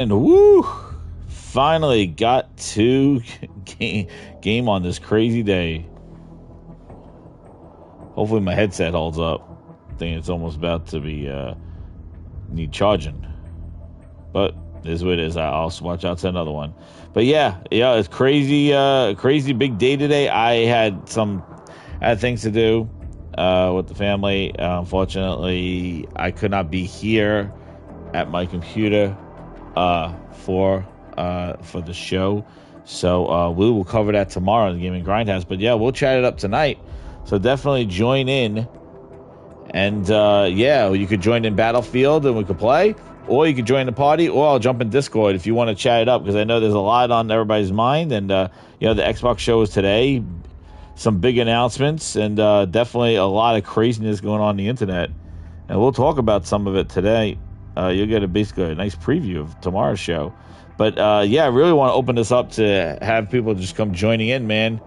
And woo! Finally got to game on this crazy day. Hopefully my headset holds up. I think it's almost about to be need charging. But this is what it is. I'll watch out to another one. But yeah, it's crazy, crazy big day today. I had things to do with the family. Unfortunately, I could not be here at my computer for the show. So we will cover that tomorrow in the Gaming Grindhouse. But yeah, we'll chat it up tonight. So definitely join in. And you could join in Battlefield and we could play. Or you could join the party, or I'll jump in Discord if you want to chat it up, because I know there's a lot on everybody's mind. And, the Xbox show is today. Some big announcements, and definitely a lot of craziness going on the internet. And we'll talk about some of it today. You'll get basically a nice preview of tomorrow's show. But, I really want to open this up to have people just come joining in, man.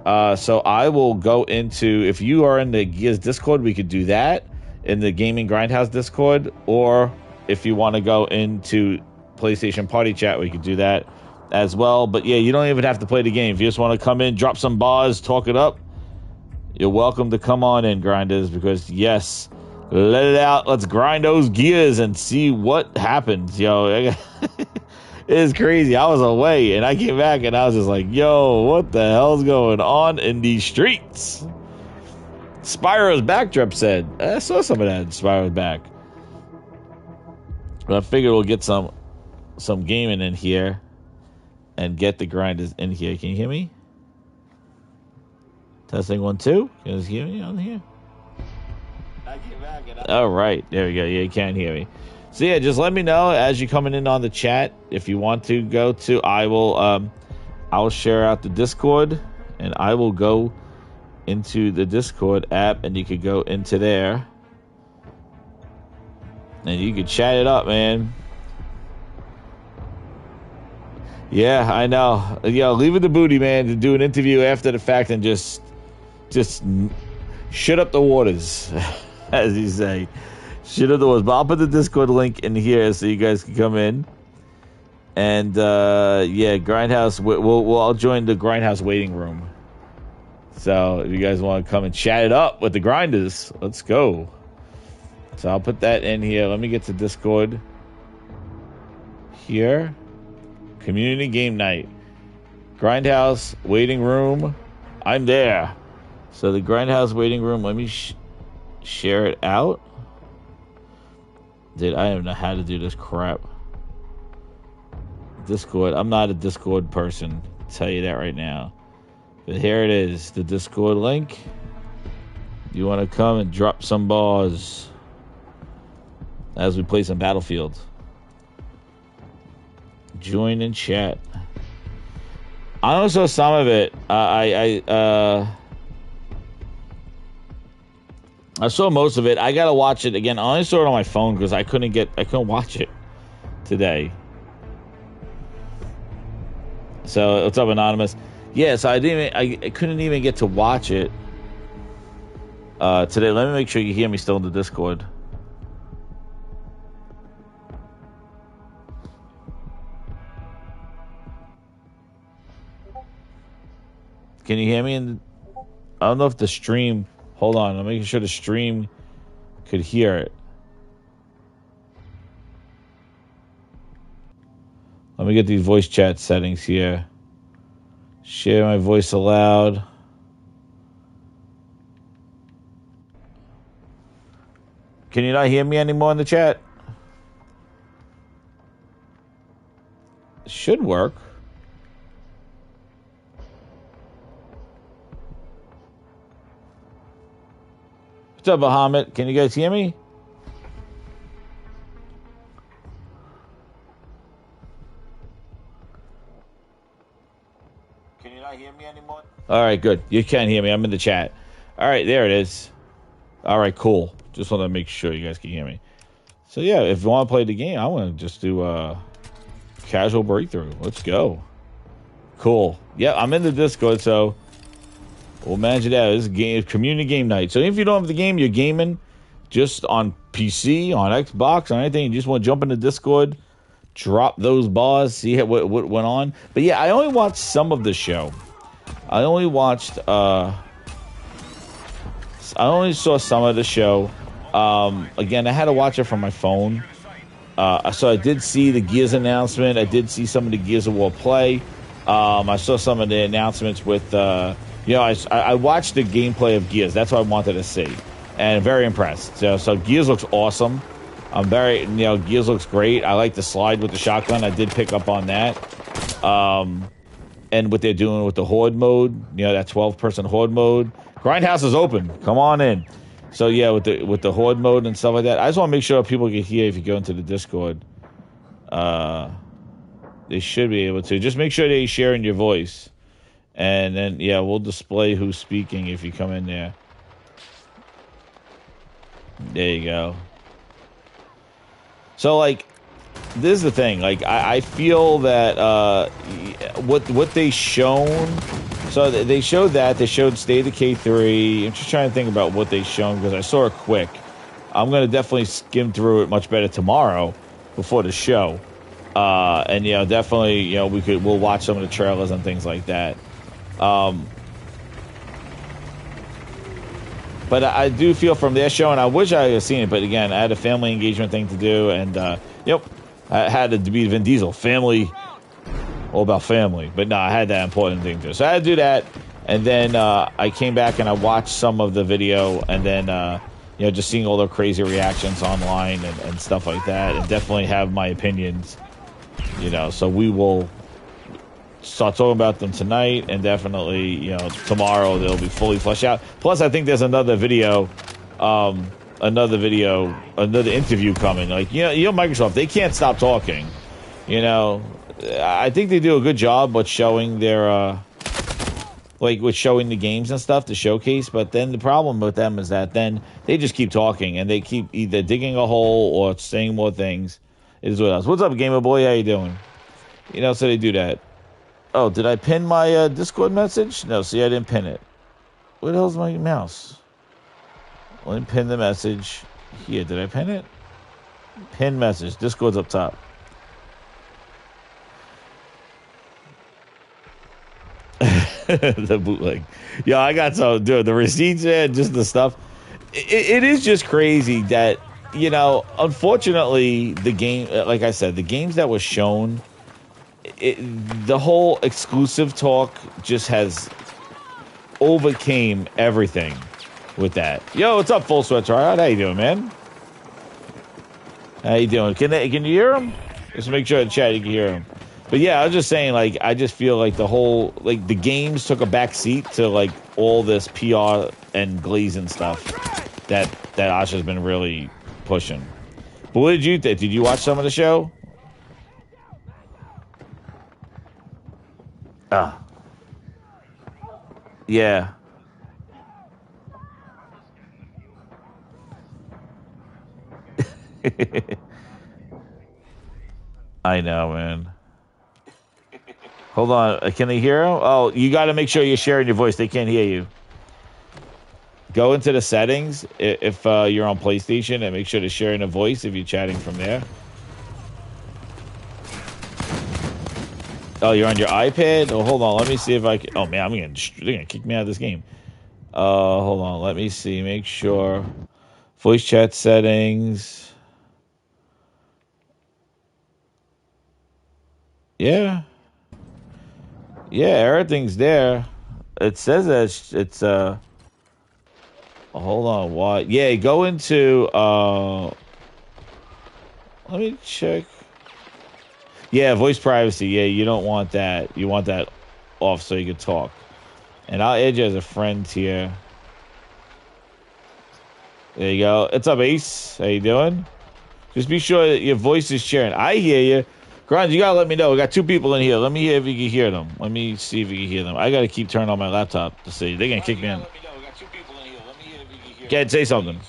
So I will go into, if you are in the Gears Discord, we could do that in the Gaming Grindhouse Discord, or if you want to go into PlayStation Party Chat, we could do that as well. But yeah, you don't even have to play the game. If you just want to come in, drop some bars, talk it up, you're welcome to come on in, Grinders, because yes, let it out. Let's grind those gears and see what happens. It is crazy. I was away and I came back and I was just like, yo, what the hell's going on in these streets? Spyro's backdrop said. I saw some of that. Spyro's back. But I figured we'll get some gaming in here and get the grinders in here. Can you hear me? Testing 1 2. Can you hear me on here? All right, there we go. Yeah, you can't hear me. So yeah, just let me know as you're coming in on the chat. If you want to go to, I'll share out the Discord, and I will go into the Discord app, and you could go into there. And you can chat it up, man. Yeah, I know. Leave it the booty, man, to do an interview after the fact and just shut up the waters, as you say. Shut up the waters. But I'll put the Discord link in here so you guys can come in. And Grindhouse. I'll join the Grindhouse waiting room. So if you guys want to come and chat it up with the grinders, let's go. So I'll put that in here. Let me get to Discord. Here. Community game night. Grindhouse waiting room. I'm there. So the Grindhouse waiting room, let me share it out. Dude, I don't know how to do this crap. Discord. I'm not a Discord person. I'll tell you that right now. But here it is. The Discord link. You want to come and drop some bars as we play some Battlefield. Join and chat. I only saw some of it. I saw most of it. I gotta watch it again. I only saw it on my phone because I couldn't watch it today. So what's up, Anonymous? Yeah, so I couldn't even get to watch it today. Let me make sure you hear me still in the Discord. Can you hear me? I don't know if the stream... Hold on. I'm making sure the stream could hear it. Let me get these voice chat settings here. Share my voice aloud. Can you not hear me anymore in the chat? It should work. What's up, Bahamut? Can you guys hear me? Can you not hear me anymore? All right, good. You can hear me. I'm in the chat. All right, there it is. All right, cool. Just want to make sure you guys can hear me. So, yeah, if you want to play the game, I want to just do a casual breakthrough. Let's go. Cool. Yeah, I'm in the Discord, so... We'll manage it out. This is community game night. So if you don't have the game, you're gaming just on PC, on Xbox, on anything, you just want to jump into Discord, drop those bars, see what went on. But yeah, I only watched some of the show. I only watched. I only saw some of the show. Again, I had to watch it from my phone. So I did see the Gears announcement. I did see some of the Gears of War play. I saw some of the announcements with. I watched the gameplay of Gears. That's what I wanted to see, and very impressed. So Gears looks awesome. I'm very, Gears looks great. I like the slide with the shotgun. I did pick up on that. And what they're doing with the Horde mode, that 12-person Horde mode. Grindhouse is open. Come on in. So yeah, with the Horde mode and stuff like that. I just want to make sure people can hear if you go into the Discord. They should be able to. Just make sure they share in your voice. And then, yeah, we'll display who's speaking if you come in there. There you go. So, like, this is the thing. Like, I feel that what they shown. So they showed that. They showed State of K3. I'm just trying to think about what they shown because I saw it quick. I'm going to definitely skim through it much better tomorrow before the show. And, definitely, we'll watch some of the trailers and things like that. But I do feel from their show, and I wish I had seen it, but again, I had a family engagement thing to do, and, I had to be Vin Diesel. Family, all about family. But no, I had that important thing to do. So I had to do that, and then I came back and I watched some of the video, and then, just seeing all the crazy reactions online and stuff like that, and definitely have my opinions, so we will start talking about them tonight, and definitely, tomorrow they'll be fully fleshed out. Plus, I think there's another video, another interview coming. Like, Microsoft, they can't stop talking. I think they do a good job with showing their, with showing the games and stuff to showcase. But then the problem with them is that then they just keep talking, and they keep either digging a hole or saying more things. It is what else. What's up, Gamer Boy? How you doing? So they do that. Oh, did I pin my Discord message? No, see, I didn't pin it. Where the hell's my mouse? Let me pin the message. Here, did I pin it? Pin message. Discord's up top. The bootleg. Yeah, I got some, dude, the receipts and just the stuff. It is just crazy that, unfortunately, the game, like I said, the games that were shown, the whole exclusive talk just has overcame everything with that. Yo, what's up, Full Sweat Tryout? How you doing, man? How you doing? Can you hear him? Just make sure in chat you can hear him. But yeah, I was just saying, like, I just feel like the whole, like, the games took a back seat to, like, all this PR and glazing stuff that Asha's been really pushing. But what did you think? Did you watch some of the show? Yeah. I know, man. Hold on. Can they hear him? Oh, you got to make sure you're sharing your voice. They can't hear you. Go into the settings if you're on PlayStation and make sure to share in a voice if you're chatting from there. Oh, you're on your iPad? Oh, hold on. Let me see if I can. Oh, man, they're going to kick me out of this game. Hold on. Let me see. Make sure. Voice chat settings. Yeah. Yeah, everything's there. It says that it's hold on, what? Yeah, go into let me check. Yeah, voice privacy. Yeah, you don't want that. You want that off so you can talk. And I'll add you as a friend here. There you go. What's up, Ace? How you doing? Just be sure that your voice is sharing. I hear you. Grind, you gotta let me know. We got two people in here. Let me hear if you can hear them. Let me see if you can hear them. I gotta keep turning on my laptop to see. They're gonna kick me in. Can't say something.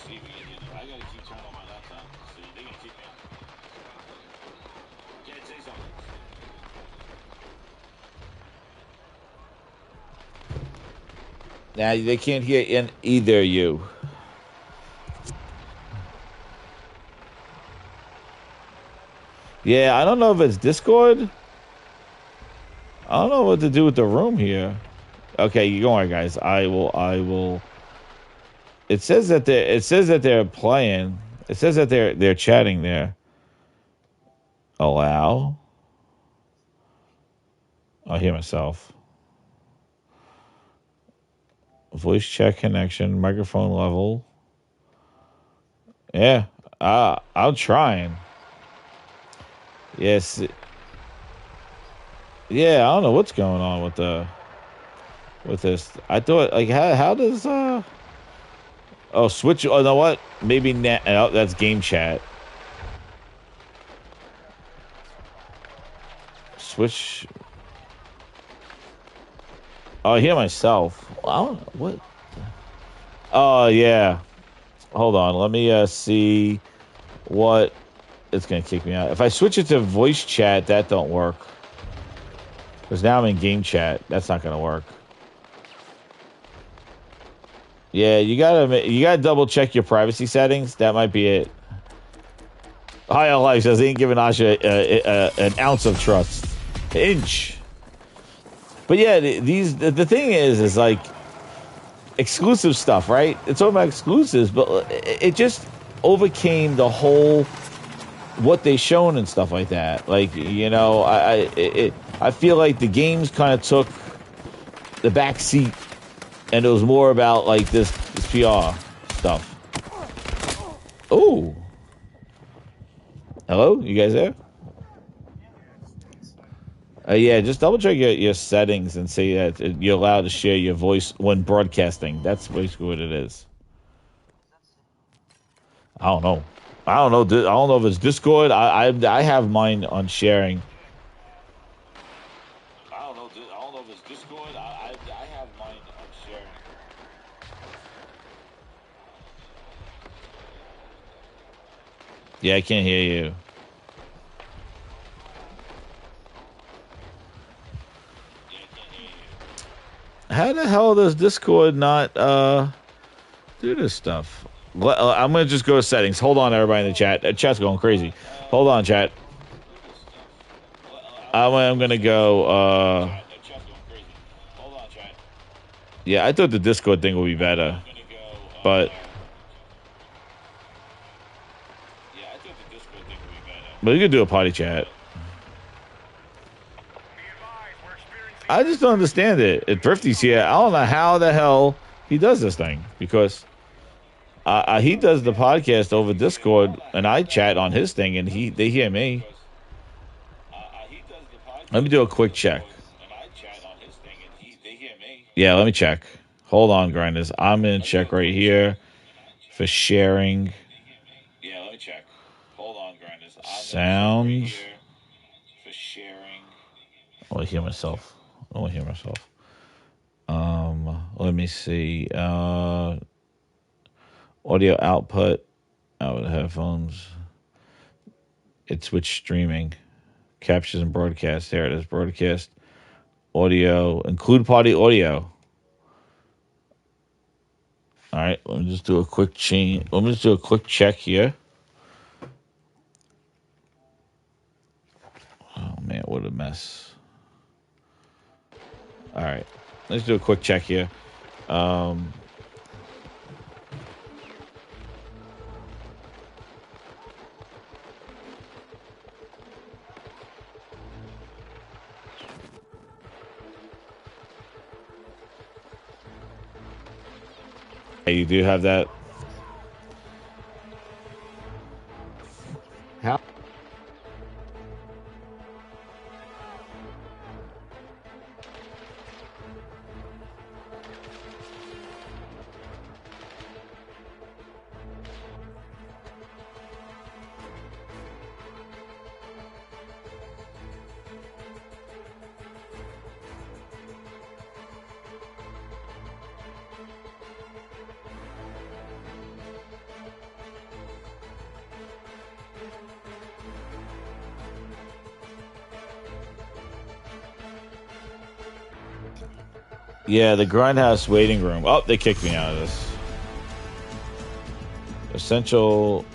Now they can't hear in either you. Yeah, I don't know if it's Discord. I don't know what to do with the room here. Okay, you go on, guys. I will. It says that they're playing. It says that they're chatting there. Allow. I'll hear myself. Voice chat connection, microphone level. Yeah, I'm trying. Yes. Yeah, I don't know what's going on with this. I thought like how does oh switch? Oh, you know what? Maybe oh, that's game chat. Switch. Oh, I hear myself. I don't, what? Oh yeah. Hold on. Let me see what it's gonna kick me out. If I switch it to voice chat, that don't work. Because now I'm in game chat. That's not gonna work. Yeah, you gotta double check your privacy settings. That might be it. High on Life says they ain't giving Asha an ounce of trust, inch. But yeah, the thing is like exclusive stuff, right? It's all about exclusives, but it just overcame the whole what they shown and stuff like that. Like I feel like the games kind of took the back seat, and it was more about like this PR stuff. Oh, hello, you guys there? Yeah, just double check your settings and say that you're allowed to share your voice when broadcasting. That's basically what it is. I don't know. I don't know. I don't know if it's Discord. I have mine on sharing. I don't know. I don't know if it's Discord. I have mine on sharing. Yeah, I can't hear you. How the hell does Discord not do this stuff? I'm gonna just go to settings. Hold on, everybody in the chat. Chat's going crazy. Hold on, chat. I'm gonna go. Yeah, I thought the Discord thing would be better, but you could do a party chat. I just don't understand it. Thrifty's here. I don't know how the hell he does this thing because he does the podcast over Discord, and I chat on his thing, and they hear me. Let me do a quick check. Yeah, let me check. Hold on, Grinders. I'm gonna check right here for sharing. Yeah, let me check. Hold on, Grinders. Sounds. For sharing. I want to hear myself. Let me see. Audio output. Out with headphones. It's Twitch streaming. Captures and broadcast. There it is. Broadcast. Audio. Include party audio. All right. Let me just do a quick change. Let me just do a quick check here. Oh, man. What a mess. All right. Let's do a quick check here. Hey, you do have that. How? Yeah, the Grindhouse waiting room. Oh, they kicked me out of this. Essential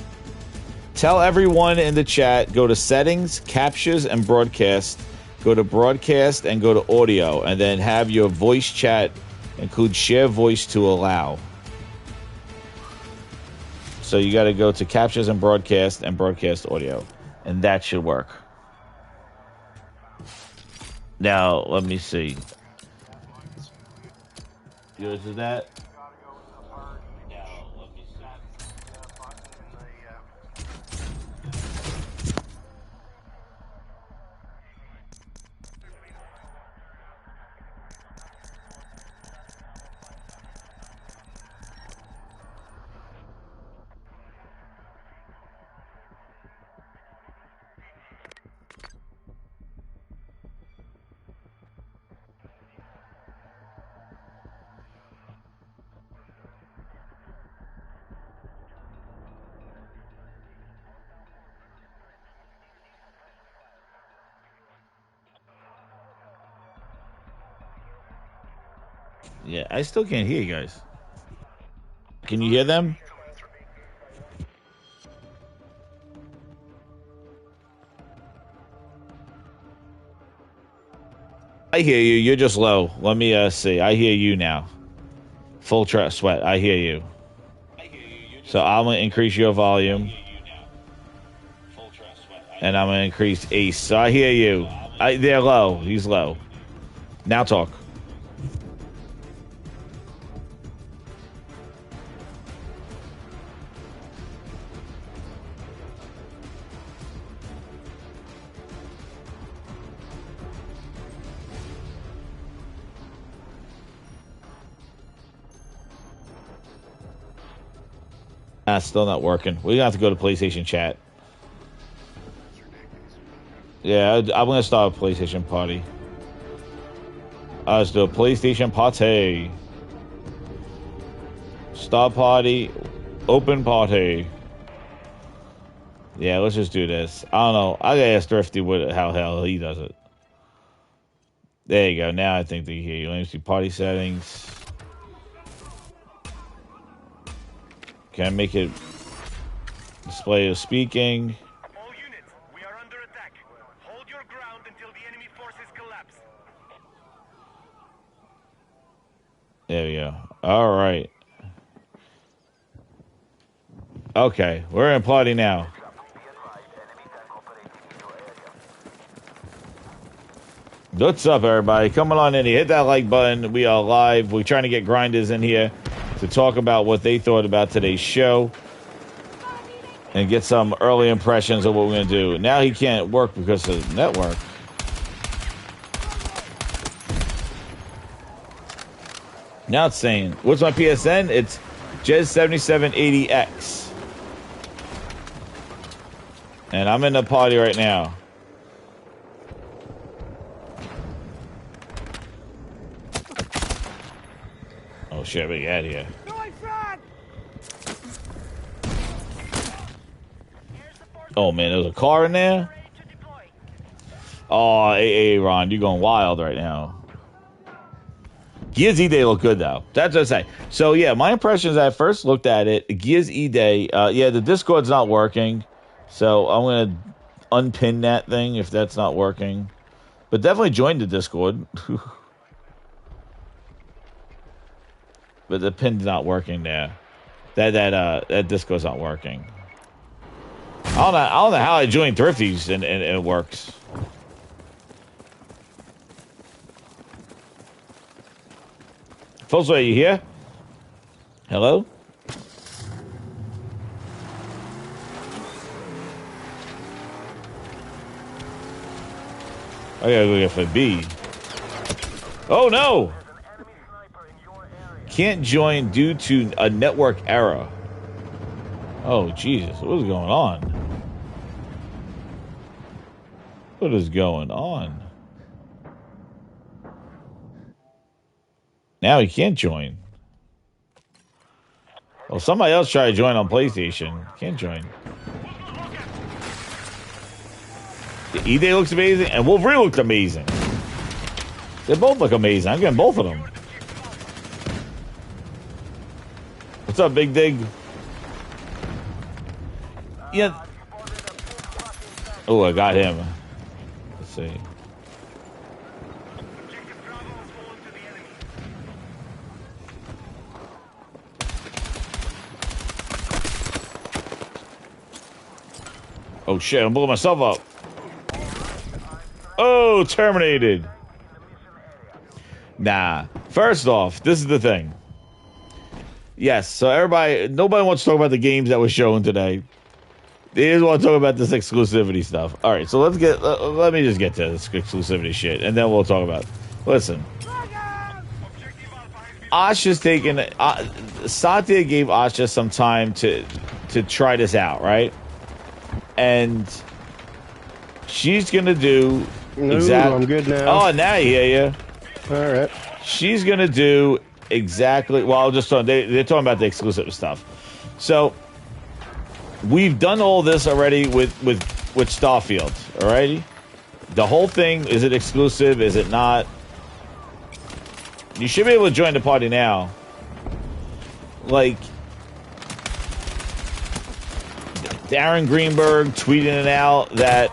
Tell everyone in the chat, go to settings, captures, and broadcast. Go to broadcast and go to audio, and then have your voice chat include share voice to allow. So you got to go to captures and broadcast audio, and that should work. Now, let me see. Yours is that? Yeah, I still can't hear you guys. Can you hear them? I hear you. You're just low. Let me see. I hear you now. Full sweat. I hear you. So I'm going to increase your volume. And I'm going to increase Ace. So I hear you. They're low. He's low. Now talk. Still not working. We have to go to PlayStation chat. Yeah, I'm going to start a PlayStation party. Let's do a PlayStation party. Start party. Open party. Yeah, let's just do this. I don't know. I gotta ask Thrifty how hell he does it. There you go. Now I think they hear you. Let me see party settings. Can I make it display of speaking? All units, we are under attack. Hold your ground until the enemy forces collapse. There we go. All right. Okay, we're in party now. What's up, everybody? Coming on in here. Hit that like button. We are live. We're trying to get grinders in here to talk about what they thought about today's show and get some early impressions of what we're going to do. Now he can't work because of the network. Now it's saying, what's my PSN? It's Jez7780X. And I'm in the party right now. Oh shit, we get here. Oh man, there's a car in there? Oh, hey, Ron, you're going wild right now. Gears E-Day look good, though. That's what I say. So, yeah, my impressions I first looked at it, Gears E-Day, yeah, the Discord's not working. So, I'm going to unpin that thing if that's not working. But definitely join the Discord. But the pin's not working there. That Discord's not working. I don't know how I joined Thrifties and it works. Folks, are you here? Hello? I gotta go get for B. Oh no! Can't join due to a network error. Oh Jesus, what is going on? What is going on? Now he can't join. Well, somebody else tried to join on PlayStation. Can't join. The E-Day looks amazing, and Wolverine looks amazing. They both look amazing. I'm getting both of them. What's up, Big Dig? Yeah, Oh, I got him. Let's see. Objective Bravo has fallen to the enemy. Oh shit, I'm blowing myself up. Oh, terminated. Nah. First off, this is the thing. Yes, so nobody wants to talk about the games that were shown today. They just want to talk about this exclusivity stuff. All right, so let me just get to this exclusivity shit, and then we'll talk about it. Listen. Asha's taking... Satya gave Asha some time to try this out, right? And she's going to do... I'm good now. Oh, now I hear you. All right. She's going to do exactly... Well, they're talking about the exclusive stuff. So... We've done all this already with Starfield, alrighty? The whole thing, is it exclusive? Is it not? You should be able to join the party now. Like, Darren Greenberg tweeting it out that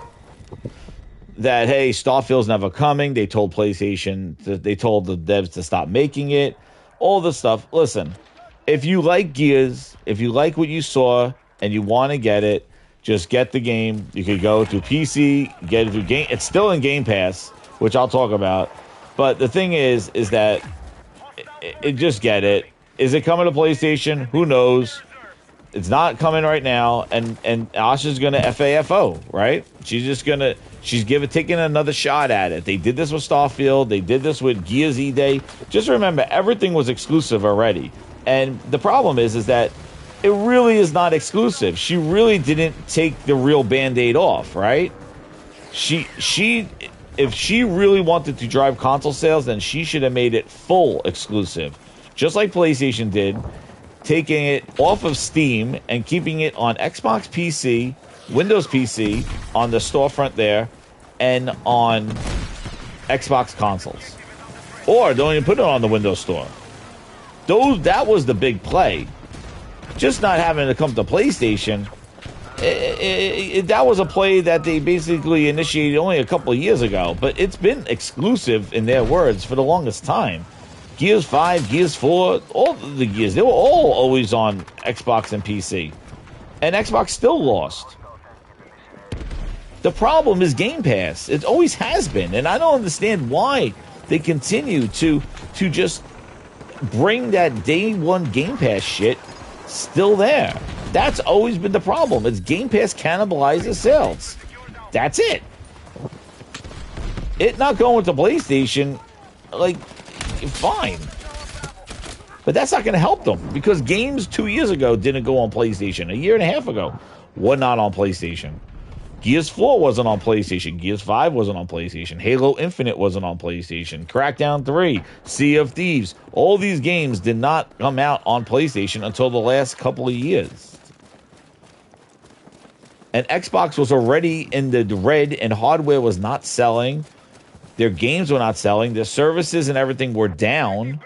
hey, Starfield's never coming. They told PlayStation, they told the devs to stop making it. All this stuff. Listen, if you like Gears, if you like what you saw, and you want to get it, just get the game. You could go to PC, get it through game. It's still in Game Pass, which I'll talk about. But the thing is that it just get it. Is it coming to PlayStation? Who knows? It's not coming right now. And Asha's gonna FAFO, right? She's taking another shot at it. They did this with Starfield. They did this with Gears E-Day. Just remember, everything was exclusive already. And the problem is that it really is not exclusive. She really didn't take the real Band-Aid off, right? If she really wanted to drive console sales, then she should have made it full exclusive. Just like PlayStation did, taking it off of Steam and keeping it on Xbox PC, Windows PC, on the storefront there, and on Xbox consoles. Or don't even put it on the Windows Store. That was the big play. Just not having to come to PlayStation, that was a play that they basically initiated only a couple of years ago. But it's been exclusive, in their words, for the longest time. Gears 5, Gears 4, all the Gears, they were all always on Xbox and PC. And Xbox still lost. The problem is Game Pass. It always has been. And I don't understand why they continue to just bring that day one Game Pass shit still there. That's always been the problem. It's Game Pass cannibalizes sales. That's it. It not going to PlayStation, like, fine. But that's not going to help them, because games 2 years ago didn't go on PlayStation. A year and a half ago were not on PlayStation. Gears 4 wasn't on PlayStation. Gears 5 wasn't on PlayStation. Halo Infinite wasn't on PlayStation. Crackdown 3, Sea of Thieves. All these games did not come out on PlayStation until the last couple of years. And Xbox was already in the red, and hardware was not selling. Their games were not selling. Their services and everything were down.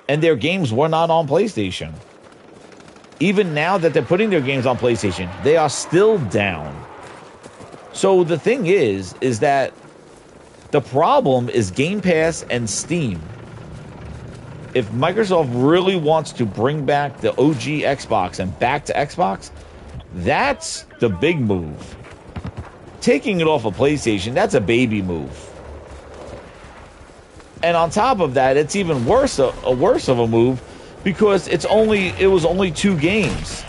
And their games were not on PlayStation. Even now that they're putting their games on PlayStation, they are still down. So the thing is that the problem is Game Pass and Steam. If Microsoft really wants to bring back the OG Xbox and back to Xbox, that's the big move. Taking it off of PlayStation, that's a baby move. And on top of that, it's even worse of a move, because it was only 2 games.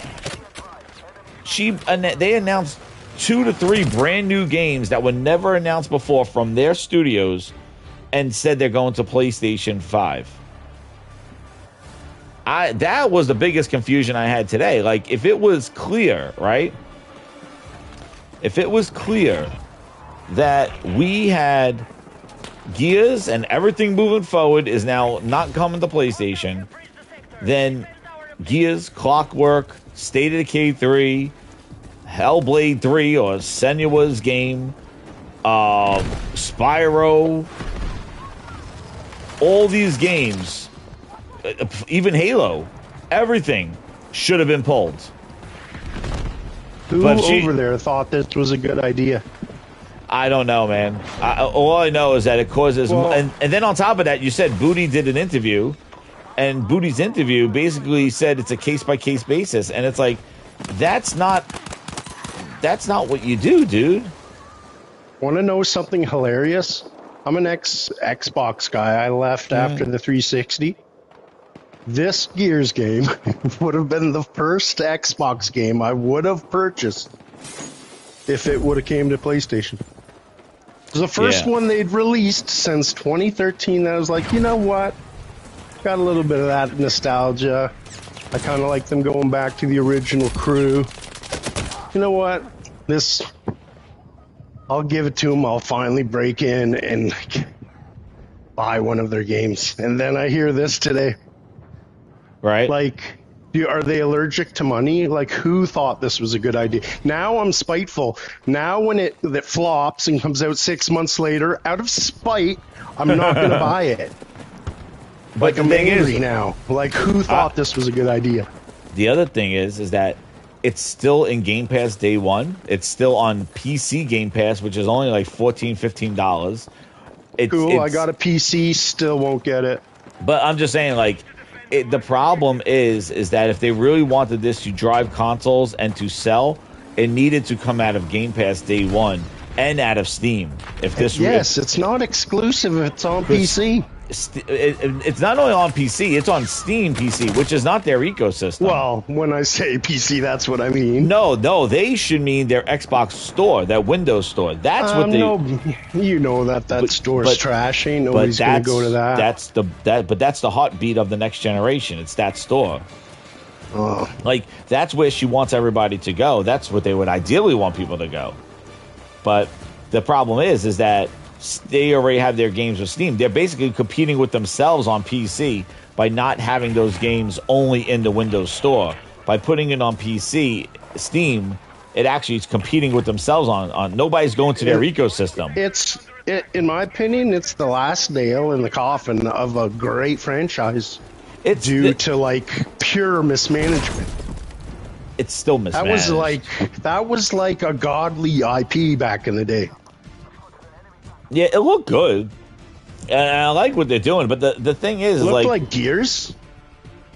They announced 2 to 3 brand new games that were never announced before from their studios, and said they're going to PlayStation 5. That was the biggest confusion I had today. Like, if it was clear, right? If it was clear that we had Gears and everything moving forward is now not coming to PlayStation, then Gears, Clockwork, State of Decay 3, Hellblade 3 or Senua's game, Spyro, all these games, even Halo, everything should have been pulled. Who But she- over there thought this was a good idea? I don't know, man. All I know is that it causes... Well- and then on top of that, you said Booty did an interview, and Booty's interview basically said it's a case-by-case basis, and it's like, that's not what you do, dude. Want to know something hilarious? I'm an Xbox guy. I left after the 360. This Gears game would have been the first Xbox game I would have purchased if it would have came to PlayStation. It was the first one they'd released since 2013. I was like, you know what? Got a little bit of that nostalgia. I kind of like them going back to the original crew. You know what? I'll give it to them. I'll finally break in and buy one of their games. And then I hear this today. Right? Like, are they allergic to money? Like, who thought this was a good idea? Now I'm spiteful. Now when it flops and comes out 6 months later, out of spite, I'm not going to buy it. But I'm angry now. Like, who thought this was a good idea? The other thing is that it's still in Game Pass day one. It's still on PC Game Pass, which is only like $14, $15. Cool, I got a PC, still won't get it. But I'm just saying, like, the problem is that if they really wanted this to drive consoles and to sell, it needed to come out of Game Pass day one and out of Steam. It's not exclusive. It's on PC. It's not only on PC, it's on Steam PC, which is not their ecosystem. Well, when I say PC, that's what I mean. No, they should mean their Xbox store, their Windows store. That's what they... No, you know that store's trash. Ain't nobody's going to go to that. But that's the heartbeat of the next generation. It's that store. Like, that's where she wants everybody to go. That's what they would ideally want people to go. But the problem is that they already have their games with Steam. They're basically competing with themselves on PC by not having those games only in the Windows Store. By putting it on PC, Steam, it actually is competing with themselves on nobody's going to their ecosystem. In my opinion, it's the last nail in the coffin of a great franchise. It's due to like pure mismanagement. It's still mismanaged. That was like a godly IP back in the day. Yeah, it looked good, and I like what they're doing. But the thing is, it looked like Gears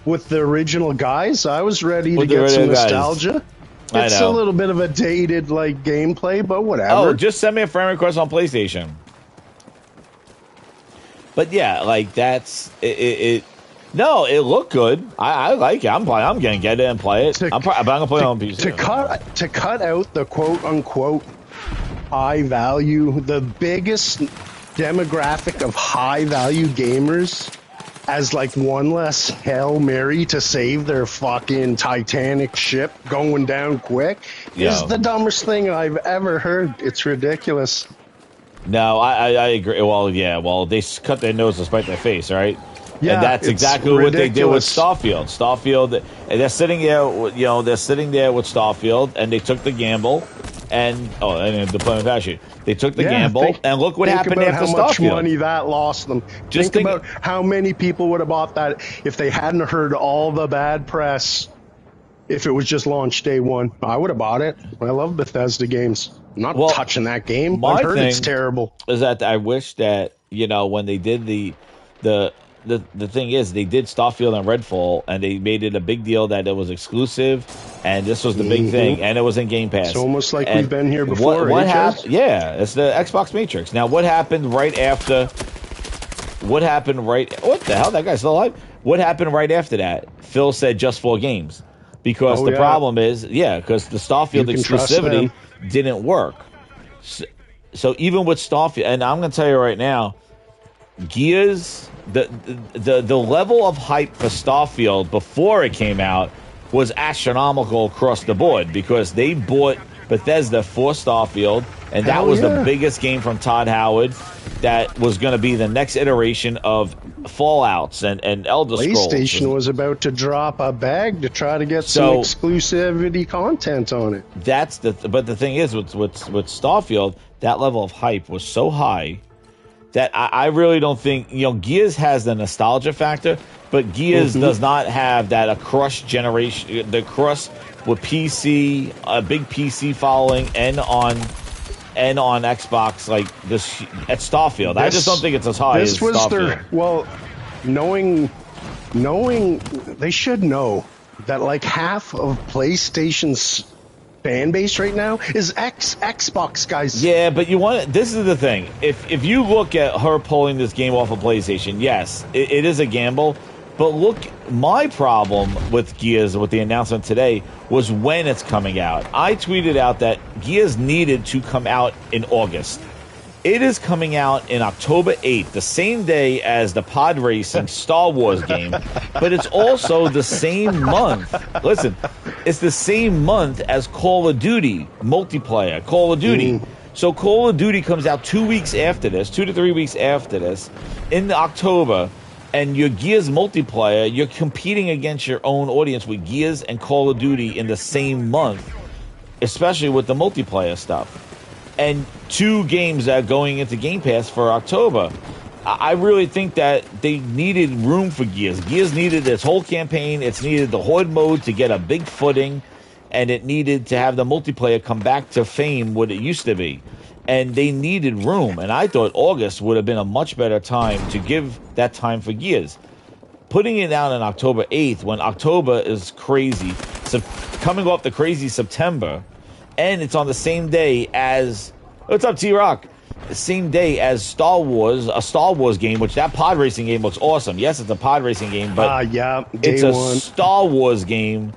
with the original guys. I was ready to get some nostalgia. It's a little bit of a dated like gameplay, but whatever. Oh, just send me a friend request on PlayStation. But yeah, like that's it. No, it looked good. I like it. I'm gonna get it and play it. I'm gonna play it on PC. To cut out the quote unquote high value, the biggest demographic of high value gamers as like one less Hail Mary to save their fucking Titanic ship going down quick is the dumbest thing I've ever heard. It's ridiculous. No, I agree. Well, they cut their nose to spite their face, right? Yeah, and that's exactly what they did with Starfield. Starfield, and they're sitting there, with Starfield, and they took the gamble. And deployment parachute. They took the gamble, and look what happened after Starfield. How much money that lost them. Think about how many people would have bought that if they hadn't heard all the bad press. If it was just launched day one, I would have bought it. I love Bethesda games. I'm not touching that game. I've heard it's terrible. Is that I wish that when they did the thing is, they did Starfield and Redfall, and they made it a big deal that it was exclusive, and this was the big thing, and it was in Game Pass. It's almost like we've been here before. What happened? Yeah, it's the Xbox Matrix. Now, what happened right after? What the hell? That guy's still alive? What happened right after that? Phil said just 4 games. Because the problem is, because the Starfield exclusivity didn't work. So even with Starfield, and I'm going to tell you right now, Gears, the level of hype for Starfield before it came out was astronomical across the board because they bought Bethesda for Starfield, and that was the biggest game from Todd Howard that was going to be the next iteration of Fallouts and Elder Scrolls. PlayStation was about to drop a bag to try to get some exclusivity content on it. But the thing is, with Starfield, that level of hype was so high that I really don't think, Gears has the nostalgia factor, but Gears does not have that across generation, the cross with PC, a big PC following, and on Xbox like this at Starfield. I just don't think it's as high as Starfield. Knowing they should know that like half of PlayStation's fan base right now is Xbox guys. Yeah, but this is the thing. If you look at her pulling this game off of PlayStation, yes, it is a gamble. But look, my problem with Gears, with the announcement today, was when it's coming out. I tweeted out that Gears needed to come out in August. It is coming out in October 8th, the same day as the pod racing Star Wars game, but it's also the same month. Listen, it's the same month as Call of Duty multiplayer, Call of Duty. So Call of Duty comes out 2 weeks after this, 2 to 3 weeks after this, in October. And your Gears multiplayer, you're competing against your own audience with Gears and Call of Duty in the same month, especially with the multiplayer stuff. And 2 games that are going into Game Pass for October. I really think that they needed room for Gears. Gears needed this whole campaign. It's needed the Horde mode to get a big footing, and it needed to have the multiplayer come back to fame what it used to be. And they needed room, and I thought August would have been a much better time to give that time for Gears. Putting it out on October 8th, when October is crazy, so coming off the crazy September, and it's on the same day as, what's up, T-Rock? The same day as Star Wars, a Star Wars game, which that pod racing game looks awesome. Yes, it's a pod racing game, but it's a Star Wars game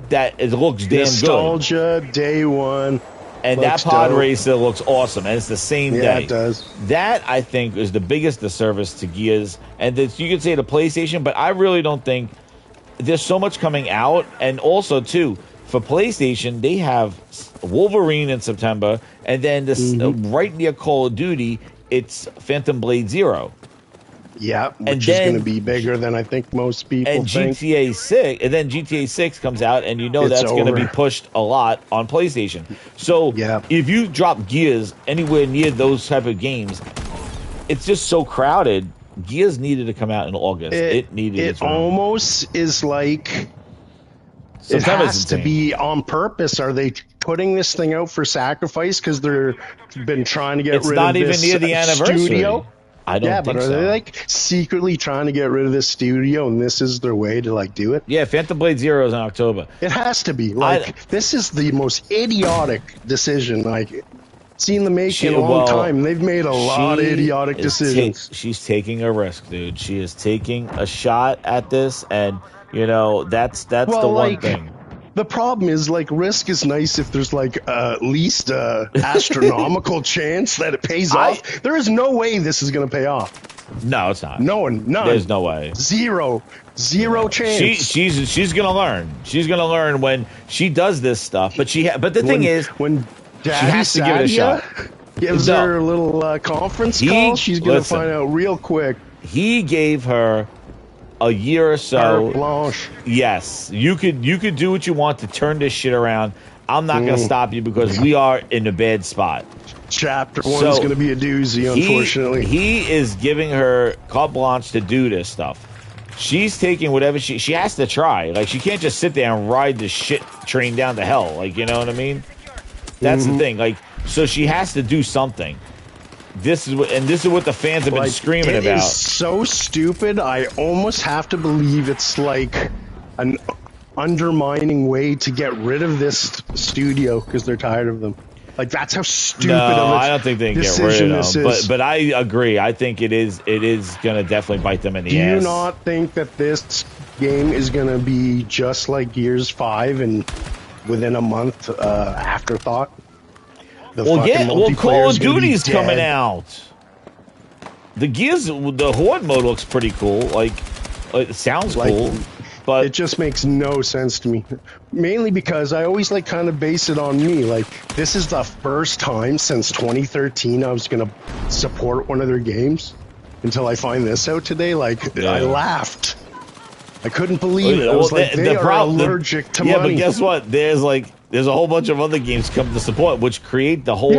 that it looks damn Nostalgia, good. day one. And that pod racer looks awesome, and it's the same day. Yeah, it does. That, I think, is the biggest disservice to Gears. And you could say to PlayStation, but I really don't think there's so much coming out. And also, too, for PlayStation, they have Wolverine in September, and then this right near Call of Duty, it's Phantom Blade Zero. Yeah, which is going to be bigger than I think most people think. GTA 6, and then GTA 6 comes out, and that's going to be pushed a lot on PlayStation. So if you drop Gears anywhere near those type of games, it's just so crowded. Gears needed to come out in August. It almost is like it has to be on purpose. Are they putting this thing out for sacrifice because they've been trying to get rid of this even near the anniversary. Studio? I don't think so. Are they like secretly trying to get rid of this studio, and this is their way to like do it? Yeah, Phantom Blade Zero is in October. It has to be. This is the most idiotic decision. Like, seen the making a long time. They've made a lot of idiotic decisions. She's taking a risk, dude. She is taking a shot at this, and that's the one thing. The problem is, like, risk is nice if there's, like, at least astronomical chance that it pays off. There is no way this is going to pay off. No, it's not. None. There's no way. Zero chance. She's going to learn. She's going to learn when she does this stuff. But the thing is, when she has to give it a shot. Gives her a little conference call, she's going to find out real quick. He gave her a year or so. Carte blanche. Yes, you could do what you want to turn this shit around. I'm not going to stop you because we are in a bad spot. Chapter 1 is going to be a doozy, unfortunately. He is giving her carte blanche to do this stuff. She's taking whatever she has to try. Like, she can't just sit there and ride the shit train down to hell. Like, you know what I mean? That's the thing. Like, so she has to do something. This is what the fans have been screaming about. It is so stupid. I almost have to believe it's like an undermining way to get rid of this studio because they're tired of them. Like, that's how stupid of a I don't think they can get rid of them. But I agree. I think it is going to definitely bite them in the ass. Do you not think that this game is going to be just like Gears 5 and within a month afterthought? Call of Duty's coming out. The Horde mode looks pretty cool. Like, it sounds cool, but it just makes no sense to me. Mainly because I always kind of base it on me. Like, this is the first time since 2013 I was gonna support one of their games until I find this out today. I laughed. I couldn't believe it. I was like, they are allergic to money. Yeah, but guess what? There's a whole bunch of other games come to support, which create the whole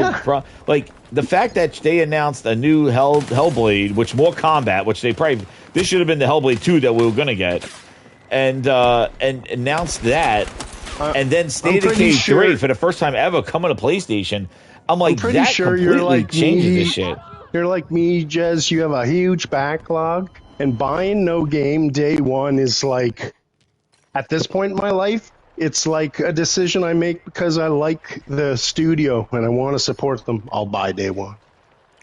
like the fact that they announced a new Hellblade, which more combat, which this should have been the Hellblade 2 that we were gonna get, and announced that, and then State of Decay 3 for the first time ever coming to PlayStation. I'm like, that completely changes this shit. You're like me, Jez. You have a huge backlog, and buying no game day one is like, at this point in my life, it's like a decision I make because I like the studio and I want to support them. I'll buy day one.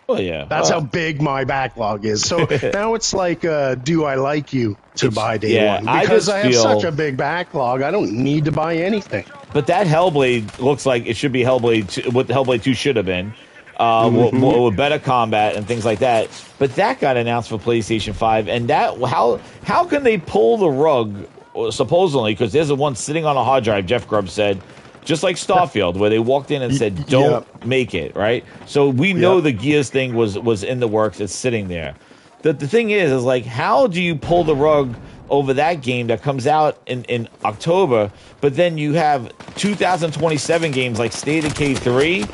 Oh yeah, that's how big my backlog is. So now it's like, do I like you to buy day one? Because I have such a big backlog, I don't need to buy anything. But that Hellblade looks like it should be Hellblade 2, what Hellblade 2 should have been. With better combat and things like that, but that got announced for PlayStation 5, and that how can they pull the rug, supposedly, because there's the one sitting on a hard drive, Jeff Grubb said, just like Starfield, where they walked in and said, don't make it, right? So we know the Gears thing was in the works, it's sitting there. The thing is like, how do you pull the rug over that game that comes out in October, but then you have 2027 games like State of Decay 3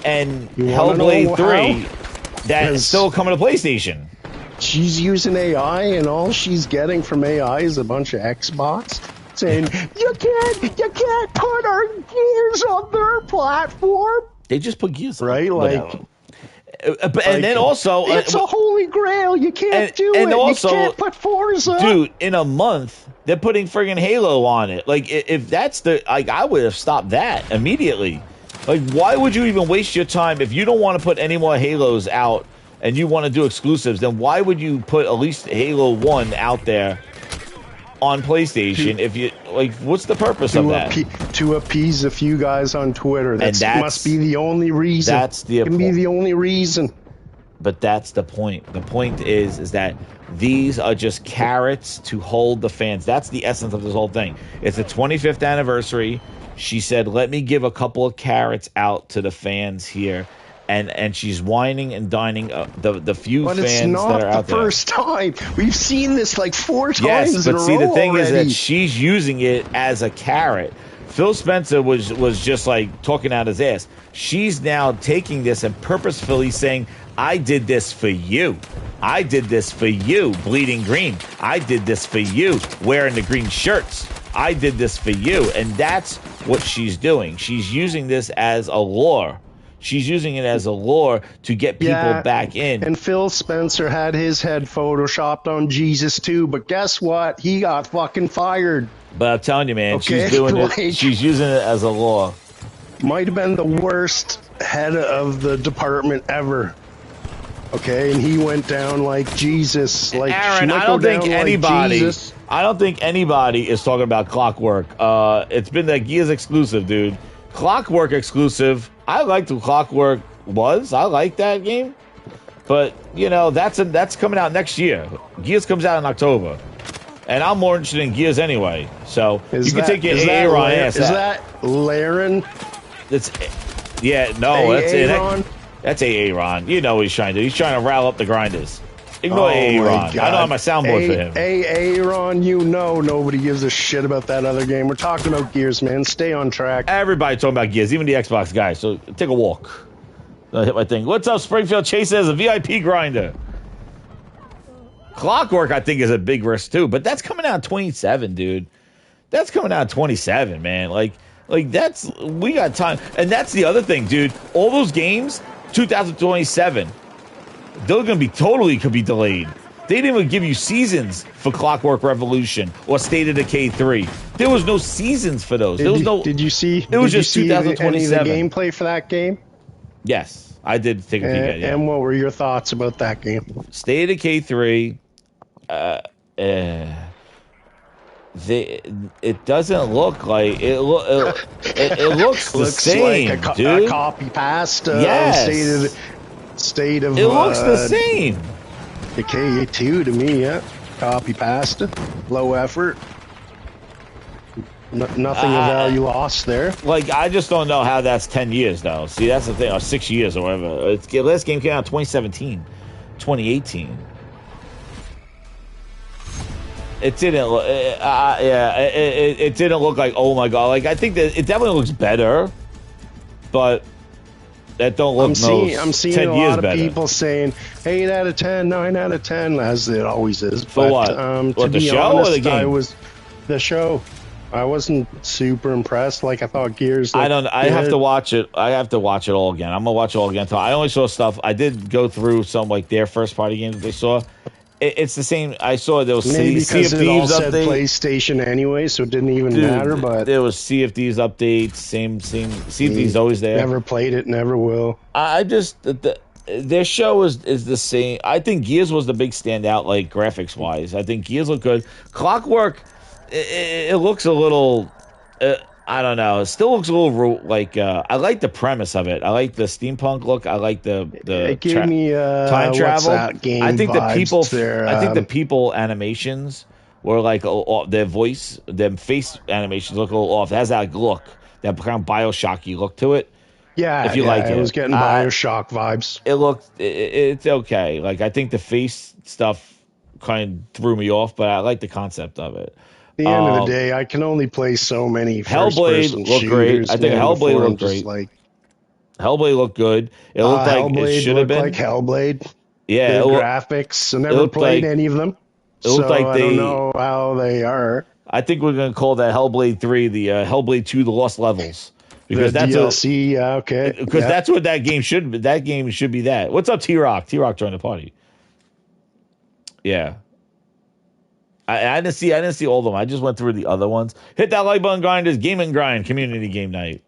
and Hellblade 3 that is still coming to PlayStation. She's using AI, and all she's getting from AI is a bunch of Xbox saying, you can't put our Gears on their platform. They just put Gears on, right? And then also, it's a holy grail. You can't do it. Also, you can't put Forza. Dude, in a month, they're putting friggin' Halo on it. Like, if that's I would have stopped that immediately. Like, why would you even waste your time if you don't want to put any more Halos out and you want to do exclusives? Then why would you put at least Halo 1 out there on PlayStation? If you what's the purpose of that? To appease a few guys on Twitter. That must be the only reason. Can be the only reason. But that's the point. The point is that these are just carrots to hold the fans. That's the essence of this whole thing. It's the 25th anniversary. She said, let me give a couple of carrots out to the fans here. And she's whining and dining the few fans that are out there. But it's not the first time. We've seen this like 4 times in a row. Yes, but see, the thing is that she's using it as a carrot. Phil Spencer was just like talking out his ass. She's now taking this and purposefully saying, I did this for you. I did this for you, Bleeding Green. I did this for you, wearing the green shirts. I did this for you. And that's what she's doing. She's using this as a lure. She's using it as a lure to get people back in. And Phil Spencer had his head photoshopped on Jesus too, but guess what? He got fucking fired. But I'm telling you, man, she's doing it. She's using it as a lure. Might have been the worst head of the department ever. Okay, and he went down like Jesus. Like Aaron, I don't think anybody is talking about Clockwork. It's been the Gears exclusive, dude. Clockwork exclusive. I liked who Clockwork was. I like that game. But, you know, that's coming out next year. Gears comes out in October. And I'm more interested in Gears anyway. So you can take your Aaron ass out. Is that Laren? That's Aaron. You know what he's trying to do. He's trying to rile up the grinders. Ignore Aaron. I don't have my soundboard for him. Aaron, you know nobody gives a shit about that other game. We're talking about Gears, man. Stay on track. Everybody talking about Gears, even the Xbox guys. So take a walk. I hit my thing. What's up, Springfield Chase as a VIP grinder? Clockwork, I think, is a big risk too. But that's coming out in 27, dude. That's coming out in 27, man. Like we got time. And that's the other thing, dude. All those games, 2027. They're going to could be delayed. They didn't even give you seasons for Clockwork Revolution or State of Decay 3. There was no seasons for those. Did you see? It was just 2027. Any of the gameplay for that game? Yes, I did take a peek at it. And what were your thoughts about that game? State of Decay 3. It doesn't look like it. It looks the same, like dude. A copy paste. Yes. State of. It looks the same. Decay 2 to me, yeah. Copy pasta, low effort. Nothing of value lost there. Like, I just don't know how that's 10 years, though. See, that's the thing, or 6 years or whatever. Last game came out in 2017, 2018. It didn't look, it didn't look like, oh my god. Like, I think that it definitely looks better, but that don't look I'm seeing 10 a years lot of better. people saying 8 out of 10, 9 out of 10, as it always is. For what? To What, the be show honest, or the game? The show. I wasn't super impressed. Like, I thought Gears. I have to watch it. I have to watch it all again. I'm gonna watch it all again. So I only saw stuff. I did go through some like their first party games that they saw. It's the same. I saw there was Maybe Sea of because it all Thieves said update. PlayStation anyway, so it didn't even matter. But there was Sea of Thieves updates. Same. Sea of Thieves always there. Never played it. Never will. I just their show is the same. I think Gears was the big standout, like graphics wise. I think Gears look good. Clockwork, it looks a little. I don't know. It still looks a little like. I like the premise of it. I like the steampunk look. I like the it gave me time travel. What's that game I think vibes the people. there, I think the people animations were like their voice, their face animations look a little off. It has that look, that kind of Bioshocky look to it. Yeah, if you like it, I was getting Bioshock vibes. It looked. It's okay. Like, I think the face stuff kind of threw me off, but I like the concept of it. At the end of the day, I can only play so many Hellblade looked great. I think Hellblade looked great. Like, Hellblade looked good. It looked like it should have been. Like Hellblade. Yeah, the graphics. I never played any of them. It looked like I don't know how they are. I think we're gonna call that Hellblade 3 the Hellblade 2 the Lost Levels, because the that's DLC. Yeah, okay. Because that's what that game should be. That game should be that. What's up, T-Rock? T-Rock joined the party. Yeah. I didn't see all of them. I just went through the other ones. Hit that like button, grinders. Game and Grind community game night.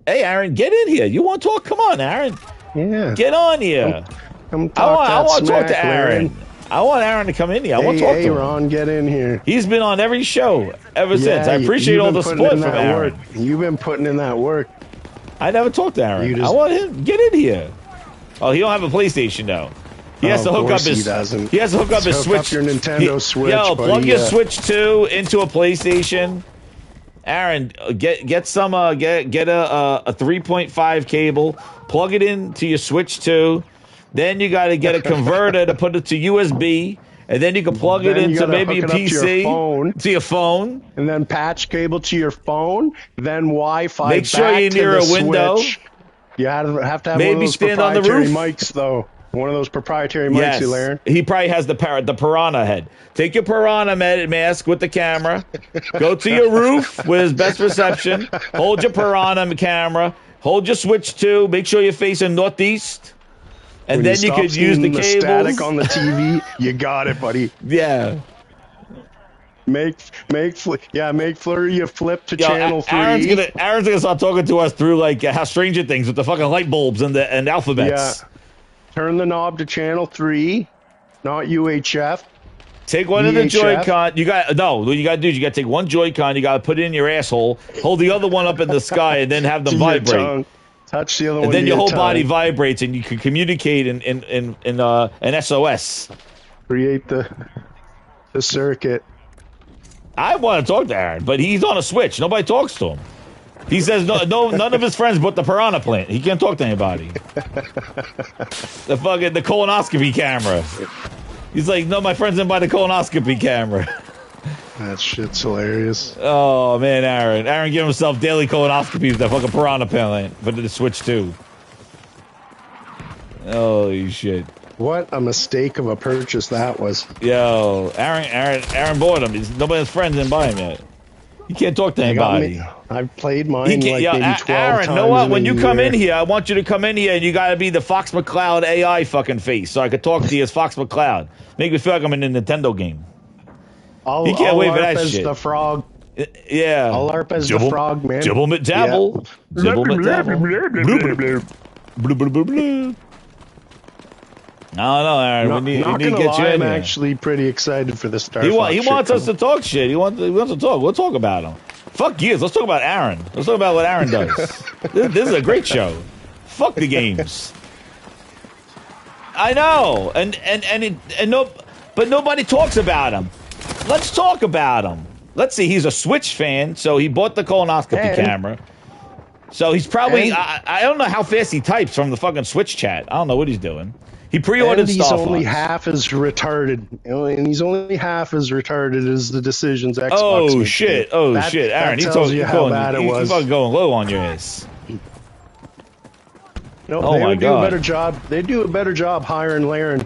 Hey, Aaron, get in here. You want to talk? Come on, Aaron. Yeah. Get on here. Come talk I want to talk to Aaron. Aaron. I want Aaron to come in here. I want to talk to him. Ron, get in here. He's been on every show ever since. I appreciate all the support from Aaron. You've been putting in that work. I never talked to Aaron. I want him. Get in here. Oh, he don't have a PlayStation though. He has to hook up his. He has to hook up his Switch. Up your Nintendo Switch. Yo, plug your Switch 2 into a PlayStation. Aaron, get a 3.5 cable. Plug it into your Switch 2. Then you got to get a converter to put it to USB. And then you can plug it into maybe a PC, to your phone. And then patch cable to your phone. Then Wi-Fi. Make sure you're near a window. You have to have maybe one of those stand on the roof. Mics, though. One of those proprietary mics, you learn. He probably has the piranha head. Take your piranha mask with the camera. Go to your roof with his best reception. Hold your piranha camera. Hold your Switch 2. Make sure you're facing northeast. And then you could use the cables. Static on the TV. You got it, buddy. Yeah. Make Flurry a flip to channel 3. Aaron's gonna start talking to us through like how Stranger Things with the fucking light bulbs and alphabets. Yeah. Turn the knob to channel 3, not UHF. Take one of the Joy-Con. What you gotta do is you gotta take one Joy-Con, you gotta put it in your asshole, hold the other one up in the sky, and then have them vibrate. Touch the other one. And then your whole body vibrates, and you can communicate in an SOS. Create the circuit. I want to talk to Aaron, but he's on a Switch. Nobody talks to him. He says no, none of his friends but the piranha plant. He can't talk to anybody. The colonoscopy camera. He's like, no, my friends didn't buy the colonoscopy camera. That shit's hilarious. Oh man, Aaron gave himself daily colonoscopies with that fucking piranha plant for the Switch 2. Holy shit. What a mistake of a purchase that was. Yo, Aaron bought him. Nobody has friends didn't buy him yet. He can't talk to anybody. I've played mine like maybe 12 times. Aaron, you know what? When you come in here, I want you to come in here and you got to be the Fox McCloud AI fucking face so I could talk to you as Fox McCloud. Make me feel like I'm in a Nintendo game. He can't wait for that shit. The frog. Yeah. I'll LARP as the frog, man. Jibble McDabble. Jibble McDabble. I don't know, Aaron. We need to get you in I'm here. actually pretty excited for the Star He wants us to talk shit. He wants to talk. We'll talk about him. Fuck Gears. Let's talk about Aaron. Let's talk about what Aaron does. This is a great show. Fuck the games. I know, but nobody talks about him. Let's talk about him. Let's see. He's a Switch fan, so he bought the colonoscopy camera. So he's probably. I don't know how fast he types from the fucking Switch chat. I don't know what he's doing. He pre-ordered And he's Star only Fox. half as retarded, and he's only half as retarded as the decisions Xbox Oh made shit! today. Oh That- shit! Aaron, that he tells told you how bad it he was. fucking going low on your ass. No, Oh they my would do God. a better job. They do a better job hiring Laren.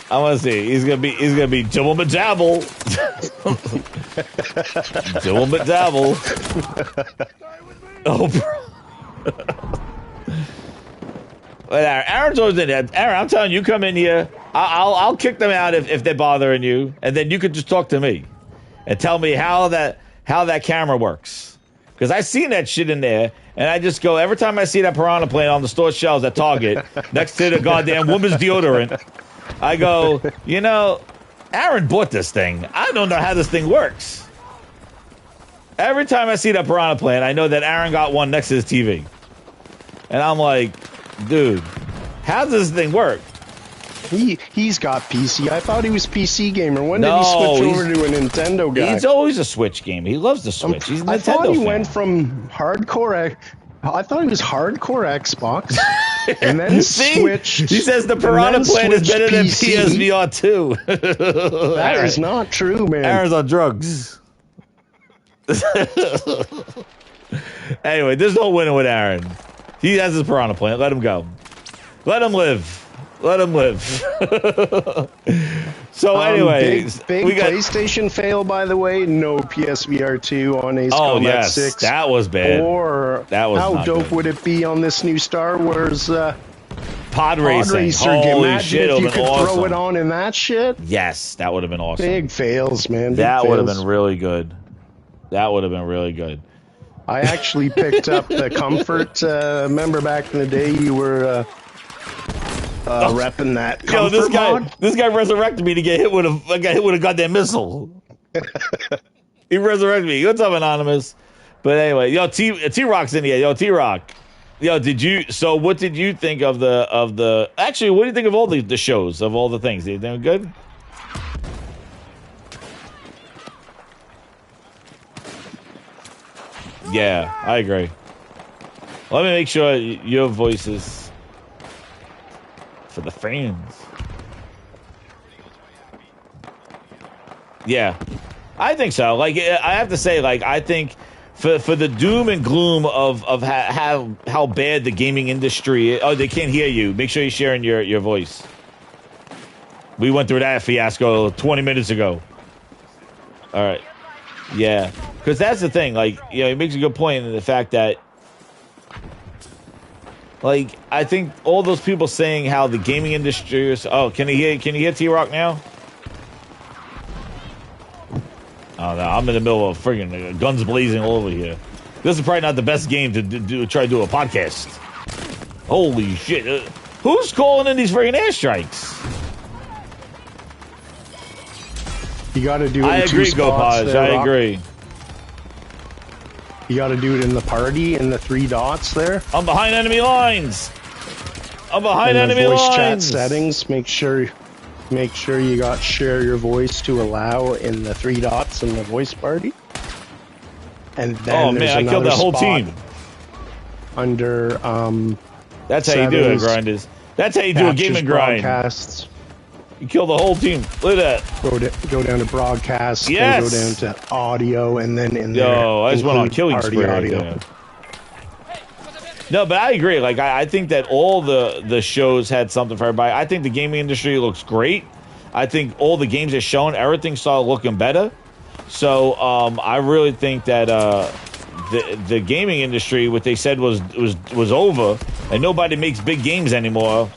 I want to see. He's gonna be jibble jabble. Jibble dabble. Oh, bro. But Aaron's always in there. Aaron, I'm telling you, come in here. I'll kick them out if they're bothering you, and then you could just talk to me and tell me how that camera works. Because I seen that shit in there, and I just go every time I see that piranha plant on the store shelves at Target next to the goddamn woman's deodorant. I go, you know, Aaron bought this thing. I don't know how this thing works. Every time I see that piranha plant, I know that Aaron got one next to his TV. And I'm like, dude, how does this thing work? He's got PC. I thought he was PC gamer. When did No, he switch over to a Nintendo guy? He's always a Switch gamer. He loves the Switch. He's a Nintendo I thought he fan. went from hardcore. I thought he was hardcore Xbox, and then See? switched. He says the and piranha then plant is switched better than PC. PSVR 2. That is not true, man. Aaron's on drugs. Anyway, there's no winning with Aaron. He has his piranha plant. Let him go. Let him live. Let him live. So, anyways, big we got. PlayStation fail, by the way. No PSVR 2 on Ace Oh Combat yes, 6. that was bad. Or That was how not dope good. would it be on this new Star Wars Pod racing. Racer? Holy Imagine shit, it if would you have could been awesome. throw it on in that shit. Yes, that would have been awesome. Big fails, man. Big That would have fails. been really good. That would have been really good. I actually picked up the Comfort. Remember back in the day, you were repping that Yo, Comfort mod? this guy resurrected me to get hit with a goddamn missile. He resurrected me. What's up, Anonymous? But anyway, yo, T Rock's in here. Yo, T Rock. Yo, what did you think of the actually, what do you think of all the shows, of all the things? They doing good? Yeah, I agree. Let me make sure your voice is for the fans. Yeah, I think so. Like, I have to say, like, I think for the doom and gloom of how bad the gaming industry is. Oh, they can't hear you. Make sure you're sharing your voice. We went through that fiasco 20 minutes ago. All right. Yeah, because that's the thing. Like, you know, he makes a good point in the fact that, like, I think all those people saying how the gaming industry is. Oh, can you hear T Rock now? Oh no, I'm in the middle of friggin' guns blazing all over here. This is probably not the best game to try to do a podcast. Holy shit! Who's calling in these friggin' airstrikes? You got to do it I in two agree, spots Gopaj. there, I Rock. agree. You got to do it in the party in the 3 dots there. I'm behind enemy lines. I'm behind And the enemy voice chat lines. settings. Make sure you got share your voice to allow in the 3 dots in the voice party. And then Oh there's man, I killed that another whole spot team. under That's how you do it, settings, grinders. That's how you do a captures gaming grind. broadcasts. You kill the whole team. Look at that. Go down to broadcast. Yes! And go down to audio, and then in there. Yo, I just went on include killing party spree right audio. there. No, but I agree. Like, I think that all the shows had something for everybody. I think the gaming industry looks great. I think all the games are shown. Everything started looking better. So I really think that the gaming industry, what they said was over, and nobody makes big games anymore.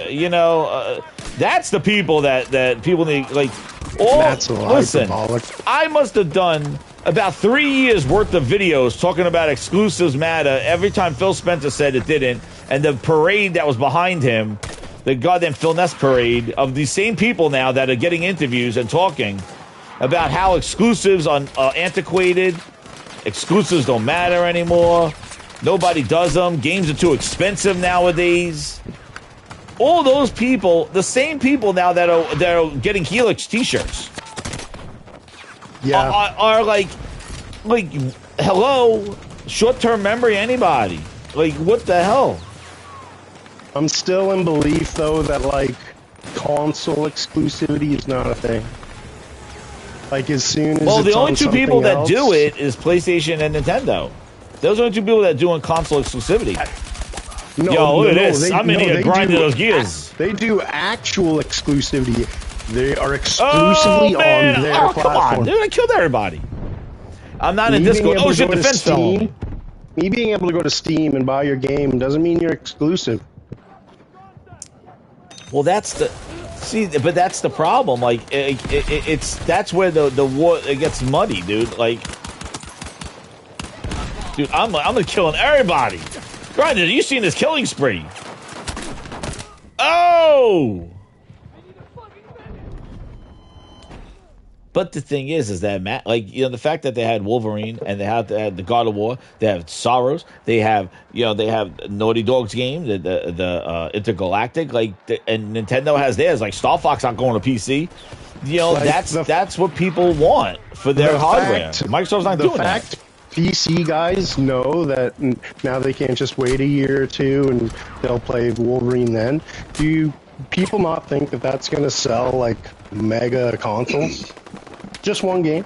You know, that's the people that people need. Like, That's a little listen, hyperbolic. I must have done about 3 years worth of videos talking about exclusives matter every time Phil Spencer said it didn't, and the parade that was behind him, the goddamn Phil Ness parade of these same people now that are getting interviews and talking about how exclusives are antiquated, exclusives don't matter anymore, nobody does them, games are too expensive nowadays. All those people, the same people now that are getting Helix t-shirts, Yeah. are like, hello, short-term memory, anybody. Like, what the hell? I'm still in belief, though, that, like, console exclusivity is not a thing. Like, as soon as Well, the it's only on two people something that else, do it is PlayStation and Nintendo. Those are the two people that do on console exclusivity. No, Yo, look at this. they- I'm in here they grinding do those gears. They do actual exclusivity. They are Oh, exclusively man. on their Oh, come on. platform. Dude, I killed everybody. I'm not in Me being Discord. able Oh, to shit, go to defense fell on me. Me being able to go to Steam and buy your game doesn't mean you're exclusive. Well, that's the... See, but that's the problem. Like, it's... That's where the war... It gets muddy, dude. Like... Dude, I'm killing everybody. Grindhouse, you seen this killing spree? Oh! But the thing is that like, you know, the fact that they had Wolverine and they had the God of War, they have Sorrows, they have, you know, they have Naughty Dog's game, the Intergalactic, like, and Nintendo has theirs. Like, Star Fox not going to PC. You know, Like that's what people want for their hardware. Microsoft's not doing that. PC guys know that now they can't just wait a year or two and they'll play Wolverine then. Do people not think that that's going to sell like mega consoles? Just one game.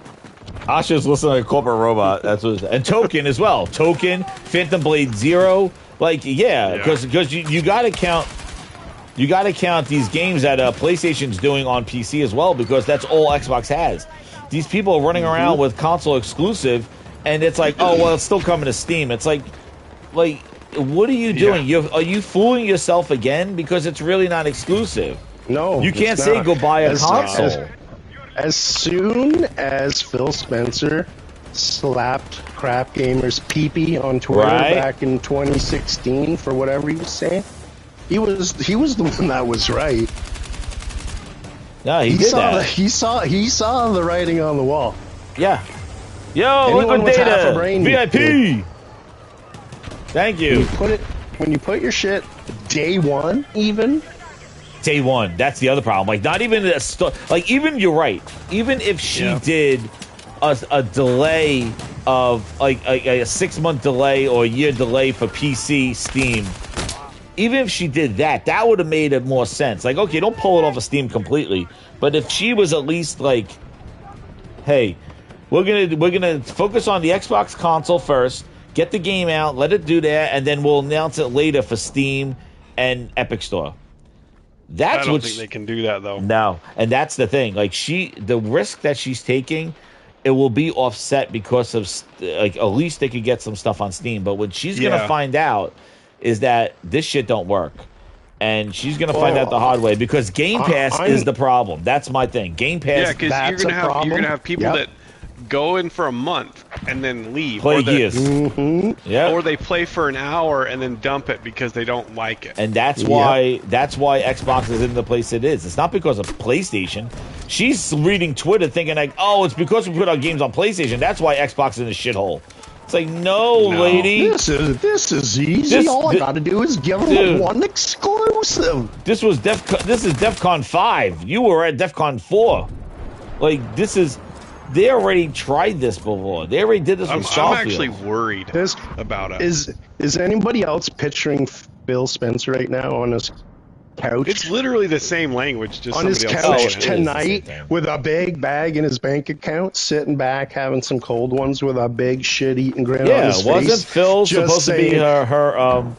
Asha's listening to a corporate robot. That's what. And Token as well. Token, Phantom Blade Zero. Like, yeah, because you got to count. You got to count these games that PlayStation's doing on PC as well, because that's all Xbox has. These people are running around with console exclusive, and it's like, oh well, it's still coming to Steam. It's like, what are you doing? Are you fooling yourself again? Because it's really not exclusive. No, you can't say go buy a console. As soon as Phil Spencer slapped Crap Gamers pee-pee on Twitter back in 2016 for whatever he was saying, he was the one that was right. No, he did saw that. He saw the writing on the wall. Yeah. Yo, Anyone with half a Liquidator, brain VIP. did. Thank you. When you put your shit day one, even. Day one. That's the other problem. Like, not even like, even you're right. Even if she did a delay of like a 6-month delay or a year delay for PC, Steam. Even if she did that, that would have made it more sense. Like, okay, don't pull it off of Steam completely, but if she was at least like, hey, we're gonna focus on the Xbox console first, get the game out, let it do that, and then we'll announce it later for Steam and Epic Store. I don't think they can do that, though. No, and that's the thing. Like, the risk that she's taking, it will be offset because of, like, at least they could get some stuff on Steam. But what she's gonna find out is that this shit don't work, and she's gonna find out the hard way, because Game Pass is the problem. That's my thing. Game Pass. Yeah, because you're gonna have people that go in for a month and then leave. Play years. Or they play for an hour and then dump it because they don't like it. And that's why Xbox is in the place it is. It's not because of PlayStation. She's reading Twitter thinking like, oh, it's because we put our games on PlayStation. That's why Xbox is in a shithole. It's like, no, lady. This is easy. All I gotta do is give them one exclusive. This is DEFCON 5. You were at DEFCON 4. Like, this is... They already tried this before. They already did this with Starfield. I'm actually worried about it. Is anybody else picturing Phil Spencer right now on his couch? It's literally the same language, just on his couch tonight with a big bag in his bank account, sitting back having some cold ones with a big shit-eating grin on his face. Yeah, wasn't Phil supposed to be her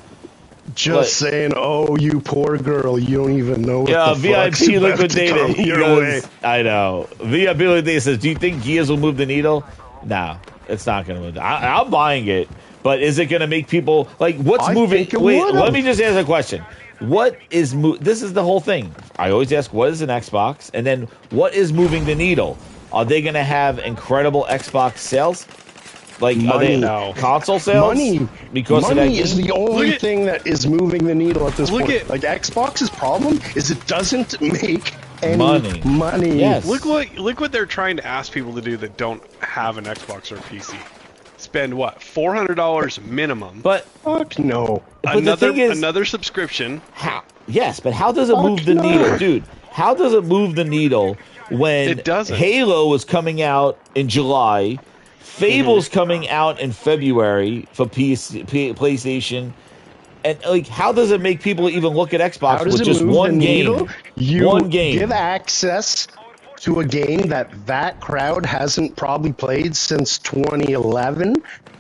just saying, oh, you poor girl, you don't even know what the VIP Liquidator. He goes, I know. VIP Liquidator says, do you think Gears will move the needle? No, it's not going to move. I'm buying it, but is it going to make people, like, what's moving? Wait, let me just answer a question. What is this is the whole thing. I always ask, what is an Xbox? And then, what is moving the needle? Are they going to have incredible Xbox sales? Like, money. Are they console sales? Money. Because money is the only thing that is moving the needle at this point. Like, Xbox's problem is it doesn't make any money. Yes. Look what they're trying to ask people to do that don't have an Xbox or a PC. Spend what, $400 minimum? But fuck no. But the thing is, another subscription. Yes, but how does it move the needle, dude? How does it move the needle when it doesn't. Halo is coming out in July? Fable's coming out in February for PlayStation. And like, how does it make people even look at Xbox with just one game? One game. Give access to a game that crowd hasn't probably played since 2011,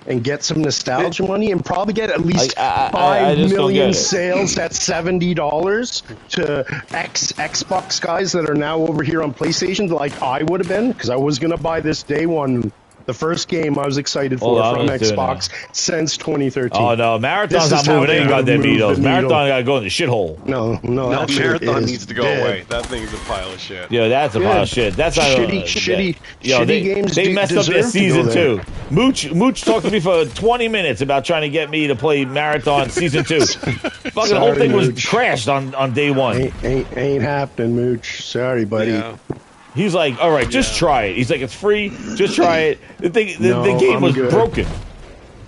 and get some nostalgia money, and probably get at least 5 million sales at $70 to Xbox guys that are now over here on PlayStation, like I would have been, because I was gonna buy this day one. The first game I was excited for from Xbox since 2013. Oh, no. Marathon's not moving any goddamn needles. Marathon got to go in the shithole. No, Marathon needs to go away. That thing is a pile of shit. Yeah, that's a pile of shit. That's shitty games. They messed up their season 2. Mooch talked to me for 20 minutes about trying to get me to play Marathon season 2. Fucking the whole thing was crashed on day 1. Ain't happening, Mooch. Sorry, buddy. Yeah. He's like, all right, just try it. He's like, it's free. Just try it. The game was broken.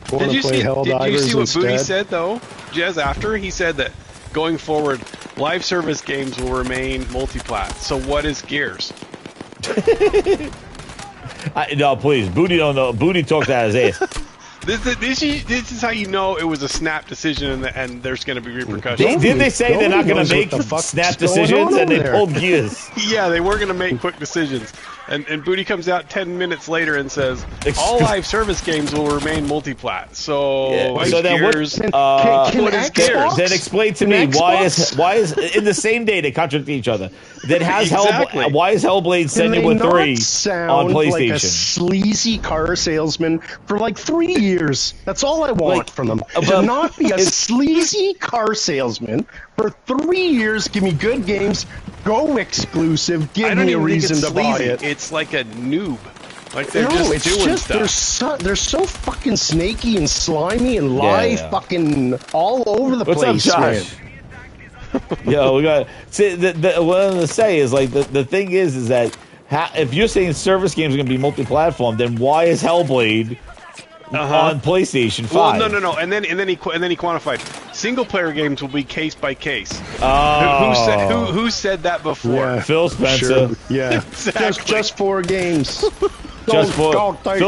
Did you see what Booty said, though? Jez, after he said that going forward, live service games will remain multi-plat. So what is Gears? No, please. Booty don't know. Booty talks out his ass. This is how you know it was a snap decision and there's going to be repercussions. Didn't they say they're not going to make snap decisions and they pulled Gears? Yeah, they were going to make quick decisions. And Booty comes out 10 minutes later and says, all live service games will remain multi-plat. So, then Gears, what is Gears? Then explain to me why is in the same day they contradict each other. Then why is Hellblade Senua 3 on PlayStation? Like a sleazy car salesman for like 3 years. That's all I want from them. To not be a sleazy car salesman for 3 years. Give me good games. Go exclusive. Give me a reason to buy it. It's like a noob. Like they're just doing stuff. They're so fucking snaky and slimy and fucking all over the place, What's up, Josh? Yo, we got what I'm gonna say is like the thing is that if you're saying service games are gonna be multi-platform, then why is Hellblade on PlayStation 5? Well, no, and then he quantified single player games will be case by case. Who said that before? Yeah, Phil Spencer. Sure. Yeah, exactly. just 4 games. Phil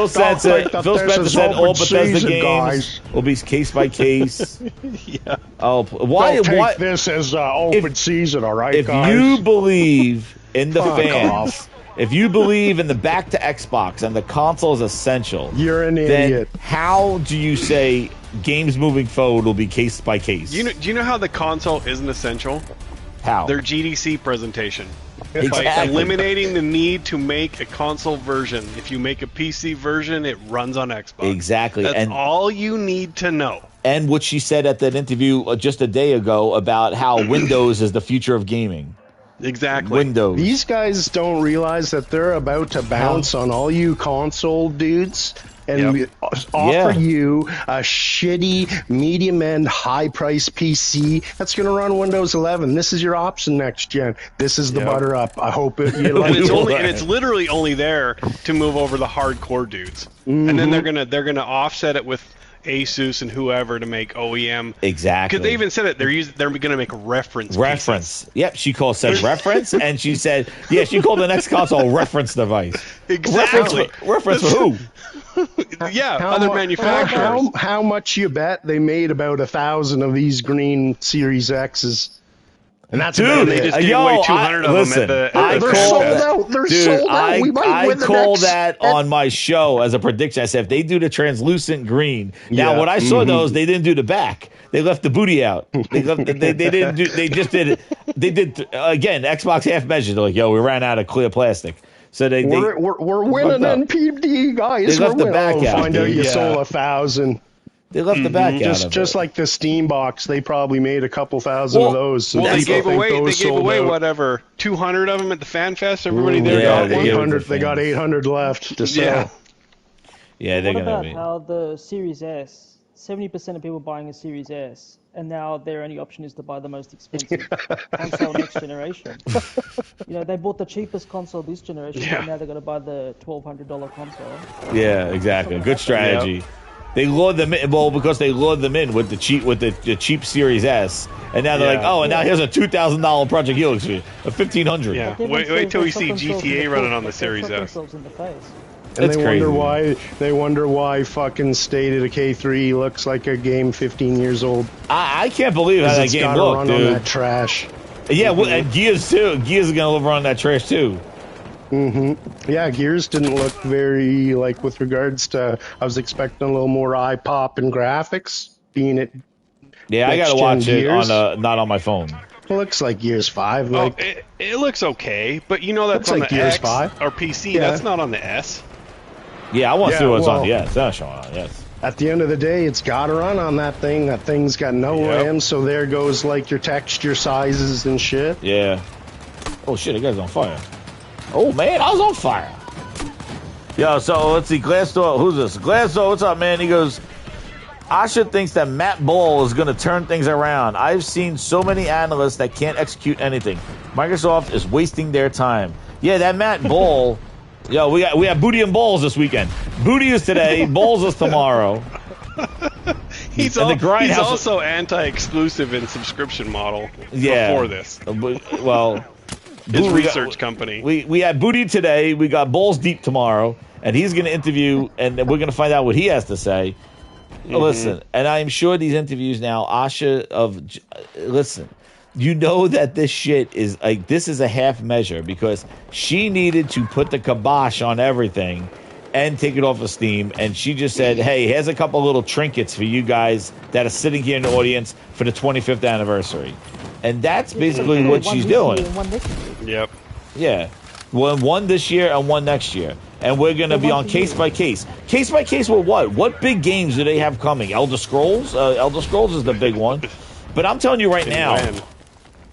Spencer said all Bethesda games will be case by case. Yeah. Oh, why? This as open season, all right, guys? If you believe in the fans, if you believe in the back to Xbox and the console is essential, you're an idiot. Then how do you say games moving forward will be case by case? Do you know how the console isn't essential? How? Their GDC presentation. Exactly. By eliminating the need to make a console version. If you make a PC version, it runs on Xbox. Exactly. That's all you need to know. And what she said at that interview just a day ago about how Windows is the future of gaming. Exactly. Windows. These guys don't realize that they're about to bounce on all you console dudes and offer you a shitty, medium-end, high-price PC that's going to run Windows 11. This is your option next gen. This is the butter up. I hope it. You like and it's literally only there to move over the hardcore dudes, and then they're gonna offset it with Asus and whoever to make OEM. Exactly. Because they even said it. They're going to make reference. Pieces. Yep. She said reference, and she said, she called the next console a reference device. Exactly. Reference for who? Other manufacturers. How much you bet they made about 1,000 of these green Series X's? And that's they just gave away 200 of them. They're sold out. They're sold out. We might win the called that on my show as a prediction. I said if they do the translucent green. Now when I saw those, they didn't do the back. They left the booty out. They didn't do. They just did it. They did again. Xbox half measure. They're like, yo, we ran out of clear plastic. So we're winning NPD, guys. They left the back out. Find out you sold 1,000. They left the back out. Just like the Steam box, they probably made a couple thousand of those. So they gave away whatever 200 of them at the Fan Fest. Everybody there got 800. They got 800 left to sell. Yeah, they're what gonna about be. how the Series S? 70% of people buying a Series S, and now their only option is to buy the most expensive console next generation. They bought the cheapest console this generation, and now they're going to buy the $1,200 console. Yeah, exactly. Good strategy. Yep. They lured them in, because they lured them in with the cheap Series S, and now they're like, and now here's a $2,000 Project Helix for you, a $1,500. Yeah, wait till we see GTA running on the Series S. In the face. And It's crazy. They wonder why fucking State of Decay 3 looks like a game 15 years old. I can't believe how that game looked, dude. On that trash. Yeah, well, and Gears too. Gears is gonna live on that trash too. Yeah, Gears didn't look very, like, with regards to, I was expecting a little more eye pop and graphics, being it. Yeah, I gotta watch it on not on my phone. It looks like Gears 5. Like, it looks okay, but you know that's on like the Gears X 5. or PC. Yeah. That's not on the S. Yeah, I want to see what's on the S. That's showing on yes. At the end of the day, it's got to run on that thing. That thing's got no RAM, so there goes, like, your texture sizes and shit. Yeah. Oh, shit, the guy's on fire. Oh, man, I was on fire. Yo, so let's see. Glassdoor, who's this? Glassdoor, what's up, man? He goes, Asha thinks that Matt Ball is going to turn things around. I've seen so many analysts that can't execute anything. Microsoft is wasting their time. Yeah, that Matt Ball... Yo, we got booty and balls this weekend. Booty is today, balls is tomorrow. He's also anti-exclusive and subscription model before this. Well, his research company. We had booty today. We got balls deep tomorrow, and he's going to interview, and we're going to find out what he has to say. Listen, and I'm sure these interviews now, listen. You know that this shit is like, this is a half measure because she needed to put the kibosh on everything and take it off of Steam. And she just said, hey, here's a couple little trinkets for you guys that are sitting here in the audience for the 25th anniversary. And that's basically what she's doing. Yep. Yeah. One this year and one next year. And we're going to be on case by case. Case by case with what? What big games do they have coming? Elder Scrolls? Elder Scrolls is the big one. But I'm telling you right now,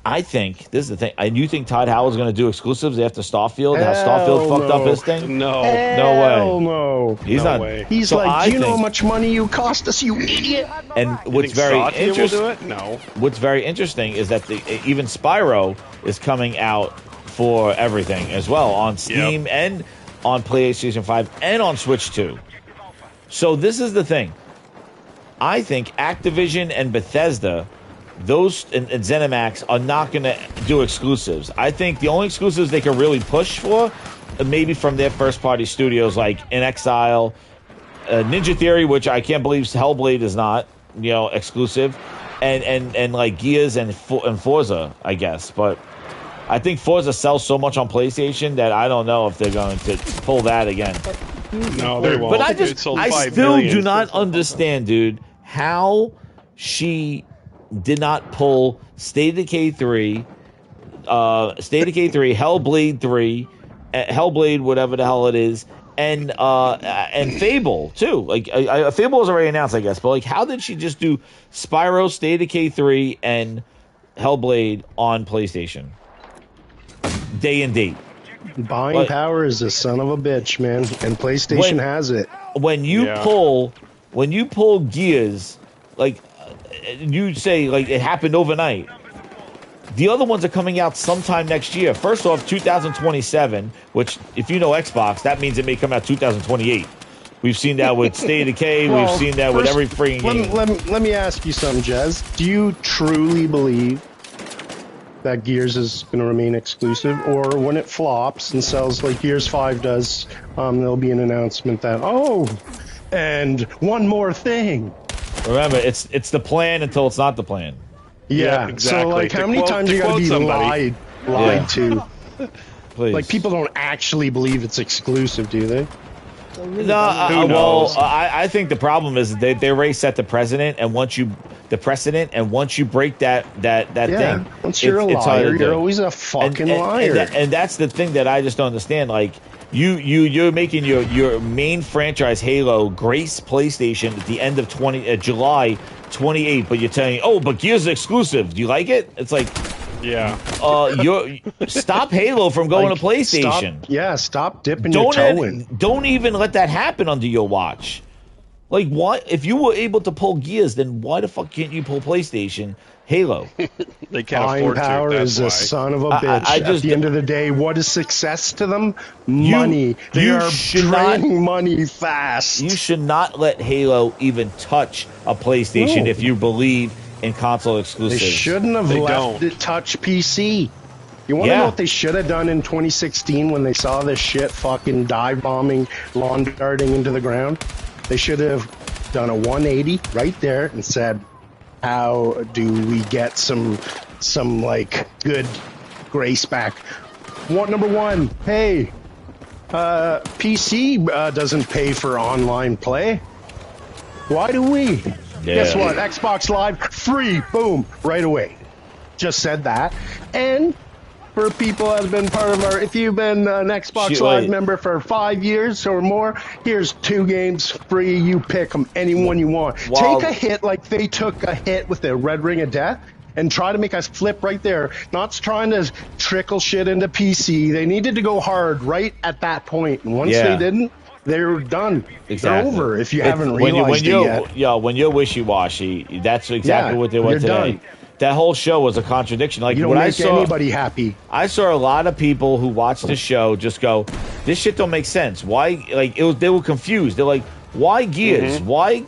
I think, this is the thing, and you think Todd Howard's going to do exclusives after Starfield? How Starfield fucked up his thing? No. No way. Hell no. He's no not. Way. He's so like, do you know how much money you cost us, you idiot? And what's very interesting, do it? No. What's very interesting is that even Spyro is coming out for everything as well on Steam and on PlayStation 5 and on Switch 2. So this is the thing. I think Activision and Bethesda, those and ZeniMax are not going to do exclusives. I think the only exclusives they can really push for, maybe from their first-party studios like In Exile, Ninja Theory, which I can't believe Hellblade is not, exclusive, and like Gears and Forza, I guess. But I think Forza sells so much on PlayStation that I don't know if they're going to pull that again. No, they won't. But I still do not understand, dude, how she did not pull State of Decay 3, Hellblade 3, Hellblade, whatever the hell it is, and Fable too. Like Fable was already announced, I guess, but like, how did she just do Spyro, State of Decay 3, and Hellblade on PlayStation, day and date? Buying power is a son of a bitch, man, and PlayStation has it. When you pull Gears, like. You say, like, it happened overnight. The other ones are coming out sometime next year. First off, 2027, which, if you know Xbox, that means it may come out 2028. We've seen that with State of Decay. We've seen that with every freaking game. Let me ask you something, Jez. Do you truly believe that Gears is going to remain exclusive? Or when it flops and sells like Gears 5 does, there'll be an announcement that, and one more thing. Remember, it's the plan until it's not the plan. Yeah, exactly. So, like, how many times are you going to be lied to? Please. Like, people don't actually believe it's exclusive, do they? No, I think the problem is they already set the precedent, and once you break that thing, once you're a liar, you're always a fucking liar. And that's the thing that I just don't understand. Like, you're making your main franchise Halo grace PlayStation at the end of July 28th, but you're telling but Gears is exclusive. Do you like it? It's like, stop Halo from going to PlayStation. Stop dipping your toe in. Don't even let that happen under your watch. Like, what if you were able to pull Gears? Then why the fuck can't you pull PlayStation Halo? They can't afford to. Power is a son of a bitch. At the end of the day, what is success to them? Money. They are draining money fast. You should not let Halo even touch a PlayStation if you believe in console exclusives. They shouldn't have let it touch PC. You want to know what they should have done in 2016 when they saw this shit fucking dive bombing, lawn darting into the ground? They should have done a 180 right there and said, how do we get some like good grace back? Number one, hey, PC doesn't pay for online play. Why do we? Yeah. Guess what? Xbox Live, free, boom, right away. Just said that. And for people that have been part of our, if you've been an Xbox Live member for 5 years or more, here's 2 games free. You pick them, anyone you want. Take a hit like they took a hit with the Red Ring of Death and try to make us flip right there. Not trying to trickle shit into PC. They needed to go hard right at that point. And once they didn't, they're done. Exactly. They're over if you haven't realized it yet. Yeah, when you're wishy-washy, that's exactly what they were today. Done. That whole show was a contradiction. Like, you don't when make I saw anybody happy. I saw a lot of people who watched the show just go, "This shit don't make sense." Why? Like, they were confused. They're like, "Why Gears? Why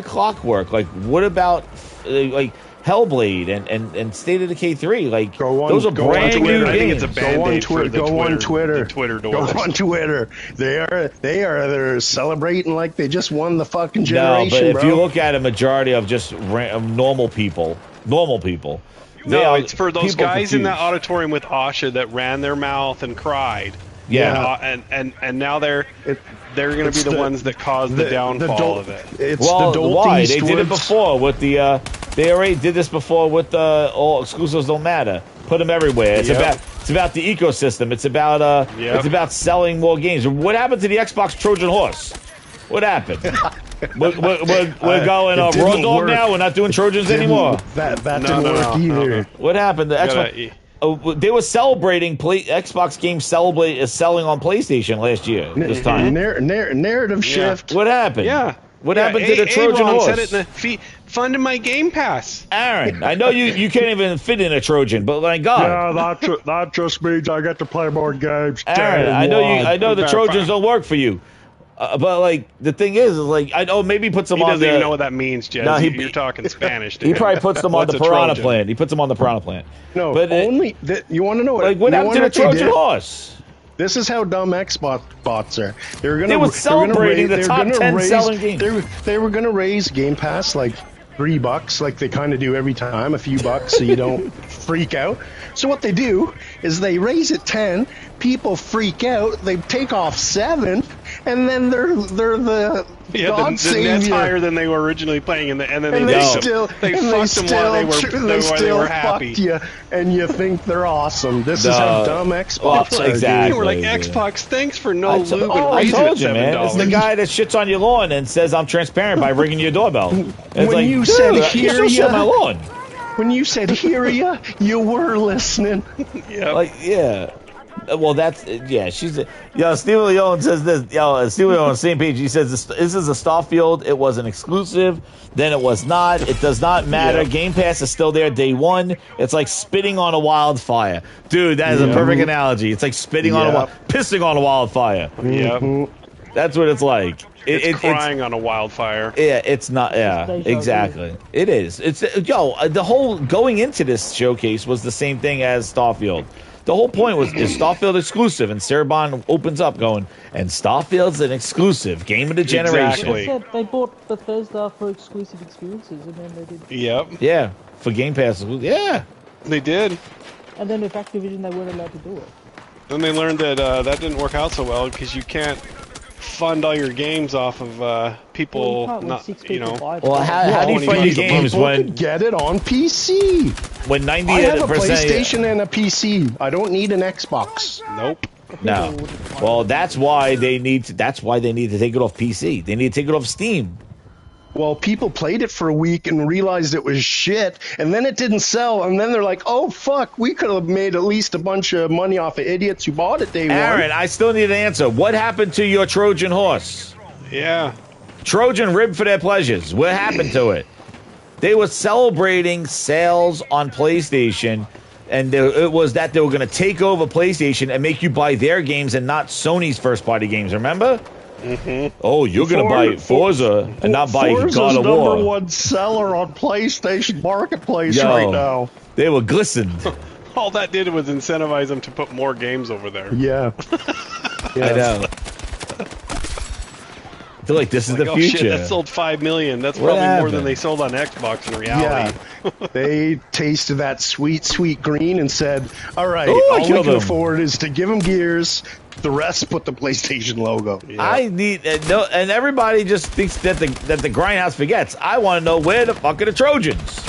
Clockwork? Like, what about like Hellblade and State of Decay 3? Like, those are brand new games." I think it's a band-aid for the Go on Twitter. The Twitter doors. Go on Twitter. They're celebrating like they just won the fucking generation. No, but if bro. you look at a majority of just normal people. No, it's for those guys in that auditorium with Asha that ran their mouth and cried. Yeah, and now they're going to be the ones that caused the downfall of it. It's why? They did it before with the. They already did this before with all exclusives don't matter. Put them everywhere. It's about the ecosystem. It's about selling more games. What happened to the Xbox Trojan horse? What happened? We're going Raw Dog now. We're not doing Trojans anymore. That didn't work either. What happened? The Xbox, they were celebrating Xbox games is selling on PlayStation last year. This time, narrative shift. What happened? Yeah. What happened to the Trojan horse? Said it in the funded my Game Pass. Aaron, I know you can't even fit in a Trojan, but my God. Yeah, that just means I get to play more games. Aaron, I know the Trojans don't work for you. But like the thing is like I know maybe he puts them on. He doesn't even know what that means, Jez. No, you're talking Spanish. He probably puts them on the Piranha Plant. He puts them on the Piranha Plant. No, but you want to know what happened to the Trojan horse? This is how dumb Xbox bots are. They were celebrating the top 10 selling games. They were going to raise Game Pass like $3, like they kind of do every time, a few bucks, so you don't freak out. So what they do is they raise it 10, people freak out, they take off 7, and then they're the God savior. The net's higher than they were originally playing, and then they fucked them while they were happy. You, and you think they're awesome. This is how dumb Xbox are. Exactly. They were like, Xbox, thanks for no lube and I told you, $7. man. It's the guy that shits on your lawn and says I'm transparent by ringing your doorbell. It's when you said hear ya, my lawn. When you said hear ya, you were listening. Well, she's Steve Leone says this. Steve Leone on the same page. He says this is a Starfield. It was an exclusive. Then it was not. It does not matter. Game Pass is still there day one. It's like spitting on a wildfire, dude. That is a perfect analogy. It's like spitting on pissing on a wildfire. That's what it's like. It's crying on a wildfire. Yeah, it's not. Yeah, exactly. It is. It's the whole going into this showcase was the same thing as Starfield. The whole point is Starfield exclusive, and Cerebon opens up going, and Starfield's an exclusive game of the generation. Exactly. They bought Bethesda for exclusive experiences, and then they did. Yep. Yeah, for Game Pass. Yeah. They did. And then with Activision, they weren't allowed to do it. Then they learned that that didn't work out so well because you can't fund all your games off of people not, Well, how do you fund your games when get it on PC? When 90% I have a PlayStation and a PC. I don't need an Xbox. Nope. No. Well, that's why they need to take it off PC. They need to take it off Steam. Well, people played it for a week and realized it was shit, and then it didn't sell, and then they're like, oh, fuck, we could have made at least a bunch of money off of idiots who bought it day one. Aaron, I still need an answer. What happened to your Trojan horse? Yeah. Trojan ribbed for their pleasures. What happened to it? They were celebrating sales on PlayStation, and it was that they were going to take over PlayStation and make you buy their games and not Sony's first-party games, remember? Mm-hmm. Oh, you're going to buy Forza and not buy God of War. #1 seller on PlayStation Marketplace right now. They were glistened. All that did was incentivize them to put more games over there. Yeah. I know. I feel like this is the future. Shit, that sold 5 million. That's probably more than they sold on Xbox in reality. Yeah. They tasted that sweet, sweet green and said, all right, Ooh, all we can afford is to give them gears. The rest put the PlayStation logo. Yeah. I need no, and everybody just thinks that the Grindhouse forgets. I want to know where the fuck are the Trojans.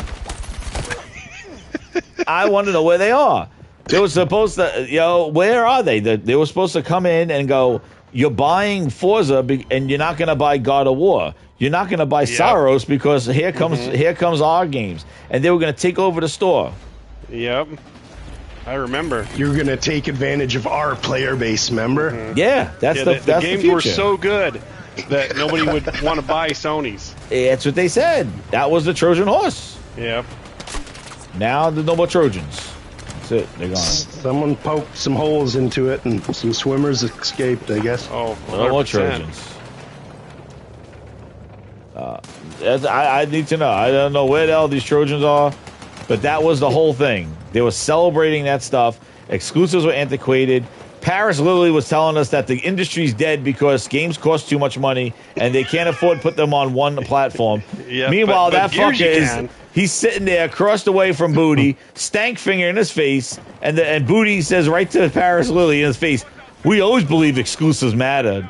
I want to know where they are. They were supposed to, where are they? They were supposed to come in and go, you're buying Forza and you're not going to buy God of War. You're not going to buy Soros because here comes our games. And they were going to take over the store. Yep. I remember. You're going to take advantage of our player base, remember? Mm-hmm. Yeah, that's the games future. Were so good that nobody would want to buy Sony's. That's what they said. That was the Trojan horse. Yep. Now there's no more Trojans. That's it. They're gone. Someone poked some holes into it and some swimmers escaped, I guess. Oh, 100%. No more Trojans. I need to know. I don't know where the hell these Trojans are, but that was the whole thing. They were celebrating that stuff. Exclusives were antiquated. Paris literally was telling us that the industry's dead because games cost too much money and they can't afford to put them on one platform. Yeah, Meanwhile, but that fucker he's sitting there across the way from Booty, stank finger in his face, and Booty says right to Paris Lily in his face, we always believed exclusives mattered.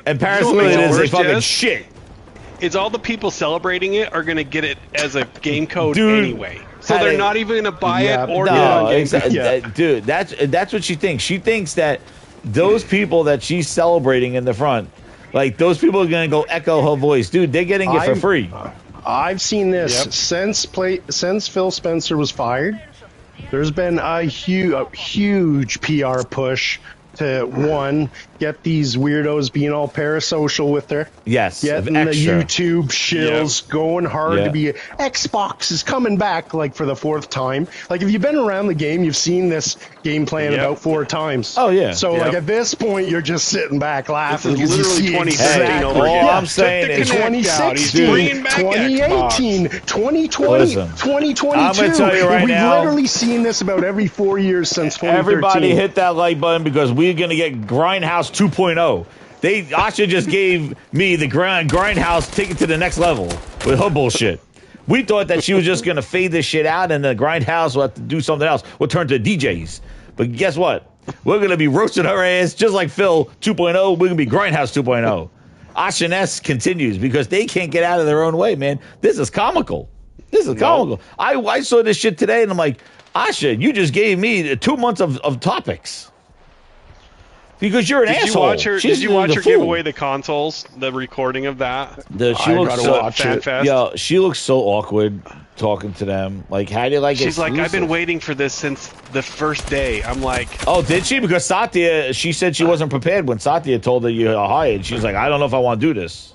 And Paris Lily didn't say fucking shit. It's all the people celebrating it are going to get it as a game code anyway. So they're not even going to buy it or get it on Game Pass. Dude, that's what she thinks. She thinks that those people that she's celebrating in the front, like those people are going to go echo her voice. Dude, they're getting it for free. I've seen this since Phil Spencer was fired. There's been a huge PR push to, one, get these weirdos being all parasocial with their getting the YouTube shills going hard to be Xbox is coming back like for the 4th time. Like if you've been around the game, you've seen this game plan about 4 times. Oh yeah. So like at this point, you're just sitting back laughing. This is literally 2016 over again. All I'm saying is 2016, 2018, 2020, 2022. I'm gonna tell you right now, we've literally seen this about every 4 years since 2013. Everybody hit that like button because we're gonna get Grindhouse 2.0. Asha just gave me the Grindhouse, take it to the next level with her bullshit. We thought that she was just gonna fade this shit out and the Grindhouse will have to do something else. We'll turn to DJs. But guess what? We're gonna be roasting her ass just like Phil 2.0. We're gonna be Grindhouse 2.0. Asha and S continues because they can't get out of their own way, man. This is comical. This is comical. I saw this shit today and I'm like, Asha, you just gave me 2 months of topics. Because you're an asshole. Did you watch her give away the consoles? The recording of that? She looks so awkward talking to them. Like, how do you like it? She's like, I've been waiting for this since the first day. I'm like... Oh, did she? Because Satya, she said she wasn't prepared when Satya told her you hired. She's like, I don't know if I want to do this.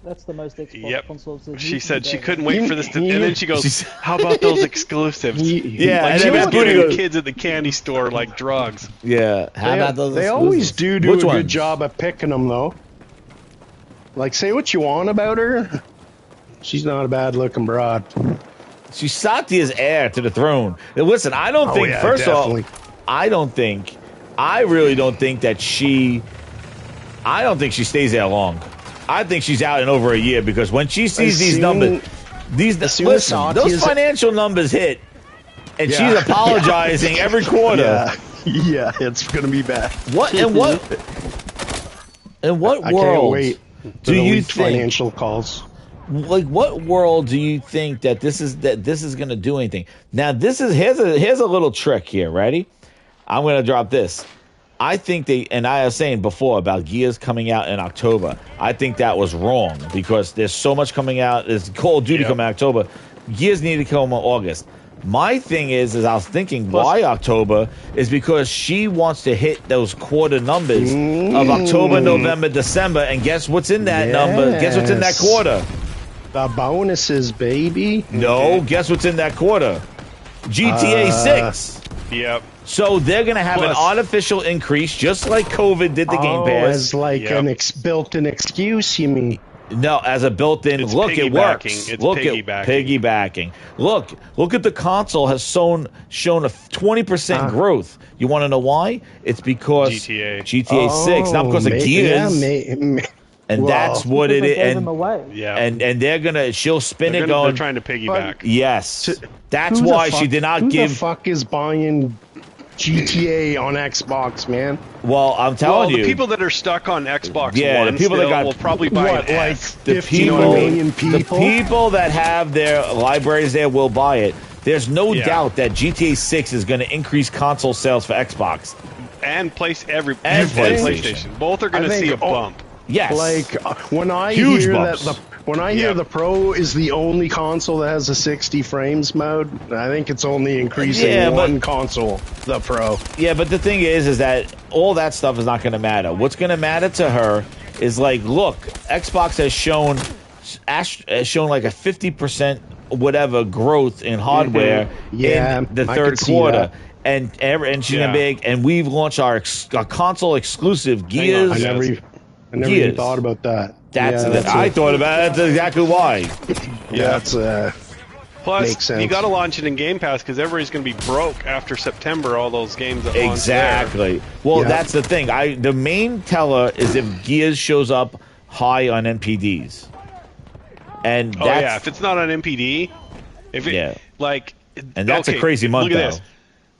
That's the most Xbox consoles. She said she couldn't wait for this to... And then she goes, how about those exclusives? Yeah, she was getting the kids at the candy store like drugs. Yeah, how about those They always do a good job of picking them, though. Like, say what you want about her. She's not a bad-looking broad. She's Satya's heir to the throne. Now, listen, I don't think... First off, I really don't think that she... I don't think she stays there long. I think she's out in over a year because when she sees these numbers, those financial numbers hit, and she's apologizing every quarter. Yeah, it's gonna be bad. In what I world can't wait do you think financial calls? Like, what world do you think that this is going to do anything? Now, here's a little trick here. Ready? I'm going to drop this. I think and I was saying before about Gears coming out in October. I think that was wrong because there's so much coming out. There's Call of Duty coming out in October. Gears needed to come in August. My thing is I was thinking why October is because she wants to hit those quarter numbers of October, November, December, and guess what's in that number? Guess what's in that quarter? The bonuses, baby. No, guess what's in that quarter? GTA 6. Yep. So they're going to have an artificial increase, just like COVID did the Game Pass. As like an built-in excuse, you mean? No, as a built-in. It's look, it works. It's look piggybacking. at piggybacking. Look at the console has shown a 20% growth. You want to know why? It's because GTA 6, not because of Gears. And that's what it is. And, and they're gonna. She'll spin it going. They're trying to piggyback. Yes, that's why she did not give. Who the fuck is buying GTA on Xbox, man? Well, I'm telling you, the people that are stuck on Xbox One, the people that will probably buy like the 15 million people. The people that have their libraries there will buy it. There's no doubt that GTA 6 is going to increase console sales for Xbox and PlayStation. Both are going to see a bump. Yes. Like when I hear that the Pro is the only console that has a 60 frames mode, I think it's only increasing one console, the Pro. Yeah, but the thing is that all that stuff is not going to matter. What's going to matter to her is like, look, Xbox has shown like a 50% whatever growth in hardware in the third quarter. And she's gonna be, and we've launched our console exclusive Gears. I never even thought about that. I thought about it. That's exactly why. That's plus makes sense. You got to launch it in Game Pass because everybody's going to be broke after September. All those games that exactly. Well, that's the thing. The main teller is if Gears shows up high on NPDs, and if it's not on NPD, and that's a crazy month. Look at this.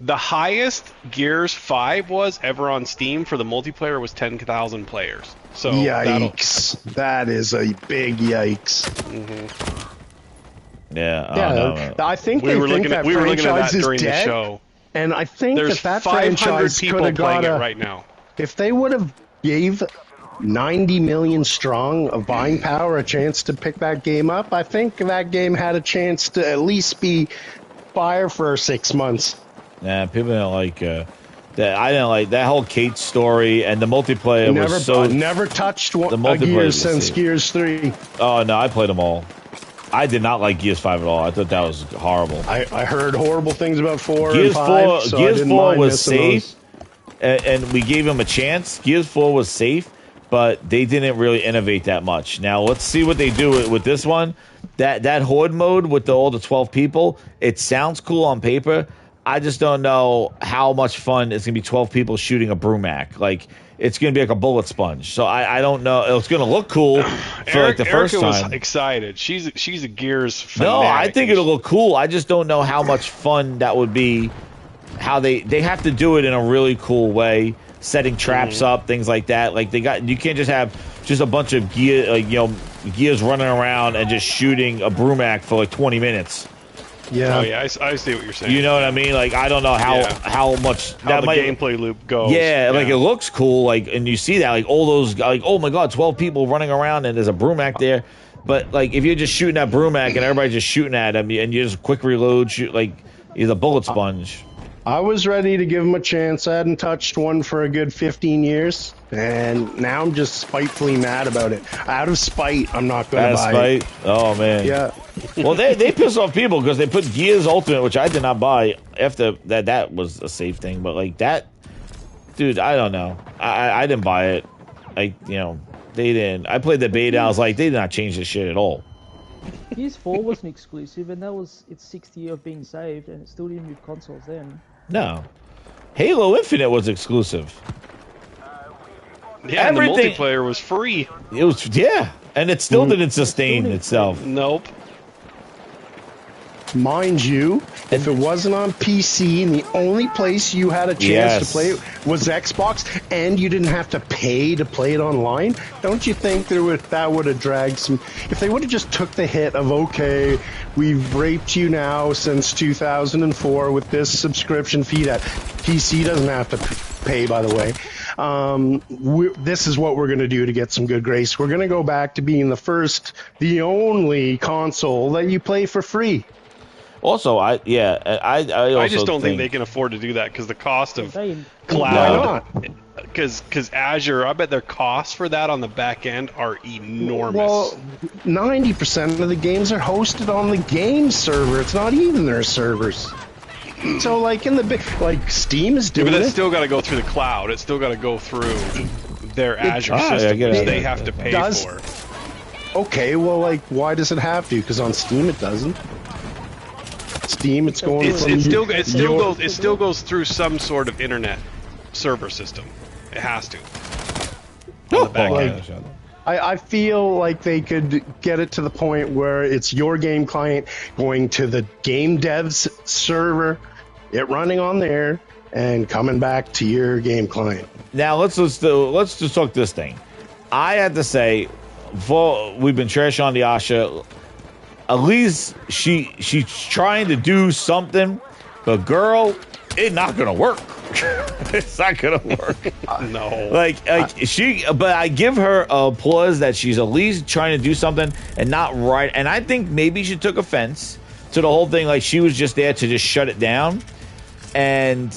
The highest Gears 5 was ever on Steam for the multiplayer was 10,000 players. So yikes! That is a big yikes. Yeah, I think we were looking at that during the show, and I think that franchise could have got right now. If they would have gave 90 million strong of buying power a chance to pick that game up, I think that game had a chance to at least be fire for 6 months. Yeah, people didn't like that. I didn't like that whole Kate story, and the multiplayer was so. Never touched a Gears since Gears 3. Oh no, I played them all. I did not like Gears 5 at all. I thought that was horrible. I heard horrible things about 4 Gears and 5. 4, Gears 4 was safe, and we gave them a chance. Gears 4 was safe, but they didn't really innovate that much. Now let's see what they do with this one. That horde mode with all the 12 people. It sounds cool on paper. I just don't know how much fun it's going to be 12 people shooting a Brumac. Like, it's going to be like a bullet sponge. So I don't know. It's going to look cool for the first time. Erica was excited. She's a Gears fanatic. No, I think it'll look cool. I just don't know how much fun that would be. How they have to do it in a really cool way, setting traps up, things like that. Like you can't just have just a bunch of Gears running around and just shooting a Brumac for like 20 minutes. Yeah. Oh yeah, I see what you're saying. You know what I mean? Like I don't know how much how the gameplay loop goes. Yeah, like it looks cool. Like and you see that like all those like oh my god, 12 people running around and there's a Brumac there. But like if you're just shooting at Brumac and everybody's just shooting at him and you just quick reload, shoot like he's a bullet sponge. I was ready to give him a chance. I hadn't touched one for a good 15 years, and now I'm just spitefully mad about it. Out of spite, I'm not going to buy it. Oh, man. Yeah. Well, they piss off people because they put Gears Ultimate, which I did not buy after that was a safe thing. But, like, that, dude, I don't know. I didn't buy it. They didn't. I played the beta. I was like, they did not change this shit at all. Gears 4 wasn't exclusive, and that was its 6th year of being saved, and it still didn't move consoles then. No. Halo Infinite was exclusive. Yeah, everything, and the multiplayer was free. It was, and it still didn't sustain itself. Nope. Mind you, if it wasn't on PC and the only place you had a chance to play it was Xbox, and you didn't have to pay to play it online, don't you think that would have dragged some... If they would have just took the hit of, okay, we've raped you now since 2004 with this subscription fee that PC doesn't have to pay, by the way. This is what we're going to do to get some good grace. We're going to go back to being the only console that you play for free. Also, I just don't think they can afford to do that because the cost of cloud, because Azure, I bet their costs for that on the back end are enormous. Well, 90% of the games are hosted on the game server. It's not even their servers. So, like Steam is doing but it's it. Still got to go through the cloud. It's still got to go through their Azure system, which they have to pay for. Okay, well, like, why does it have to? Because on Steam it doesn't. Steam, it's going. It still goes through some sort of internet server system. It has to. On the back end. I feel like they could get it to the point where it's your game client going to the game dev's server, it running on there, and coming back to your game client. Now let's just talk this thing. I had to say, we've been trashing on the Asha. At least she's trying to do something, but girl, it's not gonna work. It's not gonna work. No. But I give her applause that she's at least trying to do something and not right. And I think maybe she took offense to the whole thing. Like she was just there to just shut it down, and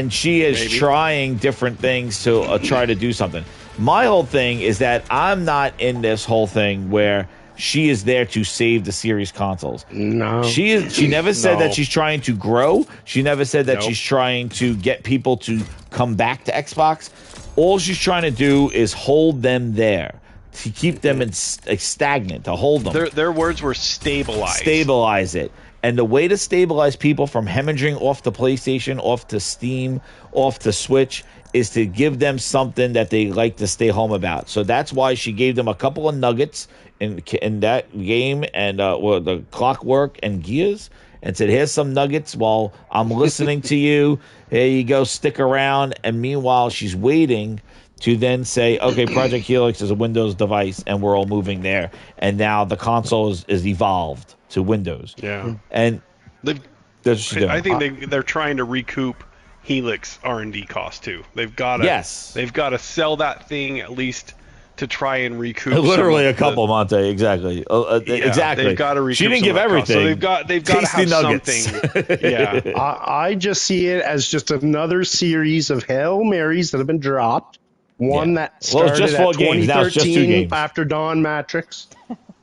she is trying different things to try to do something. My whole thing is that I'm not in this whole thing where she is there to save the series consoles. No. She never said that she's trying to grow. She never said that she's trying to get people to come back to Xbox. All she's trying to do is hold them there, to keep them stagnant, to hold them. Their words were stabilize. Stabilize it. And the way to stabilize people from hemorrhaging off the PlayStation, off to Steam, off to Switch, is to give them something that they like to stay home about. So that's why she gave them a couple of nuggets in that game, and the Clockwork and Gears, and said, here's some nuggets while I'm listening to you. Here you go, stick around. And meanwhile, she's waiting to then say, okay, Project Helix is a Windows device, and we're all moving there. And now the console is evolved to Windows. Yeah. And that's what she's doing. I think they're trying to recoup Helix R&D costs too. They've got to sell that thing at least to try and recoup. Literally a couple, Monte. Exactly. Exactly. They've got to recoup. She didn't give everything. So they've got to have nuggets. something. Yeah. I just see it as just another series of Hail Marys that have been dropped. One that started just 4 at games. Now it's just 2 games. After Dawn Matrix.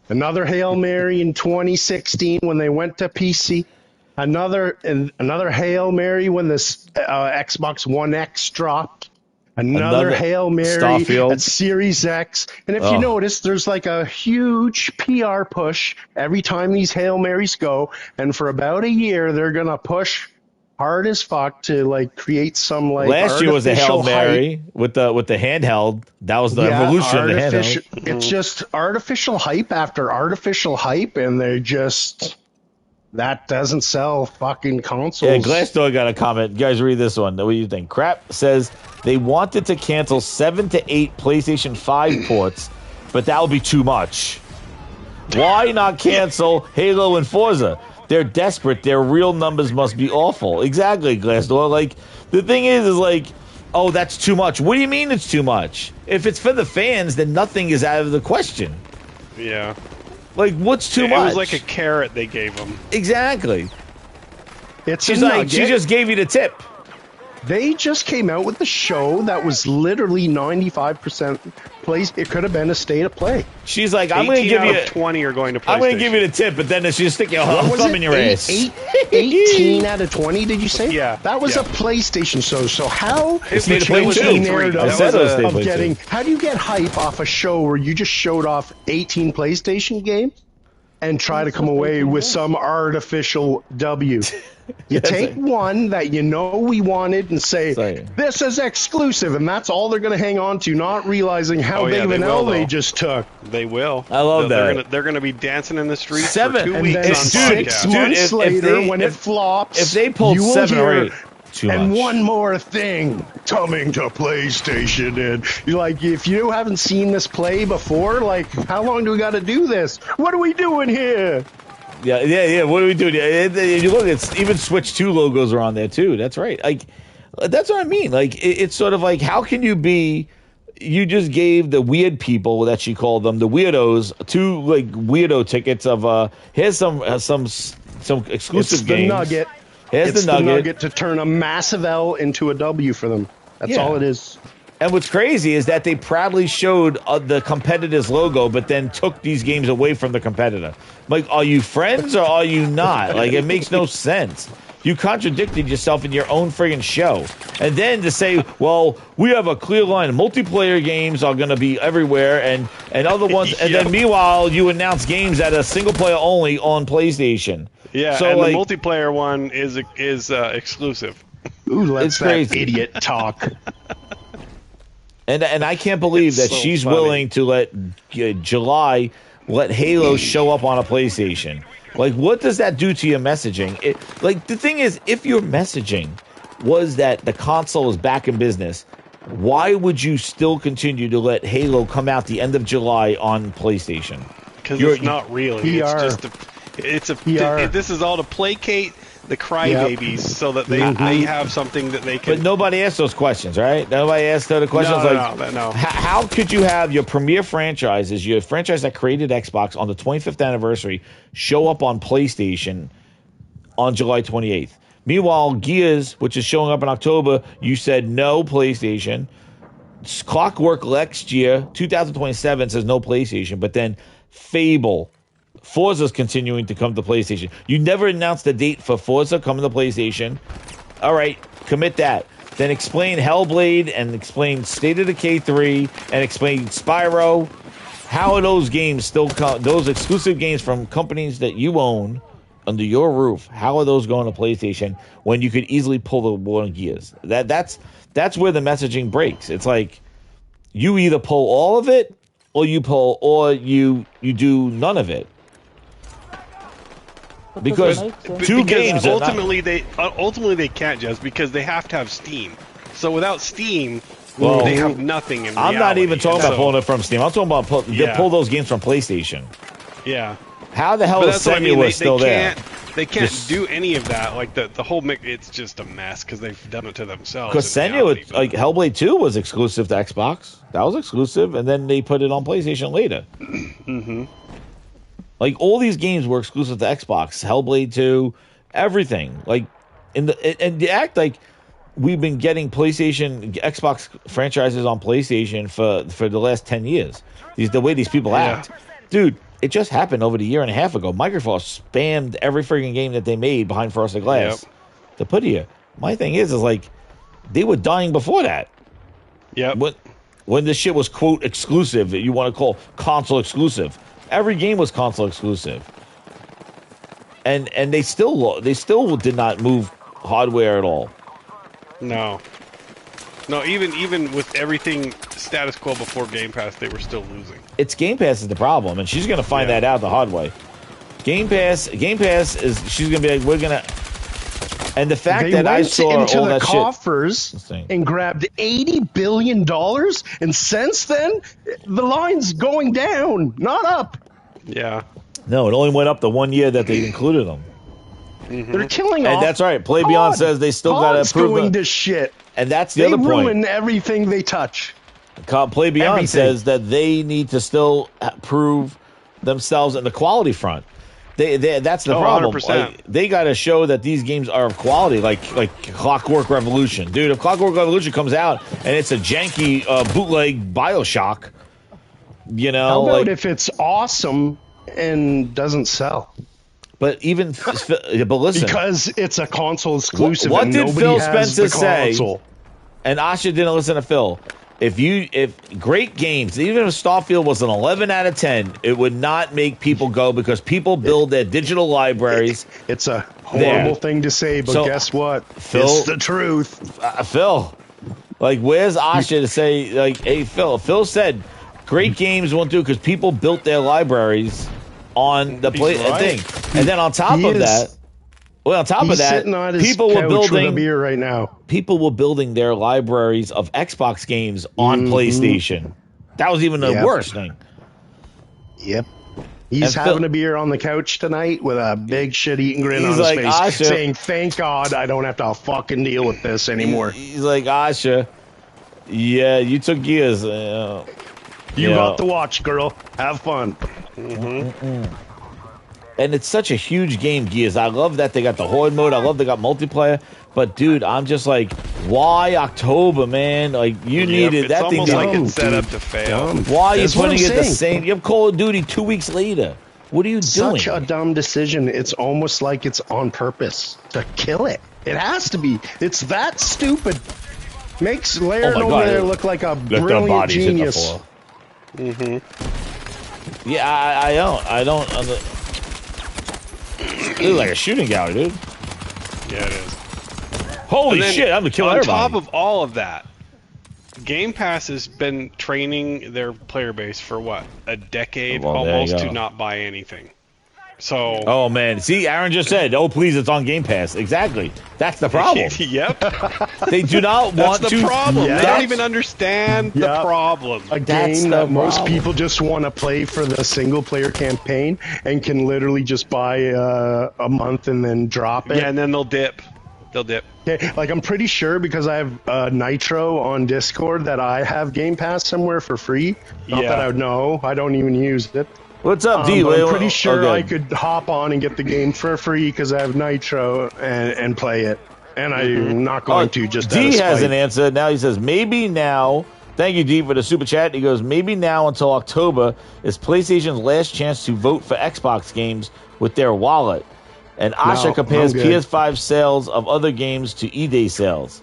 Another Hail Mary in 2016 when they went to PC. Another Hail Mary when this Xbox One X dropped. Another Hail Mary Starfield. at Series X. And if you notice, there's like a huge PR push every time these Hail Marys go. And for about a year, they're going to push hard as fuck to like create some like last year was a Hail Mary with the handheld. That was the evolution of the handheld. It's just artificial hype after artificial hype, and they're just... That doesn't sell fucking consoles. Yeah, Glassdoor got a comment. You guys read this one. What do you think? Crap says they wanted to cancel 7 to 8 PlayStation 5 ports, but that would be too much. Why not cancel Halo and Forza? They're desperate. Their real numbers must be awful. Exactly, Glassdoor. Like, the thing is like, oh, that's too much. What do you mean it's too much? If it's for the fans, then nothing is out of the question. Yeah. Like, what's too much? It was like a carrot they gave them. Exactly. She's like, she just gave you the tip. They just came out with a show that was literally 95% plays. It could have been a state of play. She's like, I'm going to give you 20 are going to PlayStation. I'm going to give you the tip, but then she just stick your thumb in your ass. 18 out of 20, did you say? Yeah. That was a PlayStation show. So how it's the narrative of getting? How do you get hype off a show where you just showed off 18 PlayStation games and try to come away with some artificial W? You take one that you know we wanted and say, this is exclusive, and that's all they're going to hang on to, not realizing how big of an L they just took. They will. I love that. They're going to be dancing in the streets for 2 and weeks then on 6 months later, when it flops, if they pulled 7 or 8, too much. And one more thing coming to PlayStation, and you're like, if you haven't seen this play before, like, how long do we got to do this? What are we doing here? Yeah. What are we doing? You look, it's even Switch 2 logos are on there too. That's right. Like, that's what I mean. Like, it's sort of like, how can you be? You just gave the weird people that she called them, the weirdos, 2 like weirdo tickets of here's some exclusive it's the games. Nugget. Here's the nugget to turn a massive L into a W for them. That's all it is. And what's crazy is that they proudly showed the competitor's logo, but then took these games away from the competitor. Like, are you friends or are you not? Like, it makes no sense. You contradicted yourself in your own friggin' show. And then to say, well, we have a clear line. Multiplayer games are going to be everywhere and other ones. And then meanwhile, you announce games that are single player only on PlayStation. Yeah, so, and like, the multiplayer one is exclusive. Ooh, let's it's crazy. Idiot talk. And I can't believe that so she's funny. willing to let July let Halo show up on a PlayStation. Like, what does that do to your messaging? Like, the thing is, if your messaging was that the console is back in business, why would you still continue to let Halo come out the end of July on PlayStation? Because it's not really. PR. It's a PR. this is all to placate the crybabies so that they have something that they can. But nobody asked those questions, right? Nobody asked the questions No. How could you have your premier franchises, your franchise that created Xbox on the 25th anniversary, show up on PlayStation on July 28th? Meanwhile, Gears, which is showing up in October, you said no PlayStation. Clockwork next year, 2027, says no PlayStation, but then Fable, Forza's continuing to come to PlayStation. You never announced the date for Forza coming to PlayStation. All right, commit that. Then explain Hellblade and explain State of Decay 3 and explain Spyro. How are those games still those exclusive games from companies that you own under your roof? How are those going to PlayStation when you could easily pull the one on Gears? That's where the messaging breaks. It's like you either pull all of it or you do none of it. But Because does it make sense? two Because games are not- ultimately they can't, just because they have to have Steam. So without Steam, Well, they have nothing in I'm not reality. even talking And about pulling it from Steam. I'm talking about pull those games from PlayStation. Yeah. How the hell But is that's what I Senua mean. still there? They can't Just- do any of that. Like the whole it's just a mess because they've done it to themselves. Because in reality, Senua, like Hellblade 2 was exclusive to Xbox. That was exclusive, and then they put it on PlayStation later. Mm-hmm. Like, all these games were exclusive to Xbox. Hellblade 2, everything. Like, and the act like we've been getting Xbox franchises on PlayStation for the last 10 years. The way these people act. Dude, it just happened over a year and a half ago. Microsoft spammed every freaking game that they made behind Frosted Glass to put here. My thing is like, they were dying before that. Yeah. When this shit was, quote, exclusive, that you want to call console exclusive. Every game was console exclusive. And they still did not move hardware at all. No, even with everything status quo before Game Pass, they were still losing. It's Game Pass is the problem, and she's going to find that out the hard way. Game Pass is, she's going to be like, we're going to, and the fact that I saw into all the that coffers shit and grabbed $80 billion, and since then, the line's going down, not up. Yeah. No, it only went up the 1 year that they included them. They're killing off. And that's right. Play Beyond says they still got to approve going to shit. And that's the They other point. ruin everything they touch. Play Beyond Everything. says that they need to still prove themselves in the quality front. That's the problem. 100%. Like, they got to show that these games are of quality, like Clockwork Revolution. Dude, if Clockwork Revolution comes out and it's a janky bootleg BioShock, How about if it's awesome and doesn't sell? But listen, because it's a console exclusive. What and did nobody Phil has Spencer the say? console. And Asha didn't listen to Phil. If great games, even if Starfield was an 11 out of 10, it would not make people go because people build their digital libraries. It's a horrible thing to say, but So, guess what? Phil- It's the truth. Phil, like, where's Asha to say, like, hey, Phil? Phil said great games won't do because people built their libraries on the thing. And then on top of that, He's sitting on his people were couch with a building beer right now. People were building their libraries of Xbox games on PlayStation. That was even the worst thing. Yep. He's And having a beer on the couch tonight with a big shit-eating grin on his like, face, Asha, saying, "Thank God I don't have to fucking deal with this anymore." He's like, Asha, yeah, you took Gears. You got the watch, girl. Have fun. And it's such a huge game, Gears. I love that they got the horde mode. I love they got multiplayer. But dude, I'm just like, why October, man? Like, you needed that thing. It's almost like it's set up to fail. Why are you That's what putting I'm it the saying. same? You have Call of Duty 2 weeks later. What are you doing? Such a dumb decision. It's almost like it's on purpose to kill it. It has to be. It's that stupid. Makes Laird over there look like a brilliant genius. Yeah, I don't. This is like a shooting gallery, dude. Yeah, it is. Holy shit! I'm gonna kill everybody. On top of all of that, Game Pass has been training their player base for what, a decade almost to not buy anything. So. Oh man, see, Aaron just said, "Oh please, it's on Game Pass." Exactly. That's the problem. Yep. They do not want to. That's the problem. They don't even understand the problem. A game that most people just want to play for the single-player campaign and can literally just buy a month and then drop it. Yeah, and then they'll dip. They'll dip. Okay, like I'm pretty sure because I have Nitro on Discord that I have Game Pass somewhere for free. Not that I would know. I don't even use it. What's up, D? I'm pretty sure I could hop on and get the game for free because I have Nitro and play it. And I'm not going to just D has an answer. Now he says, maybe now. Thank you, D, for the super chat. He goes, maybe now until October is PlayStation's last chance to vote for Xbox games with their wallet. And Asha compares PS5 sales of other games to eDay sales.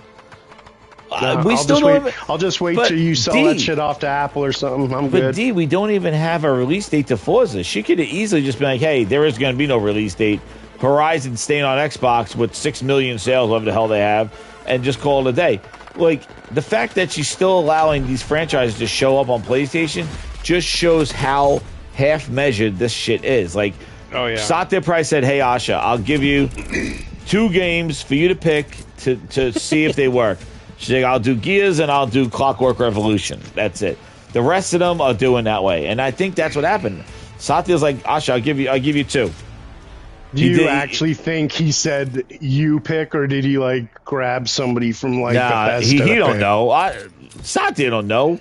I'll just wait till you sell that shit off to Apple or something. I'm good. But D, we don't even have a release date to Forza. She could have easily just been like, hey, there is going to be no release date. Horizon staying on Xbox with 6 million sales, whatever the hell they have, and just call it a day. Like, the fact that she's still allowing these franchises to show up on PlayStation just shows how half-measured this shit is. Like, Satya Price said, hey, Asha, I'll give you 2 games for you to pick to see if they work. She's like, I'll do Gears and I'll do Clockwork Revolution. That's it. The rest of them are doing that way, and I think that's what happened. Satya's like, Asha, I'll give you 2. Do you actually think he said you pick, or did he like grab somebody from like the best? He don't know. Satya don't know.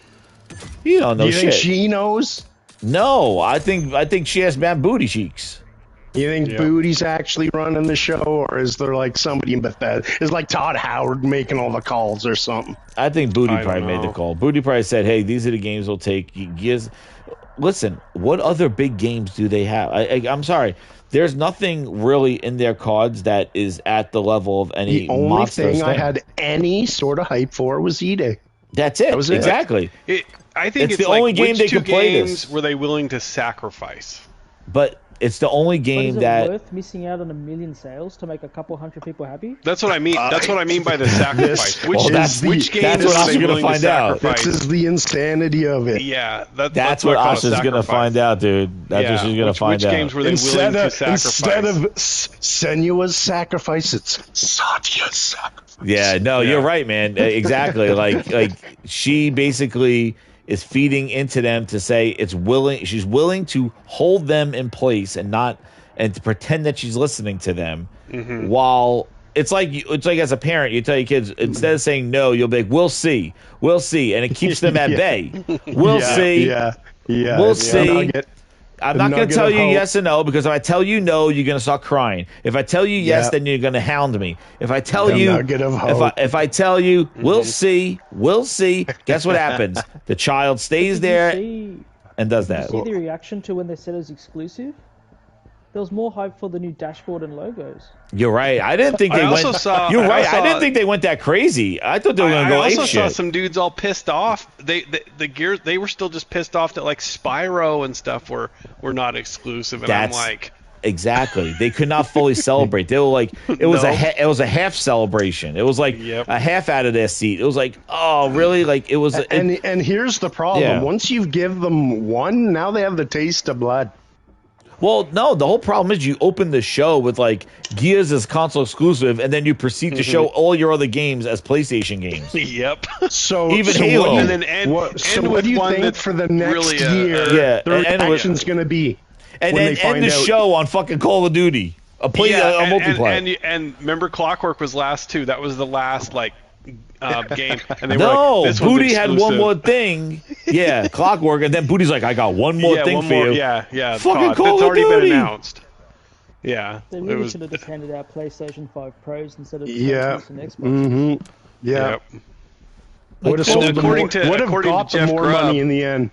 He don't know shit. You think she knows? No, I think she has bad booty cheeks. You think Booty's actually running the show, or is there like somebody in Bethesda? Is like Todd Howard making all the calls or something? I think Booty probably made the call. Booty probably said, hey, these are the games we'll take. Listen, what other big games do they have? I'm sorry. There's nothing really in their cards that is at the level of any The only thing I had any sort of hype for was E-Day. That's it. That was exactly. I think it's the only game they could play this. Were they willing to sacrifice? But it's the only game that... Is it worth missing out on 1 million sales to make a couple hundred people happy? That's what I mean. That's what I mean by the sacrifice. Which game is they willing to sacrifice? This is the insanity of it. Yeah, that's what Asha's going to find out, dude. That's what she's going to find out. Which games were they willing to sacrifice? Instead of Senua's sacrifice, it's Satya's sacrifice. Yeah, no, you're right, man. Exactly. like she basically is feeding into them to say she's willing to hold them in place and to pretend that she's listening to them while it's like as a parent, you tell your kids, instead of saying no, you'll be like, we'll see, and it keeps them at bay. We'll see. We'll see. I'm not going to tell you yes or no, because if I tell you no, you're going to start crying. If I tell you yes, then you're going to hound me. If I tell you, if I tell you, we'll see, guess what happens? The child stays there and does that. Did you see the reaction to when they said it was exclusive? There was more hype for the new dashboard and logos. You're right. I didn't think they went. You're right. I didn't think they went that crazy. I thought they were going to go apeshit. I also saw some dudes all pissed off. The Gears, they were still just pissed off that like Spyro and stuff were not exclusive. And I'm like, exactly. They could not fully celebrate. They were like, it was a half celebration. It was like a half out of their seat. It was like, oh really? Like it was. And here's the problem. Yeah. Once you give them one, now they have the taste of blood. Well, no, the whole problem is you open the show with like Gears as console exclusive, and then you proceed to show all your other games as PlayStation games. Yep. So even Halo. And then end what do you think for the next year? The reaction's going to be? And then end the show on fucking Call of Duty. A multiplayer. And remember, Clockwork was last too. That was the last game. And they were like, this Booty had one more thing. Yeah, Clockwork, and then Booty's like, I got one more thing for you. Yeah. Fucking Call it's of already Duty. been announced. Yeah. They really should have just handed out PlayStation 5 Pros instead of Xbox and Xbox. Yeah. Yep. Would have got them more money in the end.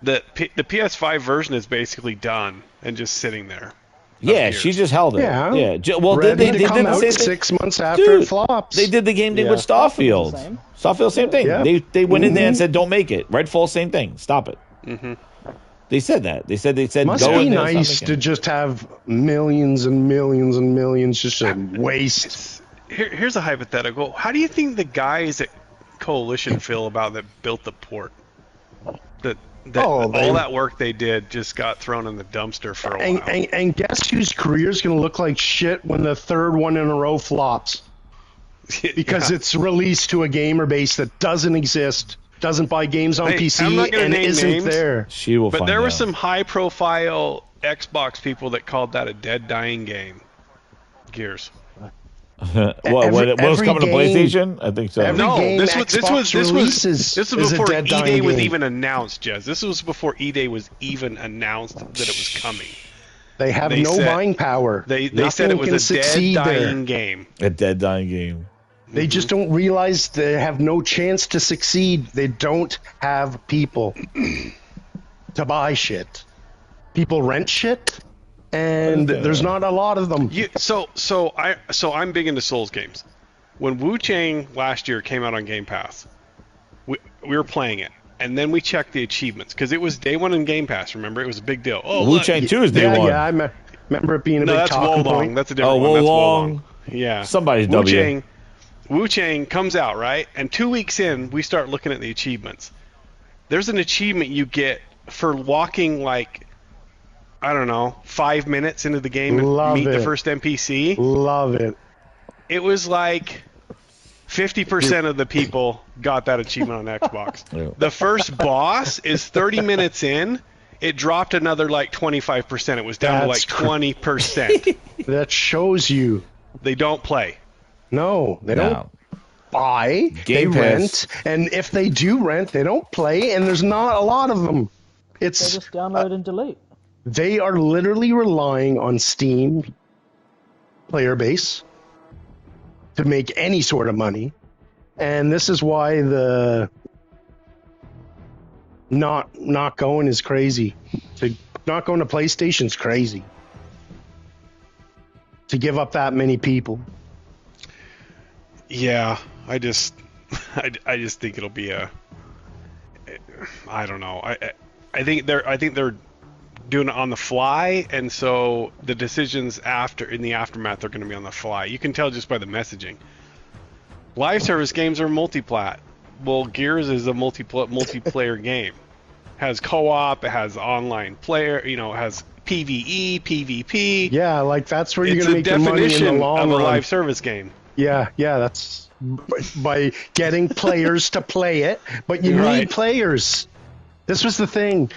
The PS5 version is basically done, and just sitting there. Yeah, she just held it. Yeah. Well, Ready they to come did the out same thing. 6 months after it flops. They did the game thing with Starfield Starfield. was the same. Starfield, same thing. Yeah. They went in there and said, "Don't make it." Redfall, same thing. Stop it. They said that. They said Must go be in there, nice stop to making it. just have millions and millions and millions just a waste. Here's a hypothetical. How do you think the guys at Coalition feel about that built the port? All that work they did just got thrown in the dumpster for a while. And guess whose career's going to look like shit when the third one in a row flops? Because it's released to a gamer base that doesn't exist, doesn't buy games on PC, I'm not gonna and name isn't names, there. She will But find there were out. some high-profile Xbox people that called that a dead, dying game. Gears. What was coming to PlayStation? I think so. No, this was before dead, dying E-Day was game. even announced, Jez. This was before E-Day was even announced that it was coming. They have They no said- buying power. They Nothing said it can was a dead, succeed there. dying game. A dead, dying game. They just don't realize they have no chance to succeed. They don't have people to buy shit. People rent shit, and there's not a lot of them. So I'm big into Souls games. When Wu Chang last year came out on Game Pass, we were playing it, and then we checked the achievements because it was day one in Game Pass. Remember, it was a big deal. Oh, Wu look. Chang 2 is day one. Yeah, I remember it being a No, big that's talking Wolong. point. That's a different Oh, one. That's Wolong. Wolong. Yeah. Somebody's W. Wu Chang comes out, right? And 2 weeks in, we start looking at the achievements. There's an achievement you get for walking, like, I don't know, 5 minutes into the game and Love meet the it. first NPC. Love it. It was like 50% of the people got that achievement on Xbox. Yeah. The first boss is 30 minutes in. It dropped another like 25%. It was down to like That's 20%. That shows you. They don't play. No, they don't buy. Game they Pass. rent, and if they do rent, they don't play, and there's not a lot of them. They It's just download and delete. they are literally relying on Steam player base to make any sort of money, and this is why the not going is crazy. Not going to PlayStation's crazy. To give up that many people. Yeah, I just think it'll be a. I don't know. I think they're doing it on the fly, and so the decisions in the aftermath are going to be on the fly. You can tell just by the messaging. Live service games are multiplat. Well, Gears is a multiplayer game. Has co-op. It has online player. It has PvE, PvP. Yeah, like that's where you're It's going a to make your money in the definition long of a run. live service game. Yeah, that's by getting players to play it, but you Right. need players. This was the thing.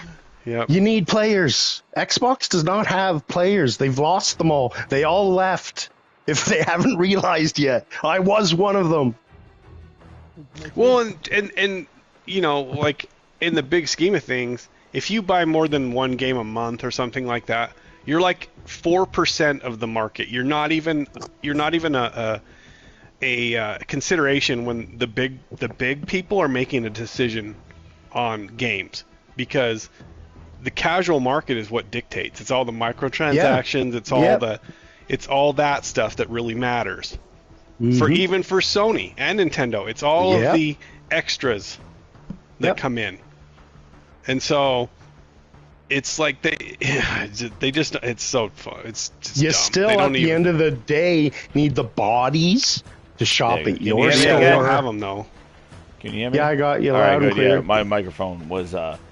Yep. You need players. Xbox does not have players. They've lost them all. They all left. If they haven't realized yet, I was one of them. Well, and like in the big scheme of things, if you buy more than one game a month or something like that, you're like 4% of the market. You're not even a consideration when the big people are making a decision on games, because the casual market is what dictates. It's all the microtransactions. It's all Yep. it's all that stuff that really matters. Even for Sony and Nintendo, it's all Yep. of the extras that Yep. come in, and so it's like they just it's so fun. It's just You dumb. still, They at don't the even- end of the day, need the bodies to shop Yeah, at can your you hear me store. They again? don't have them though. Can you hear me? Yeah, I got you All right, loud and good. Yeah, clear. my microphone was off.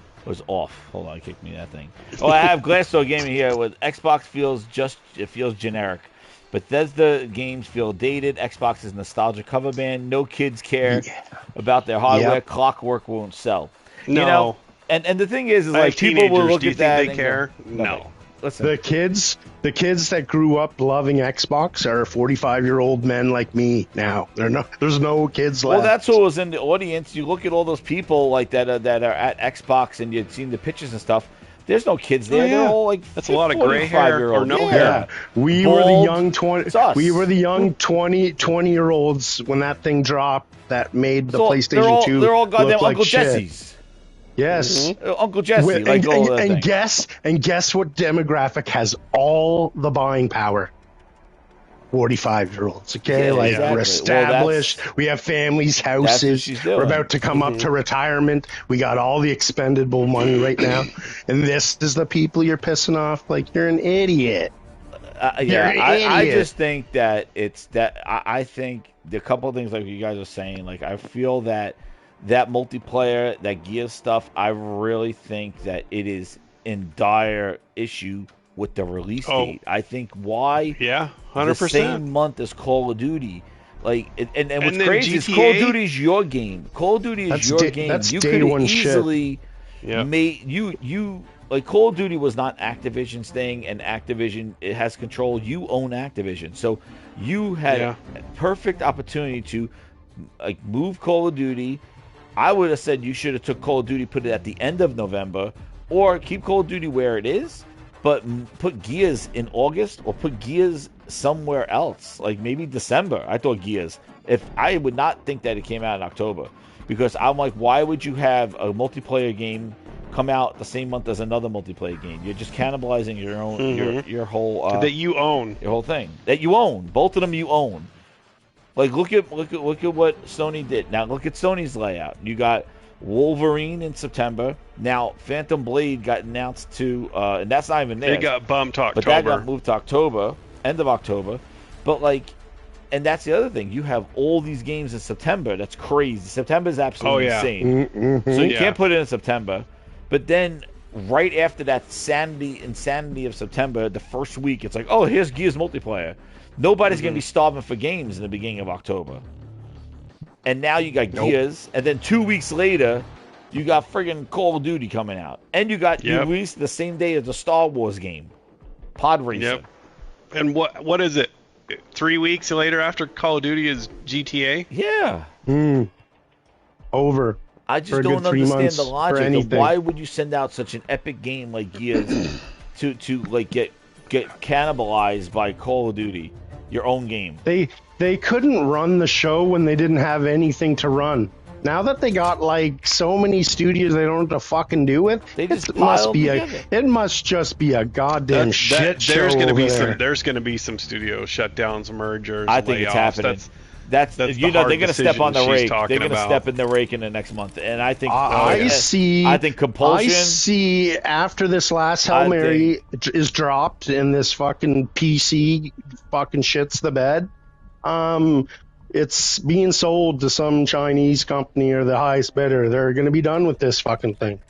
Hold on, kick me that thing. Oh, I have Glassdoor Gaming here. With Xbox feels generic. Bethesda games feel dated. Xbox is nostalgia cover band. No kids care about their hardware. Yep. Clockwork won't sell. No. You know, and the thing is I like have people will teenagers. look Do you at that think and they go, care? okay, No. Listen, The kids that grew up loving Xbox are 45-year-old men like me now. There's no kids left. well, that's what was in the audience. You look at all those people like that are at Xbox, and you've seen the pictures and stuff. There's no kids there. Oh, yeah. They're all like That's a lot of gray hair 45-year-old. or no Yeah. hair. Yeah, we were the Bald. young 20. It's us. We were the young 20-year-olds when that thing dropped. That made the So PlayStation 2 they're all look goddamn like Uncle shit. Jesse's. Yes. Uncle Jesse, and, like all and, that and thing. guess what demographic has all the buying power? 45-year-olds. Okay, Yeah, like exactly. we're Well, established. We have families, That's what houses. she's We're doing. about to come up to retirement. We got all the expendable money right now, and this is the people you're pissing off. Like you're an idiot. You're Yeah, an I idiot. just think that it's that I think the couple of things like you guys are saying, like I feel that multiplayer, that Gears stuff, I really think that it is in dire issue with the release date. I think why Yeah, the 100%. same month as Call of Duty. Like and what's then crazy is Call of GTA? Duty is your game. Call of Duty is That's your day- game. that's You day could have one shit. easily Yep. made you like Call of Duty was not Activision's thing, and Activision it has control. You own Activision, so you had Yeah. a perfect opportunity to like move Call of Duty. I would have said you should have took Call of Duty, put it at the end of November, or keep Call of Duty where it is, but put Gears in August, or put Gears somewhere else, like maybe December. I thought Gears. If I would not think that it came out in October, because I'm like, why would you have a multiplayer game come out the same month as another multiplayer game? You're just cannibalizing your own your whole That you own. your whole thing that you own. Both of them you own. Like look at what Sony did. Now look at Sony's layout. You got Wolverine in September. Now Phantom Blade got announced to, and that's not even there. They got bumped to but that October. got moved to October, end of October. But like, and that's the other thing. You have all these games in September. That's crazy. September is absolutely insane. So you can't put it in September. But then right after that insanity of September, the first week, it's like, oh, here's Gears multiplayer. Nobody's going to be starving for games in the beginning of October. And now you got Gears, and then 2 weeks later, you got friggin' Call of Duty coming out. And you got you released the same day as the Star Wars game, Pod Racer. Yep. And what is it? 3 weeks later after Call of Duty is GTA? Yeah. Over. I For just a don't good 3 understand months the for logic of anything. why would you send out such an epic game like Gears to like get cannibalized by Call of Duty, your own game. They couldn't run the show when they didn't have anything to run. Now that they got like so many studios they don't know what to fucking do with, They just it must pile be them a together. it must just be a goddamn shit show. There's going to be over there. some. There's going to be some studio shutdowns, mergers. I think layoffs. it's happening. That's the you know hard they're going to step on the decision she's rake. They're talking going to about. step in the rake in the next month, and I think I think compulsion. I see after this last Hail Mary is dropped and this fucking PC fucking shits the bed. It's being sold to some Chinese company or the highest bidder. They're going to be done with this fucking thing.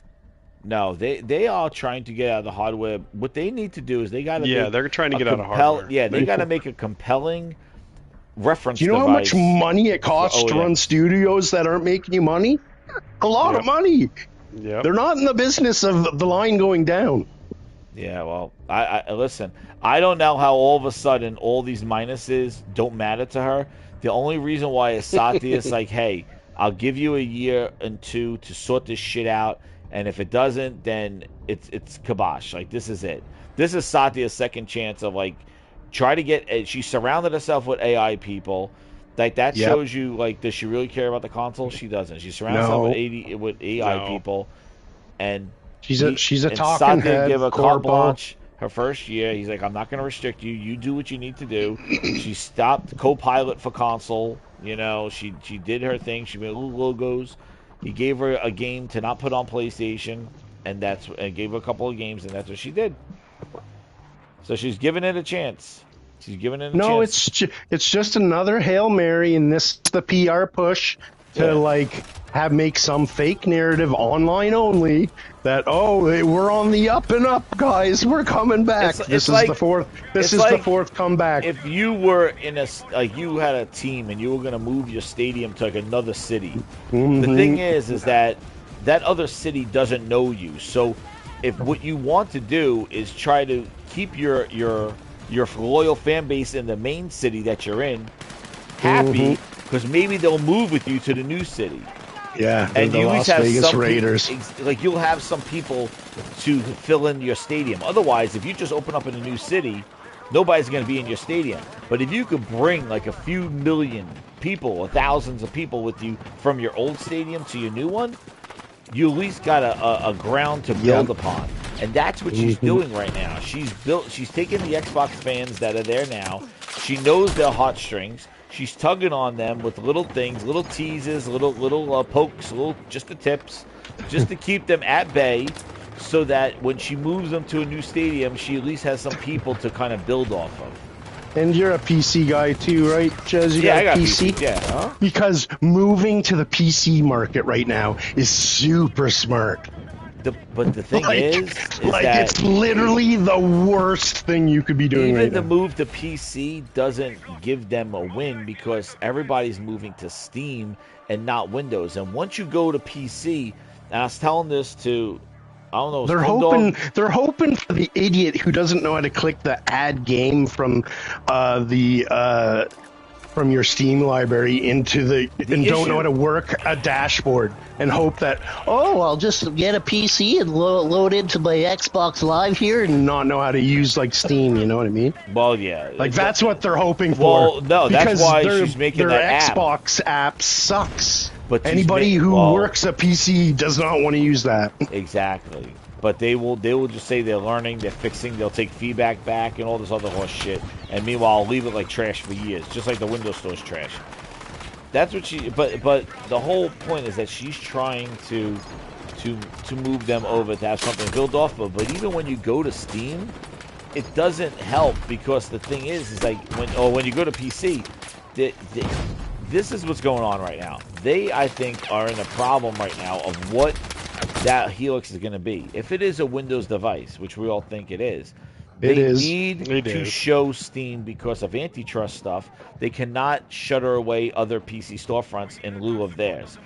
No, they are trying to get out of the hardware. What they need to do is they got to they're trying to get out of hardware. Yeah, they got to make a compelling reference. Do you know how much device money it costs to run studios that aren't making you money? A lot of money. Yep. They're not in the business of the line going down. Yeah, well, I listen. I don't know how all of a sudden all these minuses don't matter to her. The only reason why is Satya's like, hey, I'll give you a year and two to sort this shit out, and if it doesn't, then it's kibosh. Like this is it. This is Satya's second chance of like try to get. She surrounded herself with AI people. Like that shows you like does she really care about the console? She doesn't. She surrounds herself with AI people, and she's a talking Satya head. Give a corpo. carte blanche her first year. He's like, I'm not going to restrict you. You do what you need to do. She stopped co-pilot for console. You know, she did her thing. She made little logos. He gave her a game to not put on PlayStation, and gave her a couple of games, and that's what she did. So she's giving it a chance. She's giving it a chance. No, it's just another Hail Mary, and this is the PR push to make some fake narrative online only that we're on the up and up, guys. We're coming back. This is the fourth comeback. If you were in you had a team and you were going to move your stadium to like another city, the thing is that other city doesn't know you. So if what you want to do is try to keep your loyal fan base in the main city that you're in happy, because maybe they'll move with you to the new city. Yeah, and the you always Las have Vegas some Raiders. like you'll have some people to fill in your stadium. Otherwise, if you just open up in a new city, nobody's going to be in your stadium. But if you could bring like a few million people or thousands of people with you from your old stadium to your new one, you at least got a ground to build upon. And that's what she's doing right now. She's taking the Xbox fans that are there now. She knows their heartstrings. She's tugging on them with little things, little teases, little pokes, just the tips, just to keep them at bay, so that when she moves them to a new stadium, she at least has some people to kind of build off of. And you're a PC guy too, right, Jez? You got I got PC? PC. Yeah. Huh? Because moving to the PC market right now is super smart. But the thing is that it's literally the worst thing you could be doing right now. Even the move to PC doesn't give them a win because everybody's moving to Steam and not Windows. And once you go to PC, and I was telling this to, I don't know, they're hoping for the idiot who doesn't know how to click the add game from from your Steam library into don't know how to work a dashboard and hope that, I'll just get a PC and load into my Xbox Live here and not know how to use like Steam, you know what I mean? Well, yeah. Like that's what they're hoping for. Well, no, that's why she's making their that Xbox app sucks. But anybody who works a PC does not want to use that. Exactly. But they will just say they're learning, they're fixing, they'll take feedback back and all this other horse shit. And meanwhile, I'll leave it like trash for years, just like the Windows Store's trash. That's what she. But the whole point is that she's trying to move them over to have something built off of. But even when you go to Steam, it doesn't help because the thing is like when you go to PC, this is what's going on right now. They, I think, are in a problem right now of what that Helix is going to be. If it is a Windows device, which we all think it is, they need to show Steam because of antitrust stuff. They cannot shutter away other PC storefronts in lieu of theirs.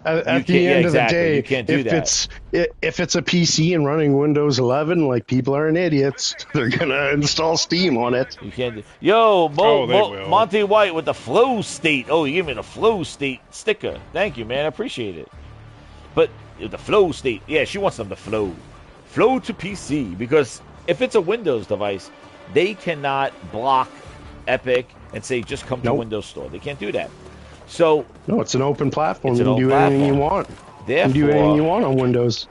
At the end of the day, you can't do that. If it's a PC and running Windows 11, like people aren't idiots, they're gonna install Steam on it. You can't. Monty White with the Flow State. Oh, you gave me the Flow State sticker. Thank you, man. I appreciate it. But the Flow State, yeah, she wants them to flow to PC because if it's a Windows device, they cannot block Epic and say just come to Windows Store. They can't do that. So no, it's an open platform. You can do anything you want. You can do anything you want on Windows.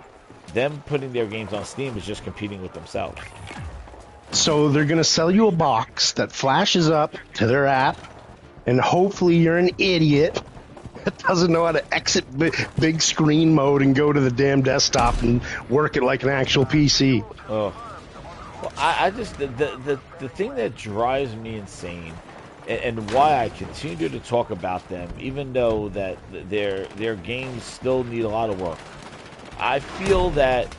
Them putting their games on Steam is just competing with themselves. So they're going to sell you a box that flashes up to their app, and hopefully you're an idiot that doesn't know how to exit big screen mode and go to the damn desktop and work it like an actual PC. Oh, well, I just the thing that drives me insane. And why I continue to talk about them, even though that their games still need a lot of work. I feel that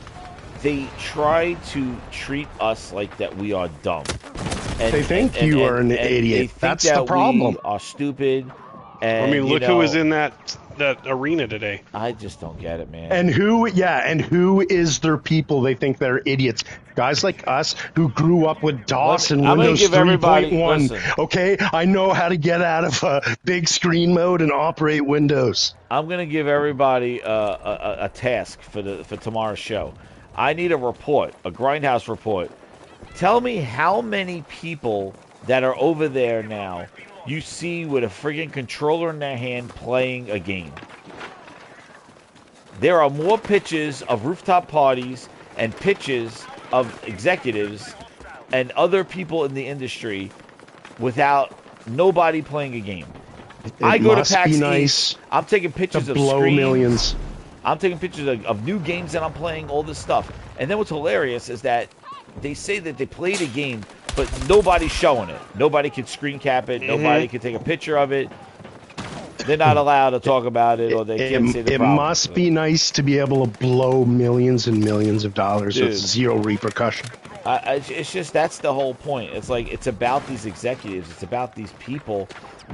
they try to treat us like that we are dumb. And, they think you are an idiot. That's the problem. We are stupid. And, I mean, look who was in that arena today. I just don't get it, man. And who is their people? They think they're idiots. Guys like us who grew up with DOS and Windows 3.1. Okay, I know how to get out of big screen mode and operate Windows. I'm gonna give everybody a task for tomorrow's show. I need a report, a Grindhouse report. Tell me how many people that are over there now you see with a friggin' controller in their hand playing a game. There are more pictures of rooftop parties and pictures of executives and other people in the industry without nobody playing a game. I go to PAX East. I'm taking pictures of screens. Millions. I'm taking pictures of new games that I'm playing, all this stuff. And then what's hilarious is that they say that they played a game, but nobody's showing it. Nobody can screen cap it. Nobody can take a picture of it. They're not allowed to talk about it, or they can't say the problem. It must be nice to be able to blow millions and millions of dollars with zero repercussion. It's just, that's the whole point. It's like, it's about these executives. It's about these people.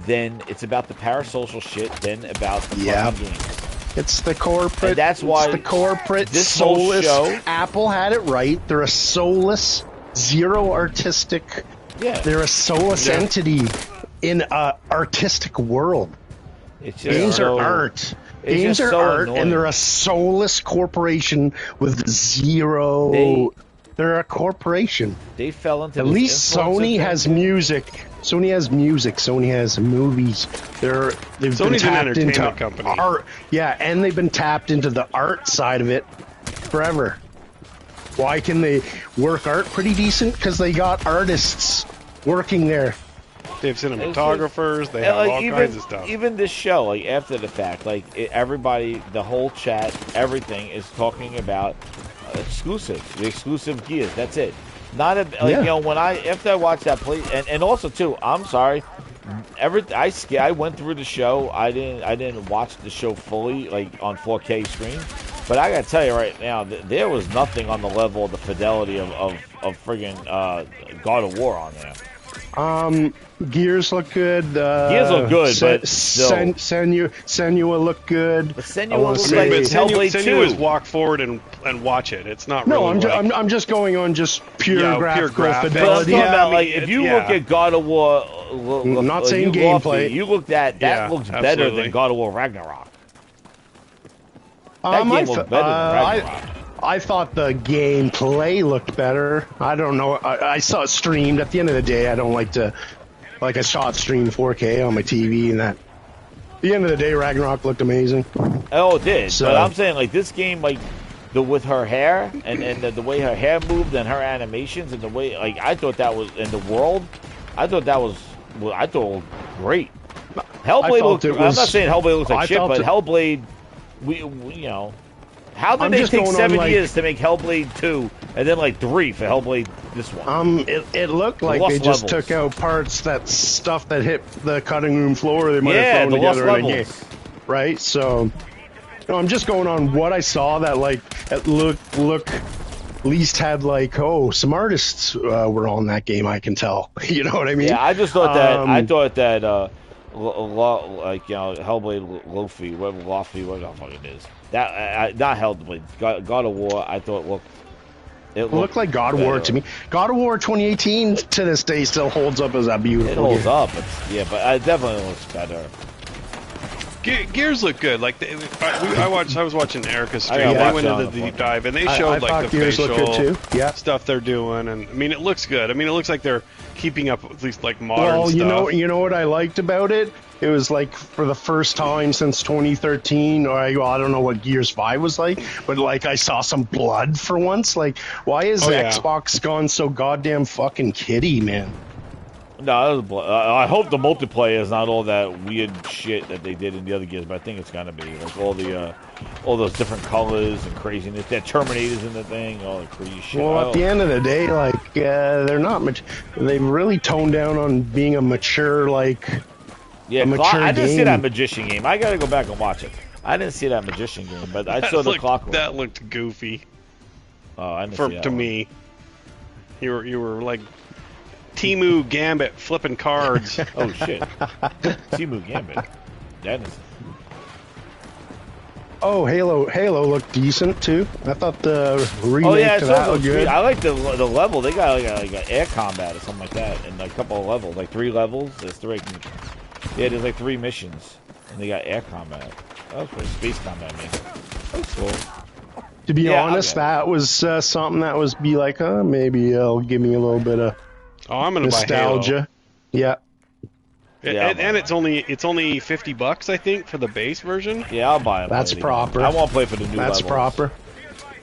Then it's about the parasocial shit. Then about the fucking games. It's the corporate. And that's why it's the corporate this soulless. Whole show, Apple had it right. They're a soulless, zero artistic. Yeah. They're a soulless entity in an artistic world. Games are art. Games are art, and they're a soulless corporation with zero They're a corporation. They fell into At this least influencer Sony thing. has music. Sony has music. Sony has movies. They've been Sony's an tapped entertainment into company. art. Yeah, and they've been tapped into the art side of it forever. Why can they work art pretty decent? Because they got artists working there. They have cinematographers. They have like, all kinds of stuff. Even this show, like after the fact, like everybody, the whole chat, everything is talking about the exclusive Gears. That's it. Not a, like, you know, when after I watched that play, and also too, I'm sorry, I went through the show. I didn't watch the show fully, like on 4K screen. But I gotta tell you right now, there was nothing on the level of the fidelity of friggin' God of War on there. Gears look good. Gears look good, but still. Senua look good. But Senua I wanna looks say- like Hellblade Senua 2. is walk forward and watch it. It's not No, really I'm just going on just pure Yeah, pure graphical graphics. But I'm fidelity. talking Yeah, about, I mean, like, if you yeah. look at God of War, Not saying you gameplay. You looked at that Yeah, looks better absolutely. than God of War Ragnarok. That game I looked th- better than Ragnarok. I thought the gameplay looked better. I don't know. I saw it streamed. At the end of the day, I don't like to. Like, I saw it streamed 4K on my TV, and that. At the end of the day, Ragnarok looked amazing. Oh, it did. So- But I'm saying, like, this game, like, with her hair and the way her hair moved and her animations and the way, like, I thought that was in the world. I thought that was. Well, I thought it was great. Hellblade felt looked. it I'm not was- saying Hellblade looks I like shit, felt but it- Hellblade, we you know. How did I'm they just take going on, 7 like- years to make Hellblade 2 and then like 3 for Hellblade this one? It looked like lost they just levels. took out parts, that stuff that hit the cutting room floor. They might Yeah, have the thrown lost together in a game, levels. right? So, I'm just going on what I saw. That like, it look, at least had like, some artists were on that game. I can tell. You know what I mean? Yeah, I just thought that like, you know, Hellblade Lofi, whatever the fuck it is. That not Hellblade, God of War. I thought It looked like God of War to me. God of War 2018 to this day still holds up as a beautiful It holds game. up, yeah, but it definitely looks better. Gears look good. Like I was watching Erica's stream. I They watched went it into on the the deep dive, and they I showed like thought the Gears looked facial good too. Yeah. stuff they're doing, and I mean it looks good. I mean it looks like they're keeping up with at least like modern Well, stuff. you know what I liked about it? It was like for the first time since 2013, or I don't know what Gears 5 was like, but like I saw some blood for once. Like, why is yeah. Xbox gone so goddamn fucking kiddie, man? No, that was I hope the multiplayer is not all that weird shit that they did in the other Gears, but I think it's gonna be like all those different colors and craziness. That Terminators in the thing, all the crazy shit. Well, at the end of the day, like they're not much. They've really toned down on being a mature yeah, a mature I didn't see game. that Magician game. I gotta go back and watch it. I didn't see that Magician game, but I saw the Clockwork. That looked goofy Oh, I didn't see that to one. me. You were like Timu Gambit flipping cards. Oh shit, Timu Gambit. That is. Oh, Halo looked decent too. I thought the remake Oh yeah, to it's that also looked good. I like the level. They got like an air combat or something like that, and like a couple of levels, like 3 levels. There's 3. Yeah, there's like 3 missions, and they got air combat. That was pretty space combat, man. That's cool. To be Yeah, honest, okay. that was something that was be like, maybe it'll give me a little bit of Oh, I'm gonna buy Halo. nostalgia. Yeah. Yeah, And it's only $50, I think, for the base version. Yeah, I'll buy it. That's later. proper. I won't play for the new That's levels. proper.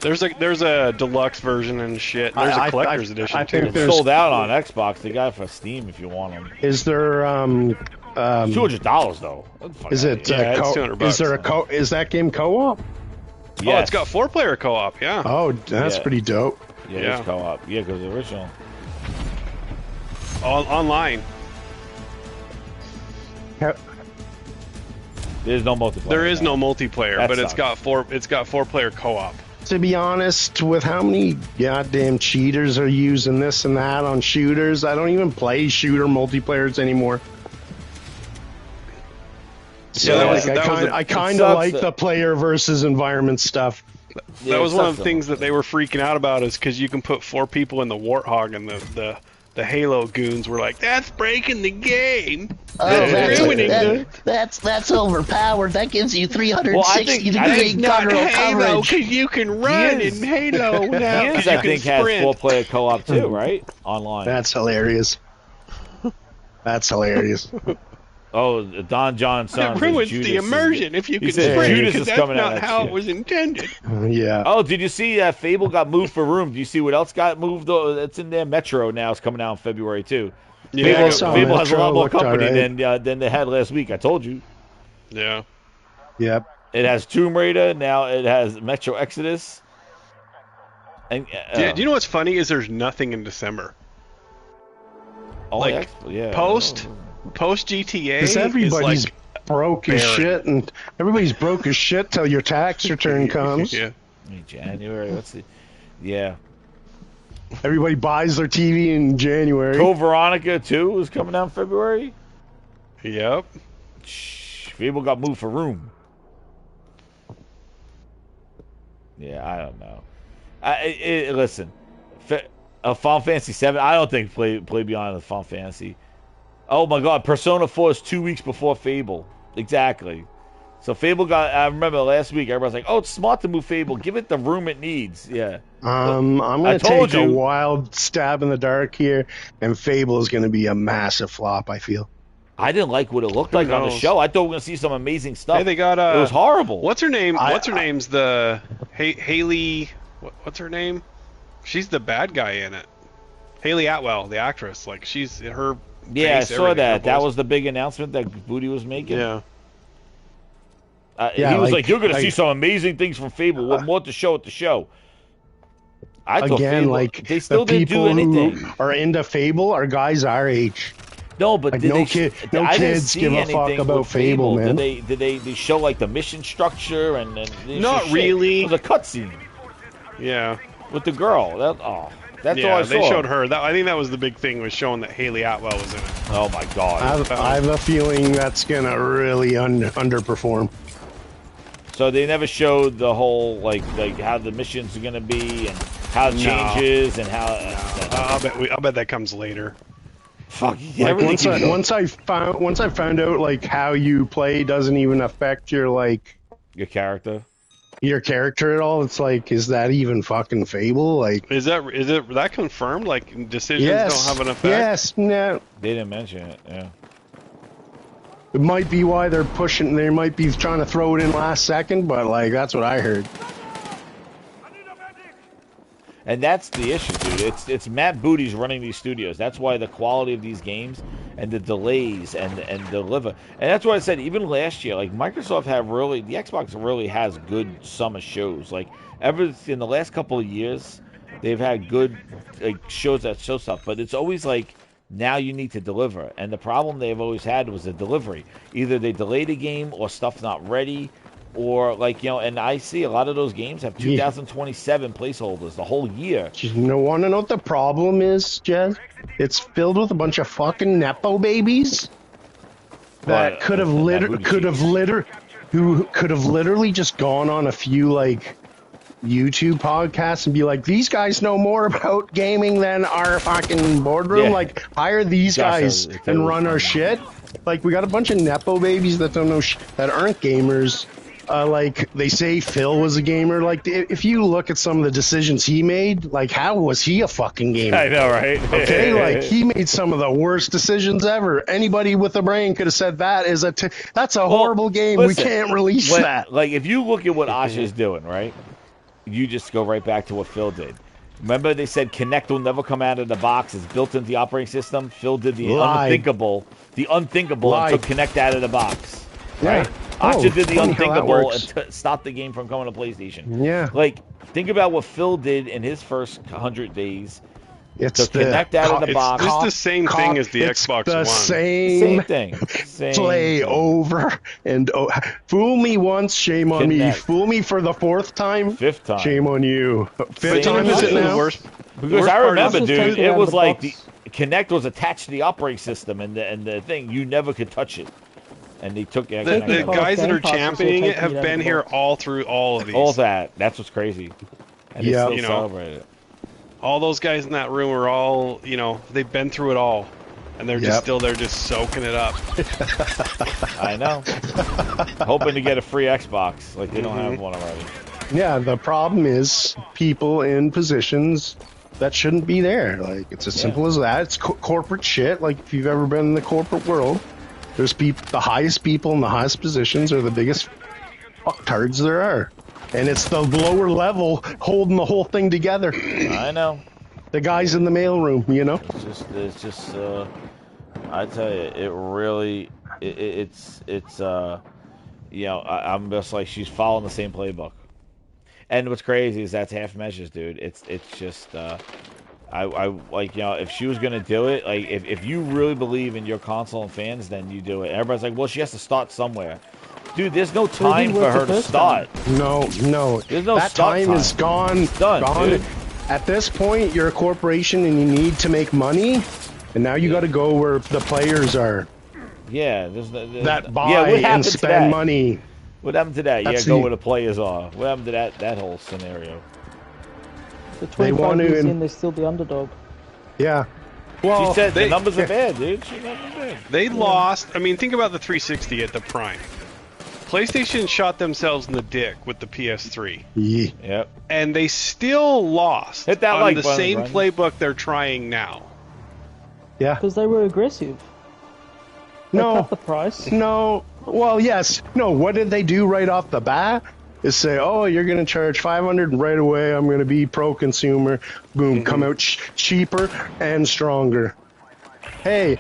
There's a deluxe version and shit. There's a collector's edition I too. think It's there's- sold out on Xbox. They got it for Steam if you want them. Is there $200 though. is it Yeah, it's co- $200. is there a is that game co-op? Oh, Yes. it's got 4-player co-op. Yeah. Oh, that's Yeah. pretty dope. Yeah, Yeah. it's co-op. Yeah, because the original. Online. Ha- There's no multiplayer. There is no now. multiplayer, That but it's sucks. got 4-player co-op. To be honest, with how many goddamn cheaters are using this and that on shooters, I don't even play shooter multiplayers anymore. So Yeah, I kind sucks of like that- the player versus environment stuff. Yeah, That was it one sucks of the though. things that they were freaking out about, is because you can put 4 people in the Warthog, and the Halo goons were like, "That's breaking the game." that's overpowered. That gives you 360 I degree think guttural Halo, coverage. because you can run in Halo now. Gears, You I can think, has sprint. 4-player co-op too, right? Online. That's hilarious. That's hilarious. Oh, Don John It Sons. ruins Judas the immersion if you he can said sprint, Judas because is that's coming out not next how year. it was intended. Yeah. Oh, did you see that Fable got moved for room? Do you see what else got moved? Oh, it's in there. Metro now is coming out in February too. Yeah, Fable, I saw Fable has a Metro, lot more looked company alright. than they had last week. I told you. Yeah. Yep. It has Tomb Raider now. It has Metro Exodus. And Do you know what's funny is there's nothing in December. Like post GTA Because everybody's is like broke as barren. shit, and everybody's broke as shit till your tax return comes. Yeah. January. What's the? Yeah. Everybody buys their TV in January. Code Veronica 2 is coming out in February. Yep. Fable got moved for room. Yeah, I don't know. Listen, Final Fantasy 7. I don't think play beyond the Final Fantasy. Oh my God, Persona 4 is 2 weeks before Fable. Exactly. So Fable got. I remember last week everybody's like, "Oh, it's smart to move Fable. Give it the room it needs." Yeah. I'm going to told take a you. wild stab in the dark here, and Fable is going to be a massive flop, I feel. I didn't like what it looked like on the knows? show. I thought we were gonna see some amazing stuff. Hey, they got it was horrible. What's her name? What's her name's the Haley? What's her name? She's the bad guy in it. Haley Atwell, the actress. Like she's her. Yeah, I face, saw everything, that. her That voice. was the big announcement that Booty was making. Yeah. He Yeah, was like- like, "You're gonna like- see some amazing things from Fable. What more to show at the show?" I thought Again, Fable, like they still the didn't do people anything. who are into Fable are guys our age. No, but Like, did no they? kid- no I didn't kids see give a fuck anything about with Fable, man. Did they show like the mission structure and Not shit? really. It was a cutscene Yeah. with the girl. That's all Yeah. I saw. They showed her. I think that was the big thing, was showing that Haley Atwell was in it. Oh my God. I have a feeling that's going to really underperform. So they never showed the whole like how the missions are gonna be and how it changes and how. I'll bet that comes later. Fuck. Like everything once I found out like how you play doesn't even affect your your character. your character at all. It's like, is that even fucking Fable? Like, Is that confirmed? Like decisions yes, don't have an effect. yes, no. They didn't mention it. Yeah. It might be why they're pushing. They might be trying to throw it in last second, but like that's what I heard. And that's the issue, dude. It's Matt Booty's running these studios. That's why the quality of these games and the delays and deliver. And that's why I said even last year, like Microsoft the Xbox really has good summer shows. Like ever in the last couple of years, they've had good shows that show stuff. But it's always like now you need to deliver. And the problem they've always had was the delivery. Either they delayed a game or stuff's not ready. Or and I see a lot of those games have 2027 placeholders the whole year. You want to know what the problem is, Jez? It's filled with a bunch of fucking nepo babies that could have literally just gone on a few like YouTube podcasts and be like, these guys know more about gaming than our fucking boardroom. Yeah. Like, hire these guys and run our shit. Like, we got a bunch of nepo babies that don't know that aren't gamers. Like they say Phil was a gamer. Like if you look at some of the decisions he made, like how was he a fucking gamer? I know, right? Okay, like he made some of the worst decisions ever. Anybody with a brain could have said that is that's a horrible game. Listen, we can't release that. Like if you look at what Asha's doing, right? You just go right back to what Phil did. Remember they said Kinect will never come out of the box. It's built into the operating system. Phil did the unthinkable, and took Kinect out of the box. Right? Yeah. Asha did the funny how that unthinkable works. and stopped the game from coming to PlayStation. Yeah. Like, think about what Phil did in his first 100 days. It's to connect out of the box. It's the same thing as the it's Xbox the One. Same thing. Play over and fool me once, shame on me. Connect. Fool me for the fourth time, Fifth time. shame on you. Fifth Same time is it thing. now? Because I remember, Just dude, take it it out of was the like box. the Kinect was attached to the operating system, and the thing you never could touch it, and they took it. The Call guys of that are Game Pass is championing still it have taking it out been of the here box. all through all of these. All that. That's what's crazy. And they Yeah. still You know. celebrate it. All those guys in that room are all, they've been through it all. and they're just still there, just soaking it up. I know. Hoping to get a free Xbox, like they don't have one already. Yeah, the problem is people in positions that shouldn't be there. Like, it's as simple as that. It's corporate shit. Like, if you've ever been in the corporate world, there's the highest people in the highest positions are the biggest fucktards there are. And it's the lower level holding the whole thing together. I know. The guys in the mailroom, you know? It's just, I tell you, it really, it's you know, I'm just like, she's following the same playbook. And what's crazy is that's half measures, dude. It's just, I like, you know, if she was going to do it, like, if you really believe in your console and fans, then you do it. Everybody's like, well, she has to start somewhere. Dude, there's no time for her to start. No. There's no that start time is gone. Done, dude. At this point, you're a corporation and you need to make money, and now you got to go where the players are. Yeah, that buy and spend money. What happened to that? That's Go where the players are. What happened to that whole scenario? The 25 years in, they're still the underdog. Yeah. Well, she said the numbers are bad, dude. She's not bad. They lost. I mean, think about the 360 at the prime. PlayStation shot themselves in the dick with the PS3. Yep. And they still lost Hit that on like the button, same Brian. playbook they're trying now. Yeah. Because they were aggressive. They cut the price. No. Well, yes. No, what did they do right off the bat? Is say, oh, you're going to charge $500 and right away. I'm going to be pro-consumer. Boom, come out cheaper and stronger. Hey,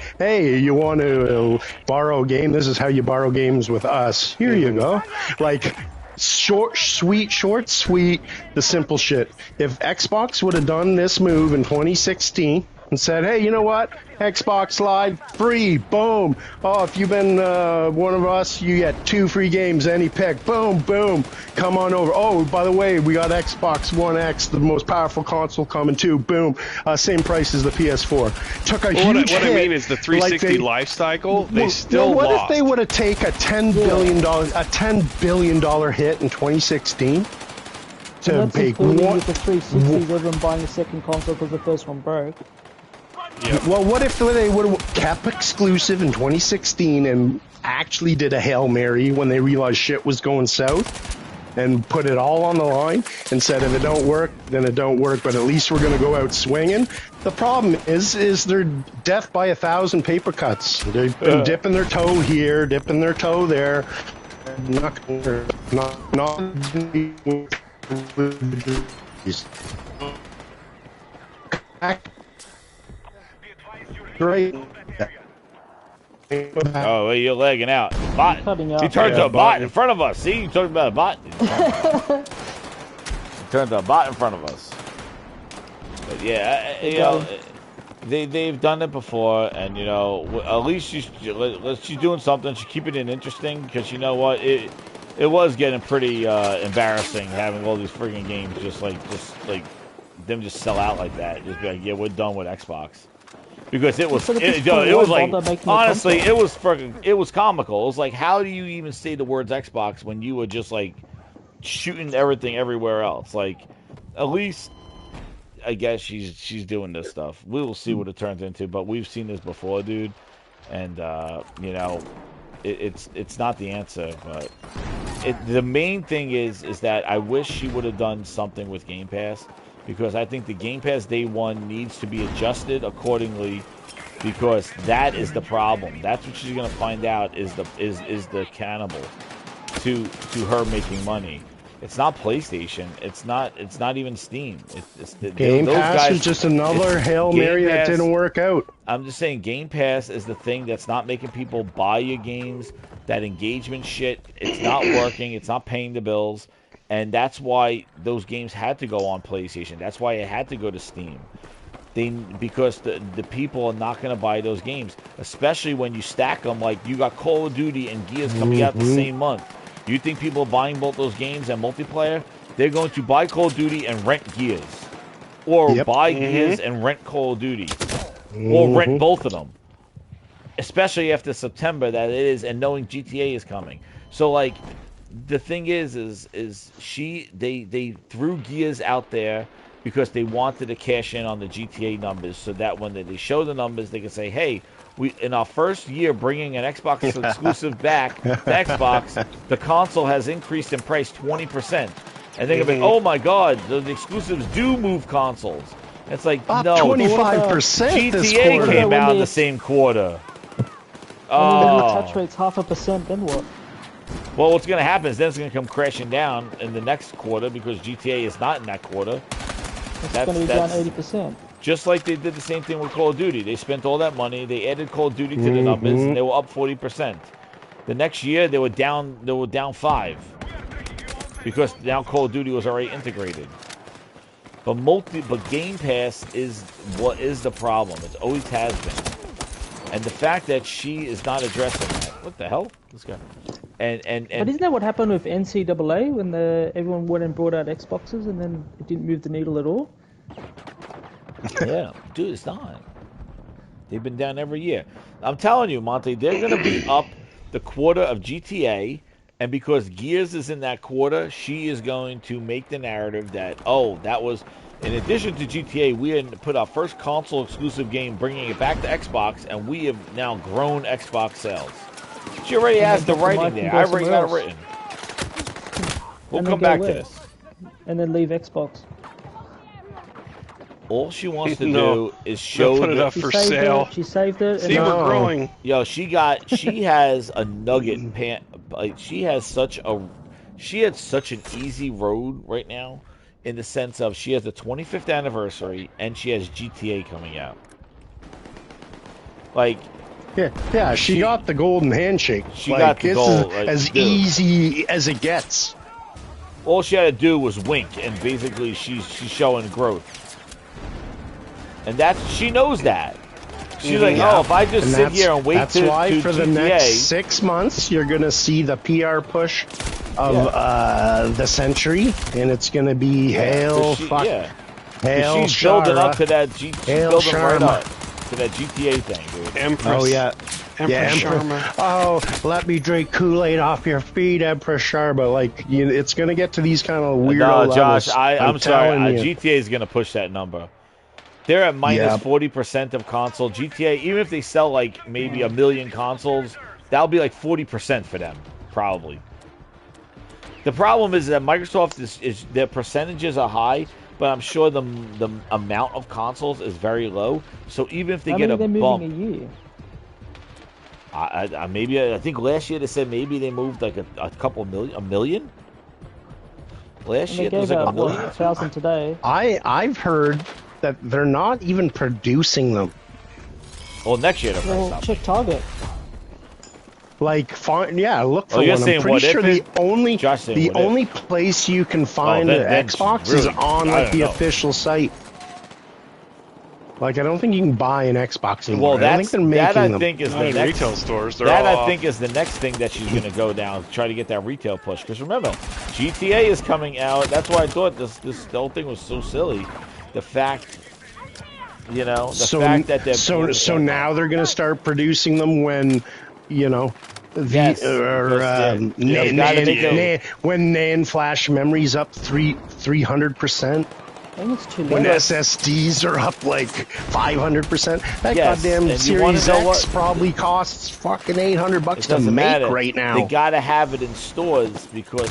you want to borrow a game? This is how you borrow games with us. Here you go. Like, short, sweet, the simple shit. If Xbox would have done this move in 2016 and said, hey, you know what? Xbox Live, free, boom. Oh, if you've been one of us, you get 2 free games, any pick. Boom, come on over. Oh, by the way, we got Xbox One X, the most powerful console coming too. Boom, same price as the PS4. Took a huge What hit. I mean is the 360 life cycle, they still what lost. If they would have taken a $10 billion hit in 2016 to and make one one? With the 360s, everyone buying a second console because the first one broke. Yep. Well, what if they would have kept exclusive in 2016 and actually did a Hail Mary when they realized shit was going south and put it all on the line and said, if it don't work, then it don't work, but at least we're going to go out swinging? The problem is they're death by 1,000 paper cuts. They've been dipping their toe here, dipping their toe there. Not great. Oh, well, you're lagging out. Bot. Cutting out. He turned to a bot in front of us. See, you talking about a bot? He turned to a bot in front of us. But yeah, you know, they've done it before, and you know, at least she's doing something. She's keeping it interesting because you know what, it was getting pretty embarrassing having all these freaking games just like them just sell out like that. Just be like, yeah, we're done with Xbox. Because it was like, honestly, it was comical. It was like, how do you even say the words Xbox when you were just like shooting everything everywhere else? Like, at least, I guess she's doing this stuff. We will see what it turns into, but we've seen this before, dude. And you know, it's not the answer, but the main thing is that I wish she would have done something with Game Pass. Because I think the Game Pass Day 1 needs to be adjusted accordingly, because that is the problem. That's what she's gonna find out is the cannibal to her making money. It's not PlayStation. It's not even Steam. It's Game Pass is just another Hail Mary that didn't work out. I'm just saying Game Pass is the thing that's not making people buy your games. That engagement shit, it's not working. It's not paying the bills. And that's why those games had to go on PlayStation. That's why it had to go to Steam. Because the people are not going to buy those games, especially when you stack them. Like you got Call of Duty and Gears coming out the same month. You think people are buying both those games and multiplayer? They're going to buy Call of Duty and rent Gears, or buy Gears and rent Call of Duty, or rent both of them. Especially after September, that it is, and knowing GTA is coming. So like. The thing is they threw Gears out there because they wanted to cash in on the GTA numbers, so that when they show the numbers, they can say, hey, in our first year bringing an Xbox exclusive back to Xbox, the console has increased in price 20%. And they're gonna be, oh my God, the exclusives do move consoles. It's like, Up no, 25% this GTA quarter. came out in the same quarter. When the touch rate's 0.5%, then what? Well, what's going to happen is then it's going to come crashing down in the next quarter because GTA is not in that quarter. It's going to be down 80%. Just like they did the same thing with Call of Duty. They spent all that money. They added Call of Duty to the numbers, and they were up 40%. The next year, they were down 5 because now Call of Duty was already integrated. But Game Pass is what is the problem. It always has been. And the fact that she is not addressing that. What the hell? This guy. And but isn't that what happened with NCAA when everyone went and brought out Xboxes and then it didn't move the needle at all? Yeah, dude, it's not. They've been down every year. I'm telling you, Monty, they're going to be up the quarter of GTA, and because Gears is in that quarter, she is going to make the narrative that, oh, that was... In addition to GTA, we had put our first console exclusive game, bringing it back to Xbox, and we have now grown Xbox sales. She already has the writing there. I already got it written. We'll come back to this. And then leave Xbox. All she wants to do is show put it up for sale. She saved it. See, we're growing. Yo, she has a nugget pan. Like, she had such an easy road right now. In the sense of she has the 25th anniversary and she has GTA coming out. Like, yeah, she got the golden handshake. She got the gold. As easy as it gets. All she had to do was wink, and basically she's showing growth. And she knows that. She's like, oh, if I just sit here and wait that's why for GTA, the next 6 months you're gonna see the PR push of the century, and it's gonna be hail she's Shara. Building up to that right up to that GTA thing, dude. Empress. Oh yeah. Empress Sharma. Oh, let me drink Kool-Aid off your feet, Empress Sharma. Like, it's gonna get to these kind of weird levels. Josh, I'm sorry. You. GTA is gonna push that number. They're at minus 40% of console. GTA, even if they sell like maybe 1 million consoles, that'll be like 40% for them, probably. The problem is that Microsoft is their percentages are high, but I'm sure the amount of consoles is very low. So even if they get a bump, moving a year. I think last year they said maybe they moved like a couple million, 1 million. Last year there was like 1 million. 1,000 today. I've heard that they're not even producing them. Well, next year they'll Well, check Target. Like, look for you're one. saying I'm pretty sure the Josh only place you can find an Xbox is on like the official site. Like, I don't think you can buy an Xbox anymore. Well, I don't think they're making them. I think is the next retail stores. I think is the next thing that she's going to go down, try to get that retail push. Because remember, GTA is coming out. That's why I thought the whole thing was so silly. The fact, fact that they're so now they're going to start producing them when, when NAND flash memory's up 300%. When SSDs are up like 500%, that goddamn Series X probably costs fucking $800 to make right now. They gotta have it in stores because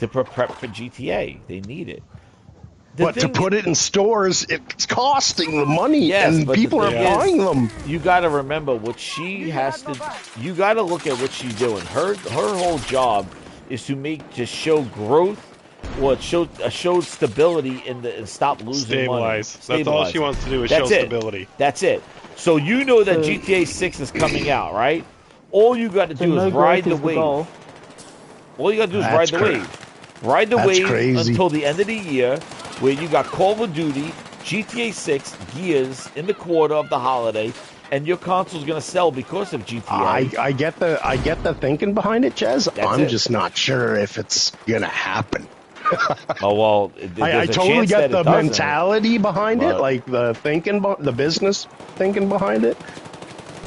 to prep for GTA, they need it. But to put it in stores, it's costing the money, and people are buying them. You got to remember what she has to. You got to look at what she's doing. Her whole job is to show growth, or show stability and stop losing money. Stabilize. That's all she wants to do is show stability. That's it. So you know that GTA 6 is coming out, right? All you got to do is ride the wave. All you got to do is ride the wave. Ride the wave until the end of the year, where you got Call of Duty, GTA 6, Gears in the quarter of the holiday, and your console's going to sell because of GTA. I get the thinking behind it, Jez. I'm just not sure if it's going to happen. Oh well, I totally get the mentality behind it, like the business thinking behind it.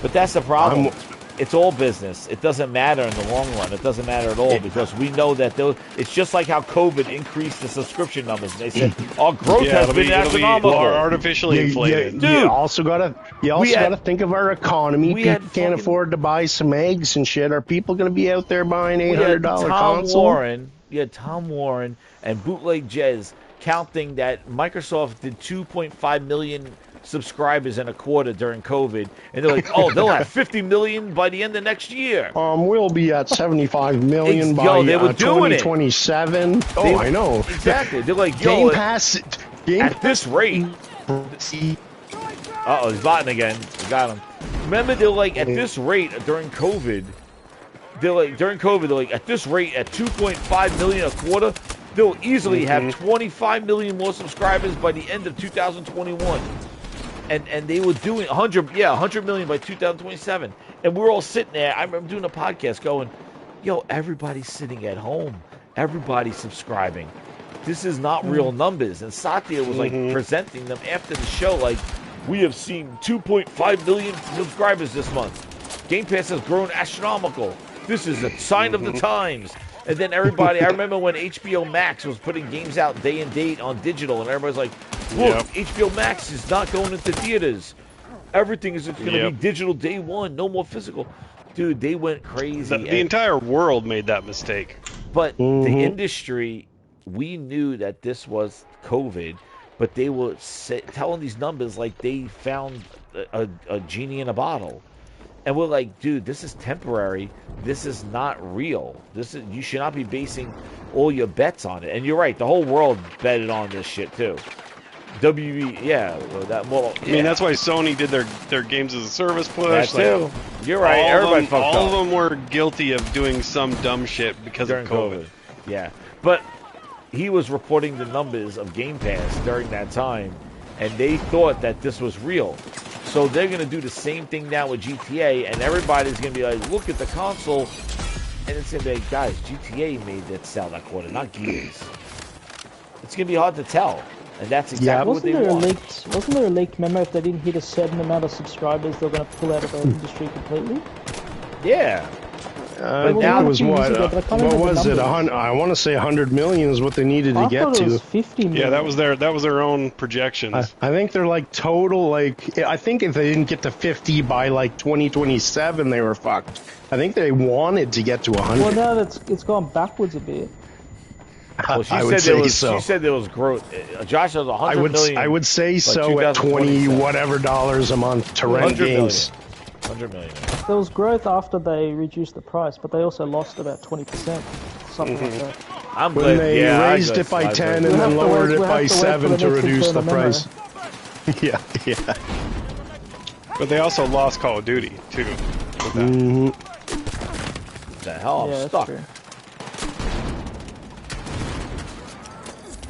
But that's the problem. it's all business. It doesn't matter in the long run. It doesn't matter at all because we know that it's just like how COVID increased the subscription numbers. And they said our growth has been astronomical. Artificially inflated. Dude, you also gotta think of our economy. People can't afford to buy some eggs and shit. Are people going to be out there buying $800 console? You had Tom Warren and Bootleg Jez counting that Microsoft did 2.5 million subscribers in a quarter during COVID, and they're like, "Oh, they'll have 50 million by the end of next year." We'll be at 75 million by they were doing 2027. I know exactly. They're like, Game Pass at this rate. He's botting again. We got him. Remember, they're like at this rate during COVID. They're like at this rate at 2.5 million a quarter. They'll easily have 25 million more subscribers by the end of 2021. And they were doing 100 million by 2027. And we're all sitting there. I remember doing a podcast going, everybody's sitting at home. Everybody's subscribing. This is not real numbers. And Satya was like presenting them after the show like, we have seen 2.5 million subscribers this month. Game Pass has grown astronomical. This is a sign of the times. And then everybody, I remember when HBO Max was putting games out day and date on digital, and everybody's like, look, HBO Max is not going into theaters. Everything is going to be digital day one, no more physical. Dude, they went crazy. The entire world made that mistake. But the industry, we knew that this was COVID, but they were telling these numbers like they found a genie in a bottle. And we're like, dude, this is temporary. This is not real. You should not be basing all your bets on it. And you're right, the whole world betted on this shit too. That model. I mean, that's why Sony did their games as a service push. That too. You're right. Everybody fucked up. All of them were guilty of doing some dumb shit because of COVID. Yeah, but he was reporting the numbers of Game Pass during that time, and they thought that this was real. So they're going to do the same thing now with GTA, and everybody's going to be like, look at the console. And it's going to be like, guys, GTA made that sell that quarter, not Gears. It's going to be hard to tell. And that's exactly what they want. Wasn't there a leaked memo if they didn't hit a certain amount of subscribers, they're going to pull out of the industry completely? Yeah. But now it was what? What was it? I want to say 100 million is what they needed to get to. It was 50 million. Yeah, that was their own projections. I think they're like total I think if they didn't get to 50 by like 2027, they were fucked. I think they wanted to get to 100. Well, now it's gone backwards a bit. Well, she said there was growth. Josh has 100 million. I would say so at 20 whatever dollars a month to rent games. 100 million. There was growth after they reduced the price, but they also lost about 20%, something like that. I'm glad when they raised it by 10 and then lowered it by 7 to reduce the price. Yeah. But they also lost Call of Duty too. The hell, I'm stuck.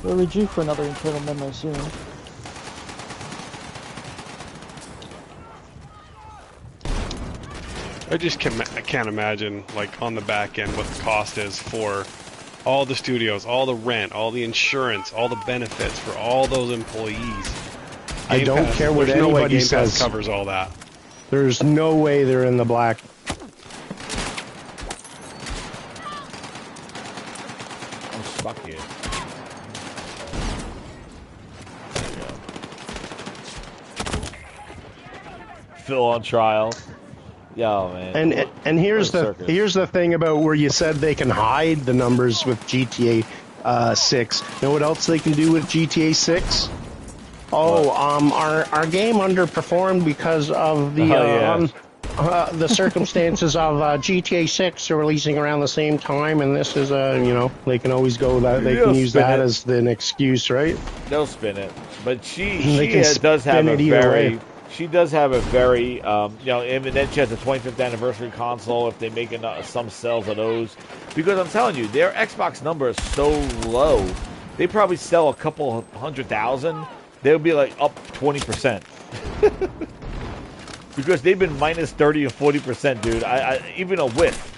We're due for another internal memo soon. I can't imagine, like, on the back end what the cost is for all the studios, all the rent, all the insurance, all the benefits for all those employees. I don't care what anybody says. Game Pass covers all that. There's no way they're in the black. I'm stuck here. Phil on trial. Yo, man. And here's the thing about where you said they can hide the numbers with GTA 6. You know what else they can do with GTA 6? Our game underperformed because of the circumstances of GTA 6 are releasing around the same time, and this is they can always go that they can use that as an excuse, right? They'll spin it, but she does have a very. She does have a very, and then she has a 25th anniversary console if they make some sales of those. Because I'm telling you, their Xbox number is so low, they probably sell a couple 100,000. They'll be like up 20%. Because they've been minus 30 or 40%, dude. Even a whiff.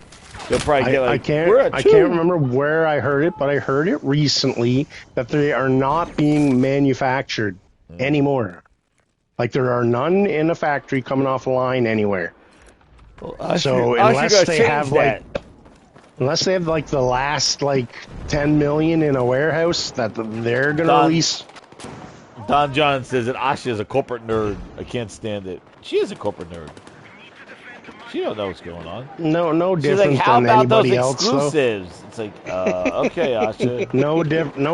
They'll probably get like, I can't remember where I heard it, but I heard it recently that they are not being manufactured anymore. Like, there are none in a factory coming off a line anywhere. So unless they have like the last like 10 million in a warehouse that they're gonna release. Don John says that Asha is a corporate nerd. I can't stand it. She is a corporate nerd. She don't know what's going on. No She's different like, how than about anybody those else, though. exclusives? It's like, okay, Asha. No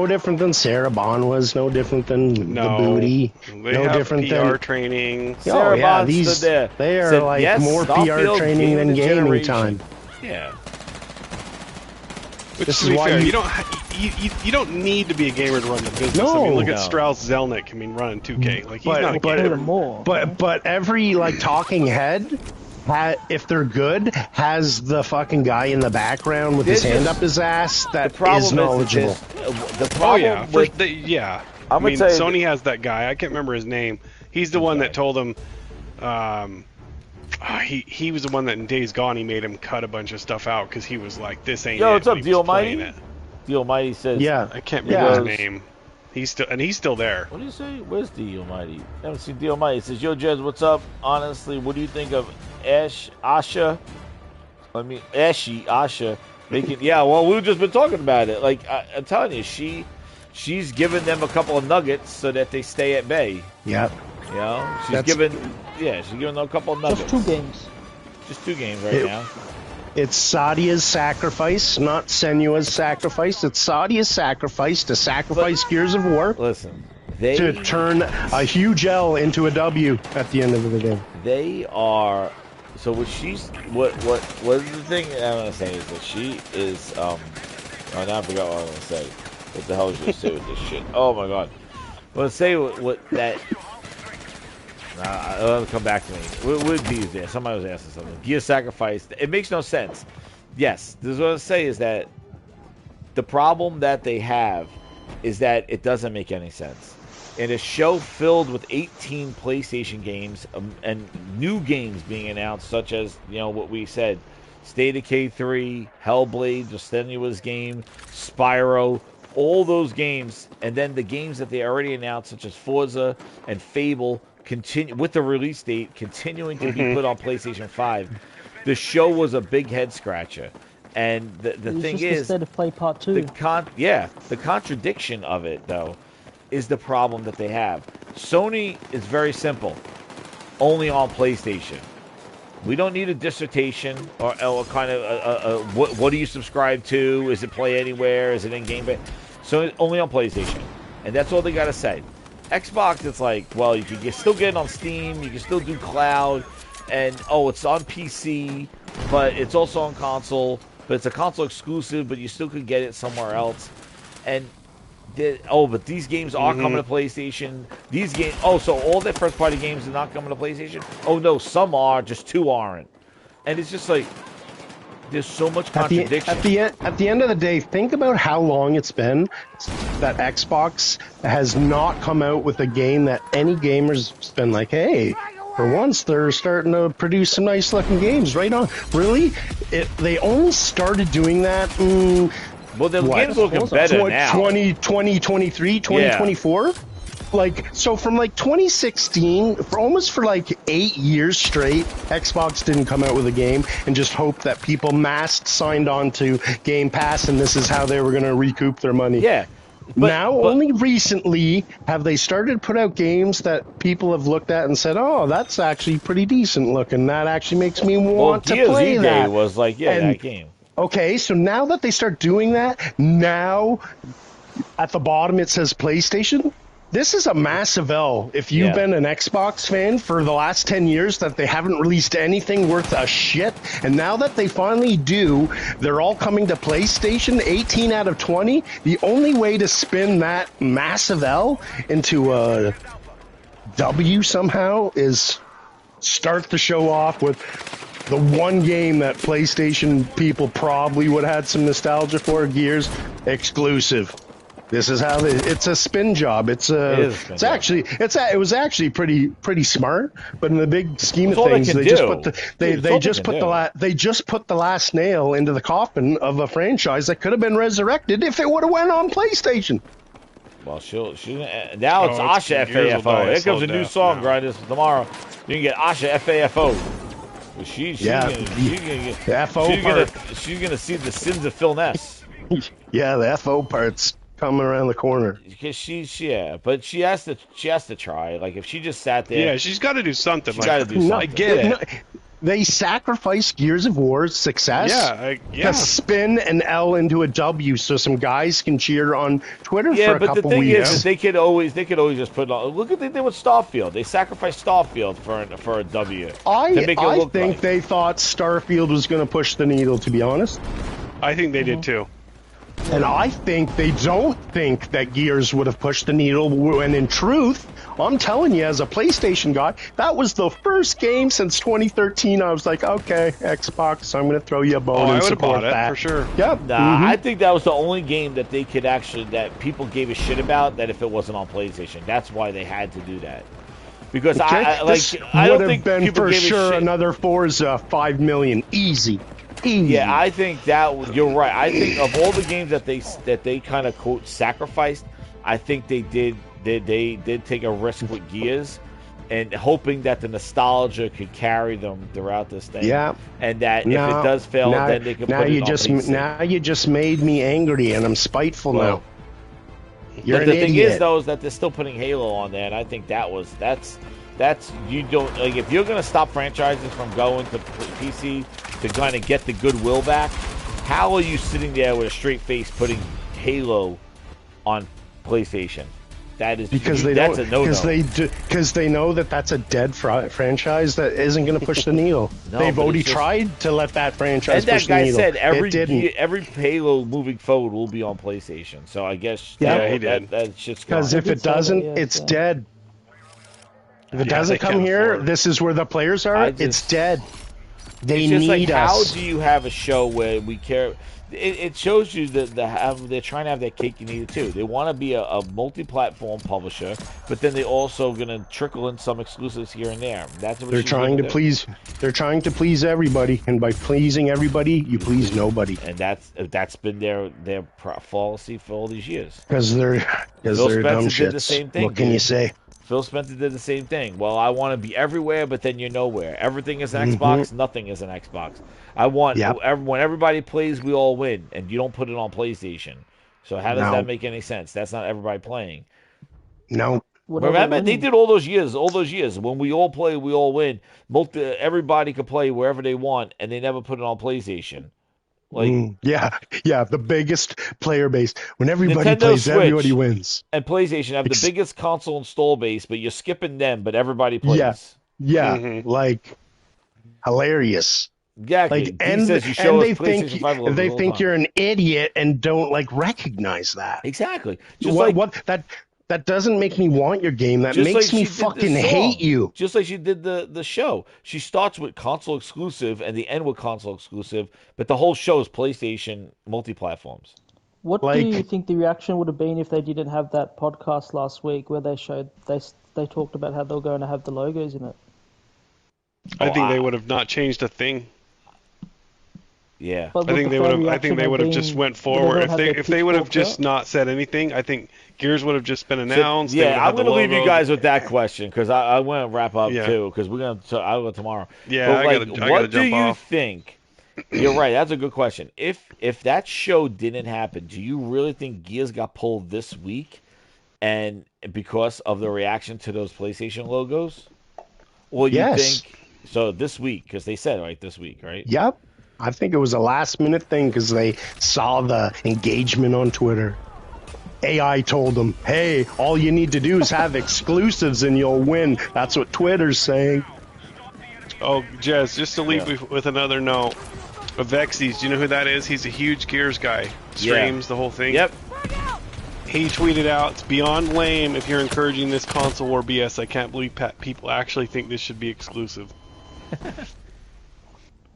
different than Sarah Bond was. No different than the Booty. They no have different PR than training. Sarah Bond these stood there. they are Said, like yes, more PR Starfield training than game gaming generation. time. Yeah. Which, This to is be why fair, you- you don't need to be a gamer to run the business. No. I mean, look at No. Strauss Zelnick. I mean, running 2K. Like, he's not a but, gamer. more. but every like talking head, if they're good, has the fucking guy in the background with his They're hand just- up his ass The that problem is knowledgeable. the problem Oh yeah, with yeah. I'm I gonna mean, tell you Sony has that guy. I can't remember his name. He's the one that told him. He was the one that in Days Gone he made him cut a bunch of stuff out because he was like, "This ain't." Yo, it what's up, when he was Deal playing Mighty? it. The Almighty says, Yeah, I can't remember Yeah. his name. He's still there. What do you say? Where's the Almighty? I haven't seen the Almighty. It says, yo, Jez, what's up? Honestly, what do you think of Asha? Making, yeah, well, we've just been talking about it. Like, I'm telling you, she's given them a couple of nuggets so that they stay at bay. Yep. You know? She's That's- giving them a couple of nuggets. Just 2 games. Just 2 games right now. It's Sadia's sacrifice, not Senua's sacrifice. It's Sadia's sacrifice to sacrifice Gears of War Listen, to turn a huge L into a W at the end of the day. They are. So what is the thing I'm gonna say is that she is oh now I forgot what I was gonna say. What the hell is she gonna say with this shit? Oh my god. I'm gonna say what that it'll come back to me. What D is there? Somebody was asking something. Gear sacrifice. It makes no sense. Yes, this is what I say is that the problem that they have is that it doesn't make any sense. In a show filled with 18 PlayStation games and new games being announced, such as, you know, what we said, State of K3, Hellblade, the Senua's game, Spyro, all those games, and then the games that they already announced, such as Forza and Fable, continue with the release date continuing to be put on PlayStation 5. The show was a big head scratcher. And the thing just is, the State of Play Part 2. the contradiction of it, though, is the problem that they have. Sony is very simple. Only on PlayStation. We don't need a dissertation or kind of what do you subscribe to? Is it Play Anywhere? Is it in Game? So it's only on PlayStation. And that's all they got to say. Xbox, it's like, well, you can still get it on Steam. You can still do cloud. And, it's on PC, but it's also on console. But it's a console exclusive, but you still could get it somewhere else. And but these games are coming to PlayStation. These games, so all their first-party games are not coming to PlayStation. Oh no, some are, just 2 aren't. And it's just like there's so much contradiction. At the end of the day, think about how long it's been that Xbox has not come out with a game that any gamer's been like, hey. For once, they're starting to produce some nice-looking games. Right on. Really? They only started doing that well, the game's looking better now. 2023, 2024? Yeah. Like, so from like 2016, for like 8 years straight, Xbox didn't come out with a game and just hoped that people signed on to Game Pass and this is how they were going to recoup their money. Yeah. But only recently have they started to put out games that people have looked at and said, "Oh, that's actually pretty decent looking. That actually makes me want to play that." Was like, that game. Okay, so now that they start doing that, now at the bottom it says PlayStation. This is a massive L if you've been an Xbox fan for the last 10 years that they haven't released anything worth a shit. And now that they finally do, they're all coming to PlayStation, 18 out of 20. The only way to spin that massive L into a W somehow is start the show off with the one game that PlayStation people probably would have had some nostalgia for, Gears exclusive. This is how it's a spin job. It was actually pretty smart, but in the big scheme of things, they just put the last nail into the coffin of a franchise that could have been resurrected if it would have went on PlayStation. Well, now it's Asha FAFO. Here comes a new song, Grindhouse, tomorrow. You can get Asha FAFO. She's Yeah, gonna get, the FO part. she's gonna see the sins of Phil Ness. Yeah, the FO part's coming around the corner. Because but she has to try. Like if she just sat there, Yeah, she's got to do something. she Like, got to do No, something. I get it. They sacrificed Gears of War's success Yeah. to spin an L into a W so some guys can cheer on Twitter Yeah, for a but the couple thing weeks. is that they could always just put on. Look at what they did with Starfield. They sacrificed Starfield for a W. to make it I look think like. they thought Starfield was going to push the needle, to be honest. I think they did too. And I think they don't think that Gears would have pushed the needle. And in truth, I'm telling you, as a PlayStation guy, that was the first game since 2013. I was like, okay, Xbox, I'm going to throw you a bone I and would have support bought it that. for sure. Yep. Nah, I think that was the only game that they could that people gave a shit about that if it wasn't on PlayStation. That's why they had to do that. Because This I would don't have think been people for gave a sure shit. another Forza 5 million. Easy. Yeah, I think you're right. I think of all the games that they kind of quote sacrificed, I think they did take a risk with Gears, and hoping that the nostalgia could carry them throughout this thing. Yeah. And that if it does fail, then they can put it on PC. Now you just made me angry, and I'm spiteful Well, now. You're but an the thing idiot. is, though, is that they're still putting Halo on there, and I think that's you don't like if you're gonna stop franchises from going to PC to kind of get the goodwill back. How are you sitting there with a straight face putting Halo on PlayStation? That is because that's a no-no. because they know that that's a dead franchise that isn't going to push the needle. No, They've but already it's just- tried to let that franchise And that push the guy needle. said It didn't. every Halo moving forward will be on PlayStation. So I guess Yeah, he did. That shit's gone. Because if did it say that, doesn't, yeah, it's yeah. dead. If it Yeah, doesn't they come can't here, afford. this is where the players are. It's just- dead. They It's just need like, how us. do you have a show where we care? It shows you that they're trying to have that cake and eat it too. They want to be a multi-platform publisher, but then they also going to trickle in some exclusives here and there. That's what They're she's trying to gonna do. please. They're trying to please everybody, and by pleasing everybody, you please nobody. And that's been their policy for all these years. Because they're Spencer dumb did shits. the same thing, What can you dude. say? Phil Spencer did the same thing. Well, I want to be everywhere, but then you're nowhere. Everything is an Mhm. Xbox. Nothing is an Xbox. I want Yep. when everybody plays, we all win, and you don't put it on PlayStation. So how does No. that make any sense? That's not everybody playing. No. Whatever Remember, they wins. did all those years. All those years when we all play, we all win. Everybody could play wherever they want, and they never put it on PlayStation. Like Yeah, the biggest player base. When everybody Nintendo plays, Switch. everybody wins. and PlayStation have the biggest console install base, but you're skipping them, but everybody plays. Yeah. Yeah, Mhm. like hilarious. Exactly. Like, He says you show and us they PlayStation think 5 logos they all the think time. you're an idiot and don't like recognize that. Exactly. Just What, like what that doesn't make me want your game. That just makes like me she did the fucking song. hate you. Just like she did the show. She starts with console exclusive and the end with console exclusive, but the whole show is PlayStation multi-platforms. What do Like- you think the reaction would have been if they didn't have that podcast last week where they talked about how they were going to have the logos in it? I think they would have not changed a thing. Yeah. But I think they would have. I think they would have just went forward. If they would have just not said anything, I think Gears would have just been announced. They would Yeah, have I'm had the going to leave you logo. guys with that question because I want to wrap up Yeah. too because we're going to I'll go tomorrow. Yeah, but I like, gotta what do jump you off. think? You're right. That's a good question. If that show didn't happen, do you really think Gears got pulled this week, and because of the reaction to those PlayStation logos? Or you Yes. think so this week because they said right this week, right? Yep. I think it was a last minute thing because they saw the engagement on Twitter. AI told them, hey, all you need to do is have exclusives and you'll win. That's what Twitter's saying. Oh, Jez, just to leave with another note. Vexies, do you know who that is? He's a huge Gears guy. Streams the whole thing. Yep. He tweeted out, "It's beyond lame if you're encouraging this console war BS. I can't believe people actually think this should be exclusive."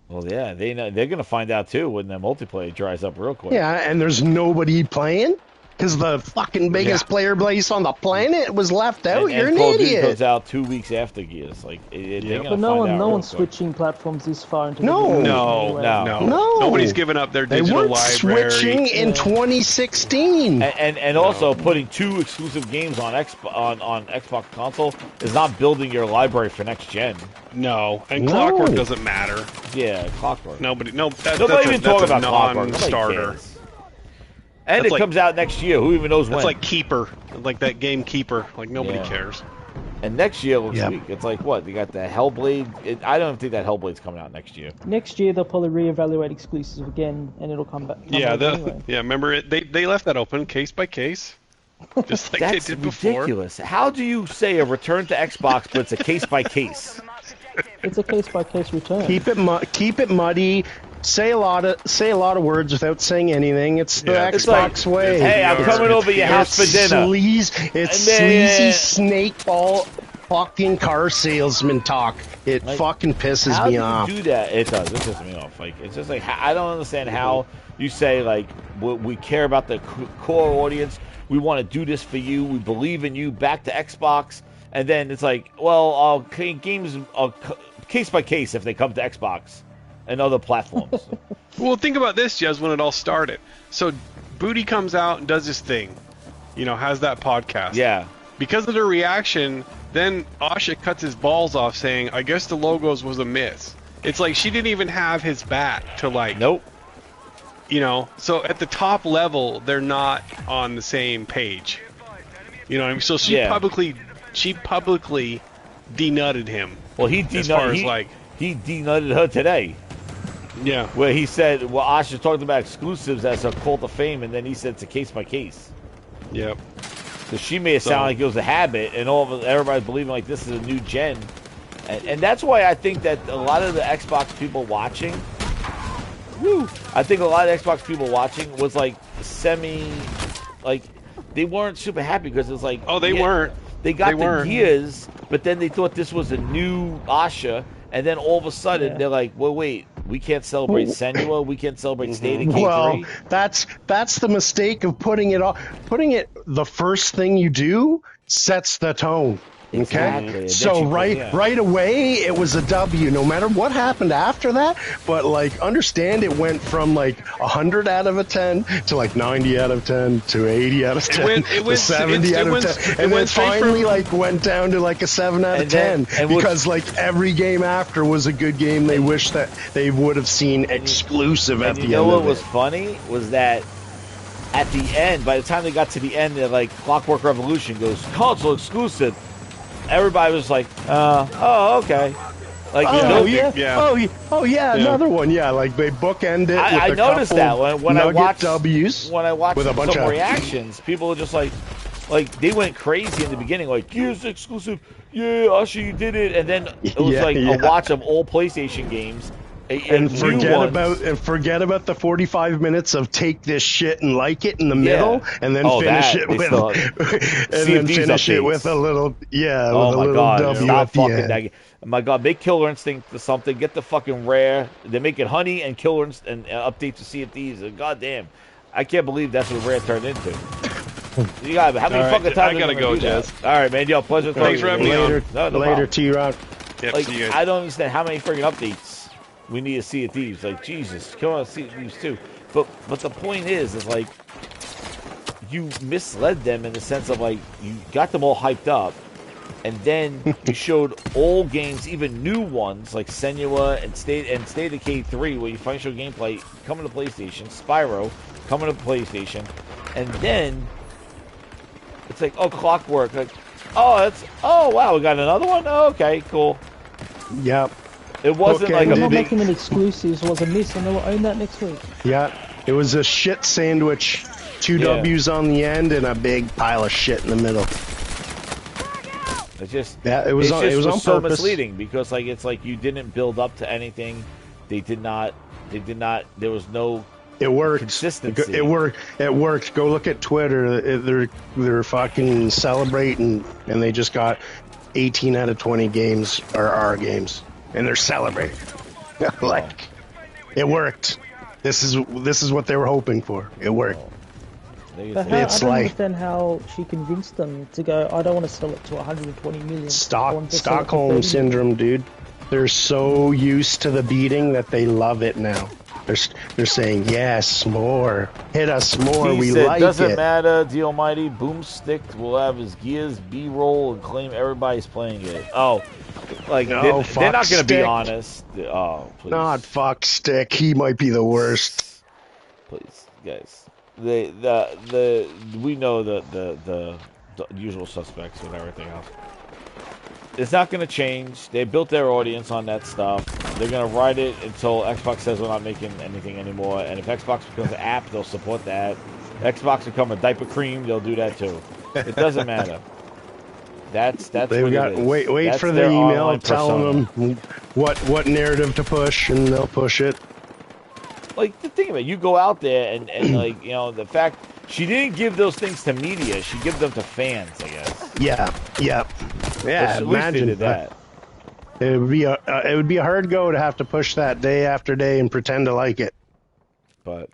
Well, yeah, they're going to find out too when the multiplayer dries up real quick. Yeah, and there's nobody playing. because the fucking biggest player base on the planet was left out. You're and an Call of Duty idiot. comes out 2 weeks after Gears. Like, they're gonna But no find out one's real quick. switching platforms this far into No. the No, anyway. No. Nobody's given up their They digital weren't library. switching in 2016. And also putting 2 exclusive games on Xbox console is not building your library for next gen. No, and No. Clockwork doesn't matter. Yeah, Clockwork. Nobody Nobody that's even a talk about Clockwork. Nobody non-starter. cares. And That's it like- comes out next year. Who even knows when? It's like Keeper, like that game Keeper. Like nobody Yeah. cares. And next year looks Yep. weak. It's like what? They got the Hellblade. I don't think that Hellblade's coming out next year. Next year they'll probably reevaluate exclusives again, and it'll come back. Yeah, out anyway. yeah. Remember it? They left that open case by case, just like That's they did before. ridiculous. How do you say a return to Xbox, but it's a case by case? It's a case by case return. Keep it muddy. Say a lot of words without saying anything. It's the Yeah. Xbox It's like, way. hey, I'm coming over your house for dinner. It's And then- sleazy snake ball fucking car salesman talk. It Like, fucking pisses How me do you off. do that? It does. It pisses me off. Like, it's just like I don't understand how you say like we care about the core audience. We want to do this for you. We believe in you. Back to Xbox, and then it's like, well, games case by case if they come to Xbox and other platforms. Well, think about this, Jez, when it all started. So Booty comes out and does his thing, has that podcast. Yeah. Because of the reaction, then Asha cuts his balls off saying, I guess the logos was a miss. It's like she didn't even have his back to like, Nope. So at the top level, they're not on the same page. You know what I mean? So she Yeah. publicly denutted him. Well, he As far as, denutted. like- He denutted her today, Yeah. where he said, "Well, Asha talked about exclusives as a cult of fame," and then he said it's a case by case. Yep. So she made it sound like it was a habit, and everybody's believing like this is a new gen, and that's why I think that a lot of the Xbox people watching, I think a lot of Xbox people watching was like like they weren't super happy because it's like, Oh, they weren't. They got They the weren't. Gears, but then they thought this was a new Asha, and then all of a sudden Yeah. they're like, well, wait, we can't celebrate Senua, we can't celebrate State of K3. Well, that's the mistake of putting it the first thing you do sets the tone. Okay, Exactly. And then so she- right yeah. right away it was a W, no matter what happened after that. But like, understand it went from like 100 out of a 10 to like 90 out of 10 to 80 out of 10 it went- to 70 it out of went- 10, it and then went straight finally from- like went down to like a 7 out of And then- 10 and what's- because like every game after was a good game. They wish that they would have seen exclusive at And the you know end what of was it. funny was that at the end, by the time they got to the end, they're like Clockwork Revolution goes console exclusive. Everybody was like, oh, okay. Like, Oh no- yeah. yeah. Oh yeah, another one. Yeah, like they bookend it. I with a noticed couple that when I nugget watched W's when I watched with a bunch some of reactions, people were just like they went crazy in the beginning, like Gears exclusive, yeah, Usher, you did it, and then it was Yeah, like yeah. a watch of all PlayStation games, and new forget ones. about the 45 minutes of take this shit and like it in the middle, and then Oh, finish that, it they with still- and then CFDs finish it updates. with a little Oh with a my little god! W Stop at the fucking end. that game. My god, make Killer Instinct to something. Get the fucking rare. They make it Honey and Killer Instinct and update to CFDs. And goddamn, I can't believe that's what Rare turned into. You got how many All right, fucking times? I are they gotta gonna go, do that? Jez. All right, man. Yo, pleasure. Thanks for having me on. Later, No, no later, problem. T-Rock. Yep. Like, See you guys. I don't understand how many freaking updates we need to see at these. Like, Jesus, come on, see these too. But the point is like you misled them in the sense of like you got them all hyped up, and then you showed all games, even new ones like Senua and State of K3, where you finally show gameplay coming to PlayStation, Spyro coming to PlayStation, and then it's like, oh, Clockwork, like, oh wow, we got another one. Oh, okay, cool. Yep. It wasn't like Bookended a Not Did it- making them exclusives was a miss, and they'll own that next week. Yeah. It was a shit sandwich. Two Yeah. W's on the end and a big pile of shit in the middle. It just Yeah, it was on so purpose. misleading because like it's like you didn't build up to anything. They did not. There was no. It worked. Consistency. It worked. It worked. Go look at Twitter. They're fucking celebrating, and they just got 18 out of 20 games are our games, and they're celebrating. Like, it worked. This is what they were hoping for. It worked. But It's I don't like- understand how she convinced them to go, I don't want to sell it to 120 million. I want to sell it to 30 Stockholm million." syndrome, dude. They're so used to the beating that they love it now. They're saying, yes, more. Hit us more. He We said, like doesn't it. matter, the Almighty. Boomstick will have his gears B-roll and claim everybody's playing it. Oh, like, No, they're not fuck going to be stick. honest. Oh, please. Not fuck stick. He might be the worst. Please, guys. We know the usual suspects with everything else. It's not going to change. They built their audience on that stuff. They're going to ride it until Xbox says we're not making anything anymore. And if Xbox becomes an app, they'll support that. Xbox become a diaper cream, they'll do that too. It doesn't matter. That's They've what got it is. wait That's for the their email online telling persona. them what narrative to push, and they'll push it. Like, the thing about it, you go out there and like, you know, the fact she didn't give those things to media, she gives them to fans, I guess. Yeah. At least they Imagine did that. It would be a hard go to have to push that day after day and pretend to like it. But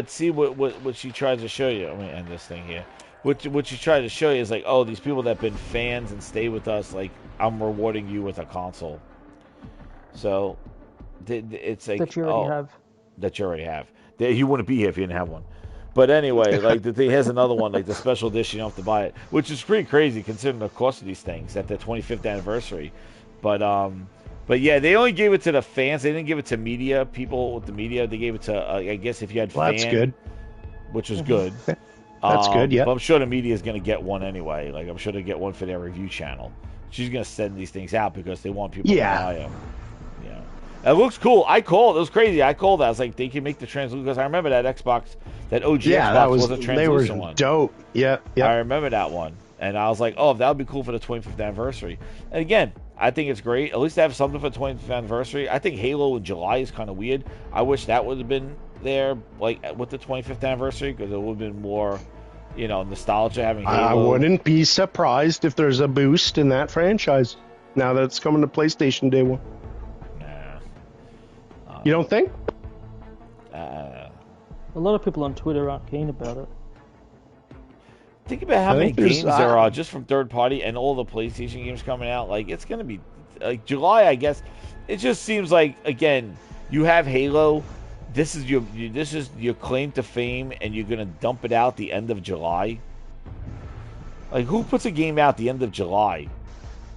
see what she tries to show you. Let me end this thing here. What she tried to show you is like, oh, these people that have been fans and stay with us, like, I'm rewarding you with a console. So it's like, That you already have. That you already have. You wouldn't be here if you didn't have one. But anyway, like, the thing has another one, like the special edition, you don't have to buy it, which is pretty crazy considering the cost of these things at their 25th anniversary. But yeah, they only gave it to the fans. They didn't give it to media. People with the media, they gave it to, I guess, if you had Well, that's good. which was good. That's good, yeah. But I'm sure the media is going to get one anyway. Like, I'm sure they get one for their review channel. She's going to send these things out because they want people to buy them. Yeah. It looks cool. I called. It was crazy. I called that. I was like, they can make the translucent, because I remember that Xbox, that OG Xbox was a translucent they were one. dope. Yeah. I remember that one. And I was like, oh, that would be cool for the 25th anniversary. And again, I think it's great. At least they have something for the 25th anniversary. I think Halo in July is kind of weird. I wish that would have been there, like, with the 25th anniversary, because it would have been more, you know, nostalgia having Halo. I wouldn't be surprised if there's a boost in that franchise now that it's coming to PlayStation Day 1. Nah. You don't think? A lot of people on Twitter aren't keen about it. Think about how I many think there's- games there are just from third party and all the PlayStation games coming out. Like, it's going to be, like, July, I guess. It just seems like, again, you have Halo. This is your claim to fame, and you're going to dump it out the end of July. Like, who puts a game out the end of July?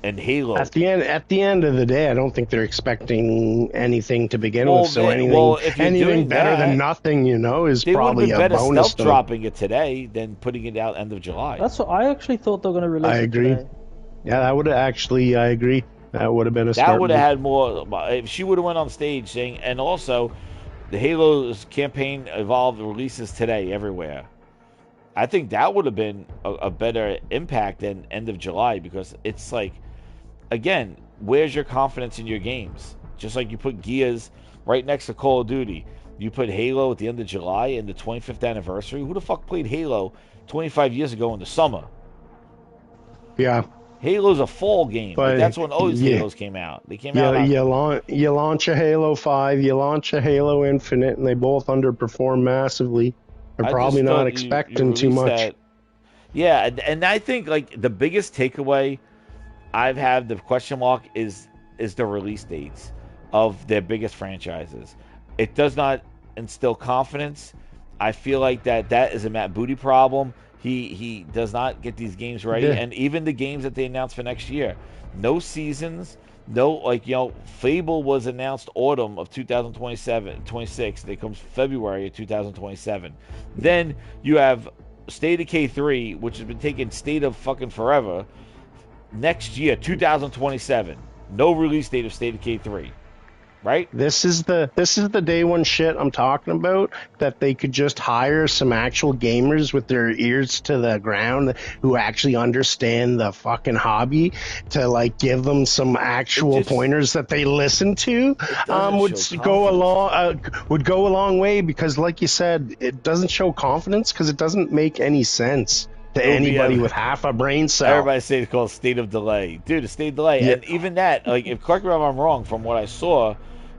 And Halo. At the end of the day, I don't think they're expecting anything to begin with. So if you're anything doing better that, than nothing, you know, is they would have probably been a better bonus. stealth dropping it today than putting it out end of July. That's what I actually thought they were going to release. I agree. It today. Yeah, that would have actually. I agree. That would have been a start. That would have had more. If she would have went on stage saying, and also, the Halo's campaign evolved releases today everywhere. I think that would have been a better impact than end of July, because it's like, again, where's your confidence in your games? Just like you put Gears right next to Call of Duty. You put Halo at the end of July and the 25th anniversary. Who the fuck played Halo 25 years ago in the summer? Yeah. Halo's a fall game. But, Like, that's when all these yeah. Halos came out. They came out. On, You launch a Halo 5, you launch a Halo Infinite, and they both underperform massively. They're I probably just not thought you expecting too released much. that. Yeah, and I think, like, the biggest takeaway I've had, the question mark, is the release dates of their biggest franchises. It does not instill confidence. I feel like that is a Matt Booty problem. He does not get these games ready, Yeah. and even the games that they announced for next year, no seasons, no, like, you know, Fable was announced autumn of 26. It comes February of 2027. Then you have State of K3, which has been taking state of fucking forever. Next year, 2027, no release date of State of K3, right? This is the day one shit I'm talking about, that they could just hire some actual gamers with their ears to the ground who actually understand the fucking hobby to, like, give them some actual pointers that they listen to. Would go a long way, because, like you said, it doesn't show confidence because it doesn't make any sense to anybody with half a brain cell. Everybody say it's called State of Delay. Dude, a State of Delay. Yeah. And even that, like, if correct me if I'm wrong, from what I saw,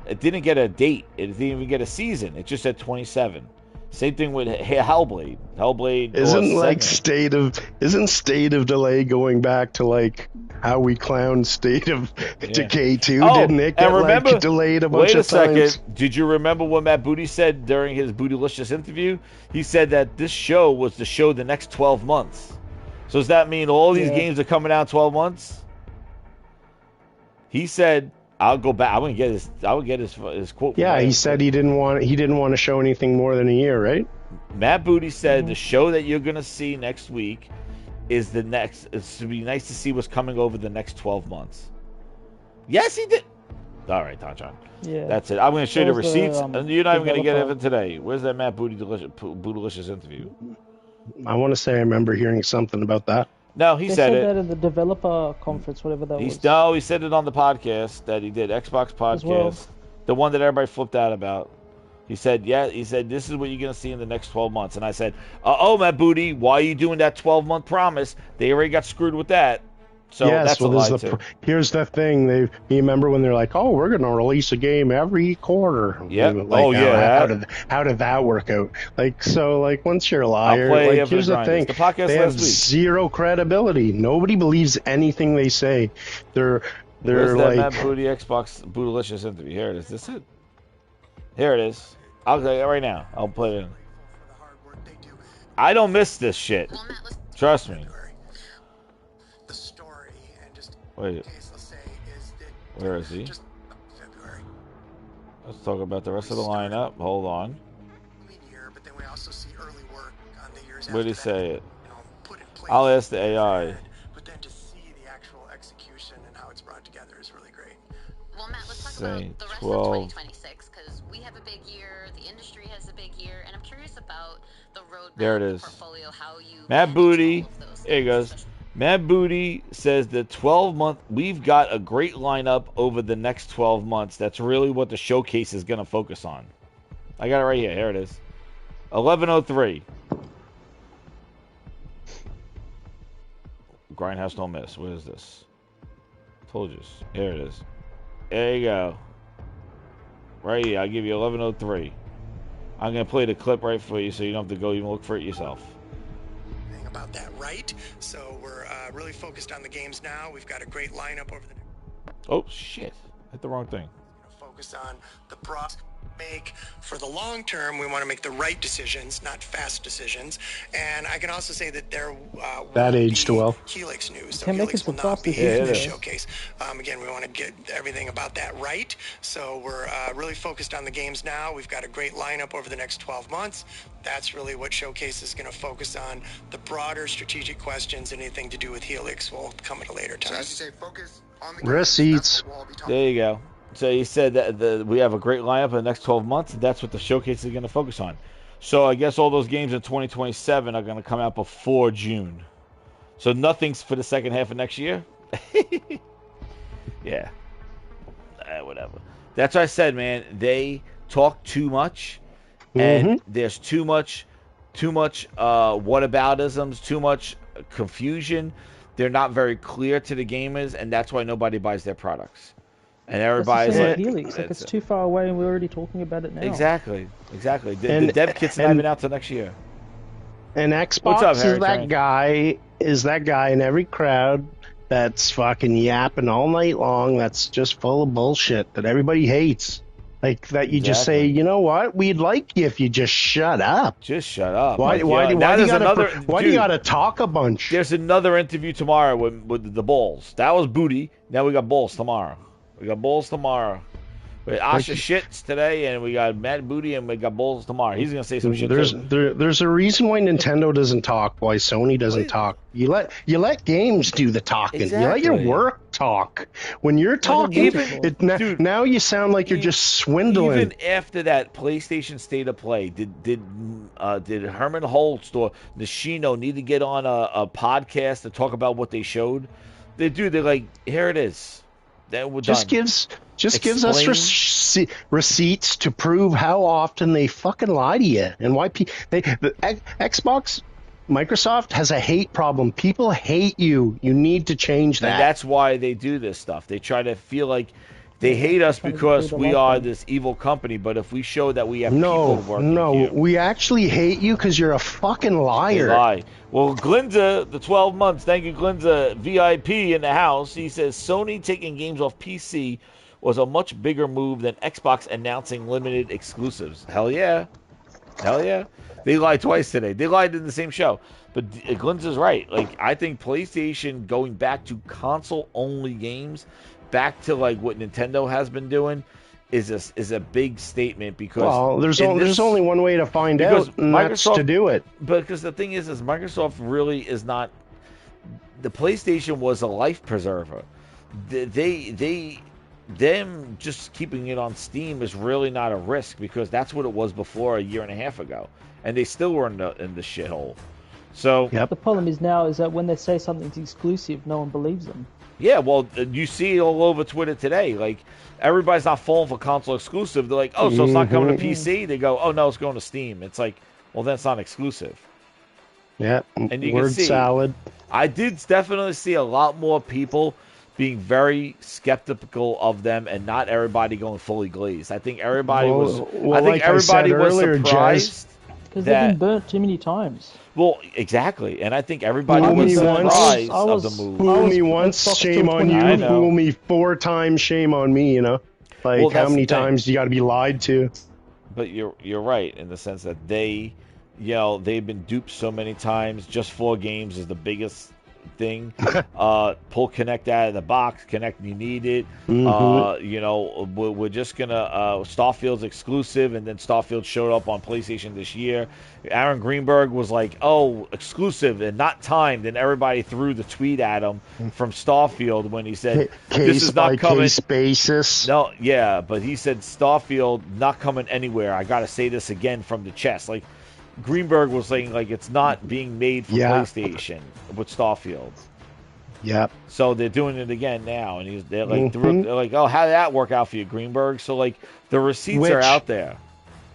it didn't get a date. It didn't even get a season. It just said 27. Same thing with Hellblade. Hellblade Isn't like segment. State of Delay going back to like how we clowned State of Decay 2? Oh, Didn't it get and remember, like delayed a bunch wait a of times? second. Did you remember what Matt Booty said during his Bootylicious interview? He said that this show was the show the next 12 months. So does that mean all these games are coming out 12 months? He said, "I'll go back. I would get his quote." Yeah, he said he didn't want to show anything more than a year, right? Matt Booty said the show that you're gonna see next week is the next. It's to be nice to see what's coming over the next 12 months. Yes, he did. All right, Tanchon. Yeah. That's it. I'm going to show you the That was the, receipts, and you're not even going to get it developer. today. Where's that Matt Bootylicious interview? I want to say I remember hearing something about that. No, he They said said it. that in the developer conference, whatever that was. No, he said it on the podcast that he did, Xbox podcast, well. the one that everybody flipped out about. He said, this is what you're going to see in the next 12 months. And I said, Matt Booty, why are you doing that 12-month promise? They already got screwed with that. So that's a lie, too. Here's the thing. You remember when they're like, "Oh, we're going to release a game every quarter." Yeah. Like, how did that work out? Like, so, like, once you're a liar, like, here's the thing. The podcast they have last week. zero credibility. Nobody believes anything they say. They're Where's that like, Matt Booty Xbox Bootylicious interview? Here it is. This it? Here it is. I'll tell you right now. I'll put it in. I don't miss this shit. Trust me. Wait. Where is he? Let's talk about the rest of the lineup. Hold on. Where did he say it? I'll ask the AI. But then to see the actual execution and how it's brought together is really great. Well, Matt, let's talk Say about the rest 12. of 2026 because we have a big year, the industry has a big year, and I'm curious about the roadmap, There it is. portfolio, how you Matt manage Booty. all of those Here he things, goes. Matt Booty says the 12-month, we've got a great lineup over the next 12 months. That's really what the showcase is going to focus on. I got it right here. Here it is. 11:03. Grindhouse don't miss. What is this? Told you. Here it is. There you go. Right here. I'll give you 11:03. I'm going to play the clip right for you so you don't have to go even look for it yourself. About that, right? So we're really focused on the games now. We've got a great lineup over the next. Oh, shit. Hit the wrong thing. Focus on the process. Make for the long term, we want to make the right decisions, not fast decisions. And I can also say that there That will aged be well. Helix news. So Can make Helix it will for not fast be decisions, in the yeah. showcase. Again, we want to get everything about that right. So we're really focused on the games now. We've got a great lineup over the next 12 months. That's really what Showcase is going to focus on. The broader strategic questions, anything to do with Helix, will come at a later time. So as you say, focus on the Receipts. games. That's what we'll all be talking There you go. So he said that we have a great lineup in the next 12 months, and that's what the showcase is going to focus on. So I guess all those games in 2027 are going to come out before June. So nothing's for the second half of next year? Yeah. Whatever. That's what I said, man. They talk too much, and there's too much whataboutisms, too much confusion. They're not very clear to the gamers, and that's why nobody buys their products. And everybody's That's the like, same with Helix. Like, it's too far away, and we're already talking about it now. Exactly. The dev kit's not even out till next year. And Xbox What's up, Harry is Train? that guy in every crowd that's fucking yapping all night long. That's just full of bullshit that everybody hates. Like that you just say, Exactly. you know what? We'd like you if you just shut up. Just shut up. Why Like, do you dude, gotta talk a bunch? There's another interview tomorrow with the Bulls. That was Booty. Now we got Bulls tomorrow. We got Bulls tomorrow. We got Asha Shits today, and we got Matt Booty, and we got Bulls tomorrow. He's gonna say some shit too. There's a reason why Nintendo doesn't talk, why Sony doesn't talk. You let games do the talking. You let your Exactly. work talk. When you're talking, Dude, now you sound like you're just swindling. Even after that PlayStation State of Play, did Herman Holtz or Nishino need to get on a podcast to talk about what they showed? They're like, here it is. Then we're just done. gives us receipts to prove how often they fucking lie to you and why Xbox, Microsoft has a hate problem. People hate you. You need to change that. And that's why they do this stuff. They try to feel like They hate us Trying to because build a we life are on. this evil company, but if we show that we have No, people working no, here, we actually hate you because you're a fucking they liar. lie. Well, Glinza, the 12 months, thank you, Glinza, VIP in the house. He says Sony taking games off PC was a much bigger move than Xbox announcing limited exclusives. Hell yeah. Hell yeah. They lied twice today. They lied in the same show. But Glinza's right. Like, I think PlayStation going back to console-only games, back to, like, what Nintendo has been doing, is a big statement because Well, there's there's only one way to find because out, and that's to do it. Because the thing is Microsoft really is not. The PlayStation was a life preserver. Them just keeping it on Steam is really not a risk because that's what it was before a year and a half ago, and they still were in the shithole. So Yep. The problem is now is that when they say something's exclusive, no one believes them. yeah, well, you see it all over Twitter today. Like, everybody's not falling for console exclusive. They're like, oh, so it's not coming to PC? They go, oh, no, it's going to Steam. It's like, well, that's not exclusive. Yeah, And you word can see, salad. I did definitely see a lot more people being very skeptical of them and not everybody going fully glazed. I think everybody was like I said earlier, surprised. Because they've been burnt too many times. Well, exactly. And I think everybody Fool was me once. surprised I was- of the move. Fool me I once, was shame on I you. know. Fool me 4 times, shame on me. You know, like Well, how that's many the thing. times you got to be lied to? But you're right in the sense that they've been duped so many times. Just 4 games is the biggest thing. Pull Connect out of the box. Connect, you need it. We're just gonna Starfield's exclusive, and then Starfield showed up on PlayStation this year. Aaron Greenberg was like, "Oh, exclusive and not timed," and everybody threw the tweet at him from Starfield when he said, "This is not coming." Case basis. No, yeah, but he said Starfield not coming anywhere. I got to say this again from the chest. Like, Greenberg was saying, like, it's not being made for Yeah. PlayStation with Starfield. Yep. So they're doing it again now, and they're like, oh, how did that work out for you, Greenberg? So, like, the receipts are Which- out there.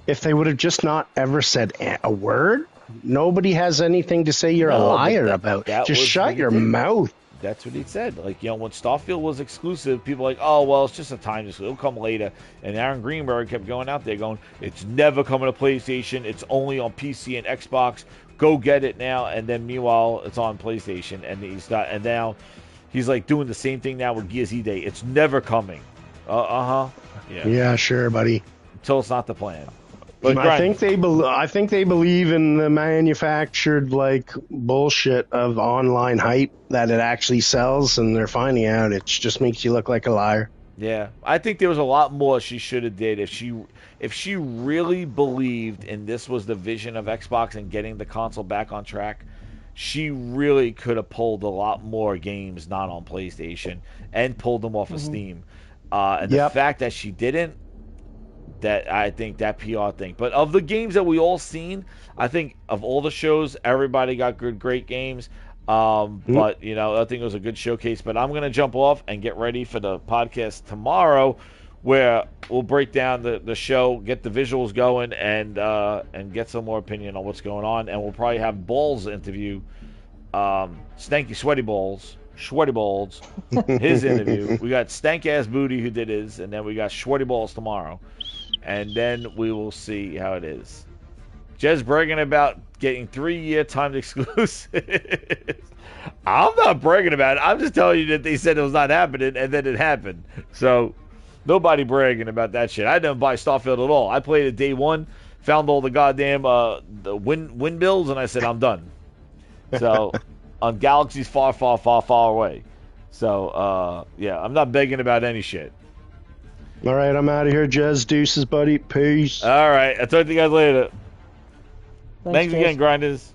If they would have just not ever said a word, nobody has anything to say you're a No, but liar that about. Just was shut what he your did. mouth. That's what he said. Like, when Starfield was exclusive, people were like, oh, well, it's just a time exclusive. It'll come later. And Aaron Greenberg kept going out there going, it's never coming to PlayStation. It's only on PC and Xbox. Go get it now. And then meanwhile, it's on PlayStation. And now he's like doing the same thing now with Gears E Day. It's never coming. Yeah. Yeah, sure, buddy. Until it's not the plan. But I think they believe in the manufactured like bullshit of online hype that it actually sells, and they're finding out it just makes you look like a liar. Yeah, I think there was a lot more she should have did if she really believed and this was the vision of Xbox and getting the console back on track. She really could have pulled a lot more games not on PlayStation and pulled them off of Steam. And the fact that she didn't, that I think that PR thing. But of the games that we all seen, I think of all the shows, everybody got great games. But I think it was a good showcase. But I'm gonna jump off and get ready for the podcast tomorrow, where we'll break down the show, get the visuals going, and get some more opinion on what's going on. And we'll probably have Balls interview, Stanky Sweaty Balls, his interview. We got Stank Ass Booty who did his, and then we got Sweaty Balls tomorrow. And then we will see how it is. Jez bragging about getting 3-year timed exclusives. I'm not bragging about it. I'm just telling you that they said it was not happening, and then it happened. So, nobody bragging about that shit. I didn't buy Starfield at all. I played it day one, found all the goddamn the win builds, and I said, I'm done. So, on galaxies far, far, far, far away. So, yeah, I'm not begging about any shit. All right, I'm out of here. Jez, deuces, buddy. Peace. All right, I'll talk to you guys later. Thanks Thanks again, Jez. Grinders.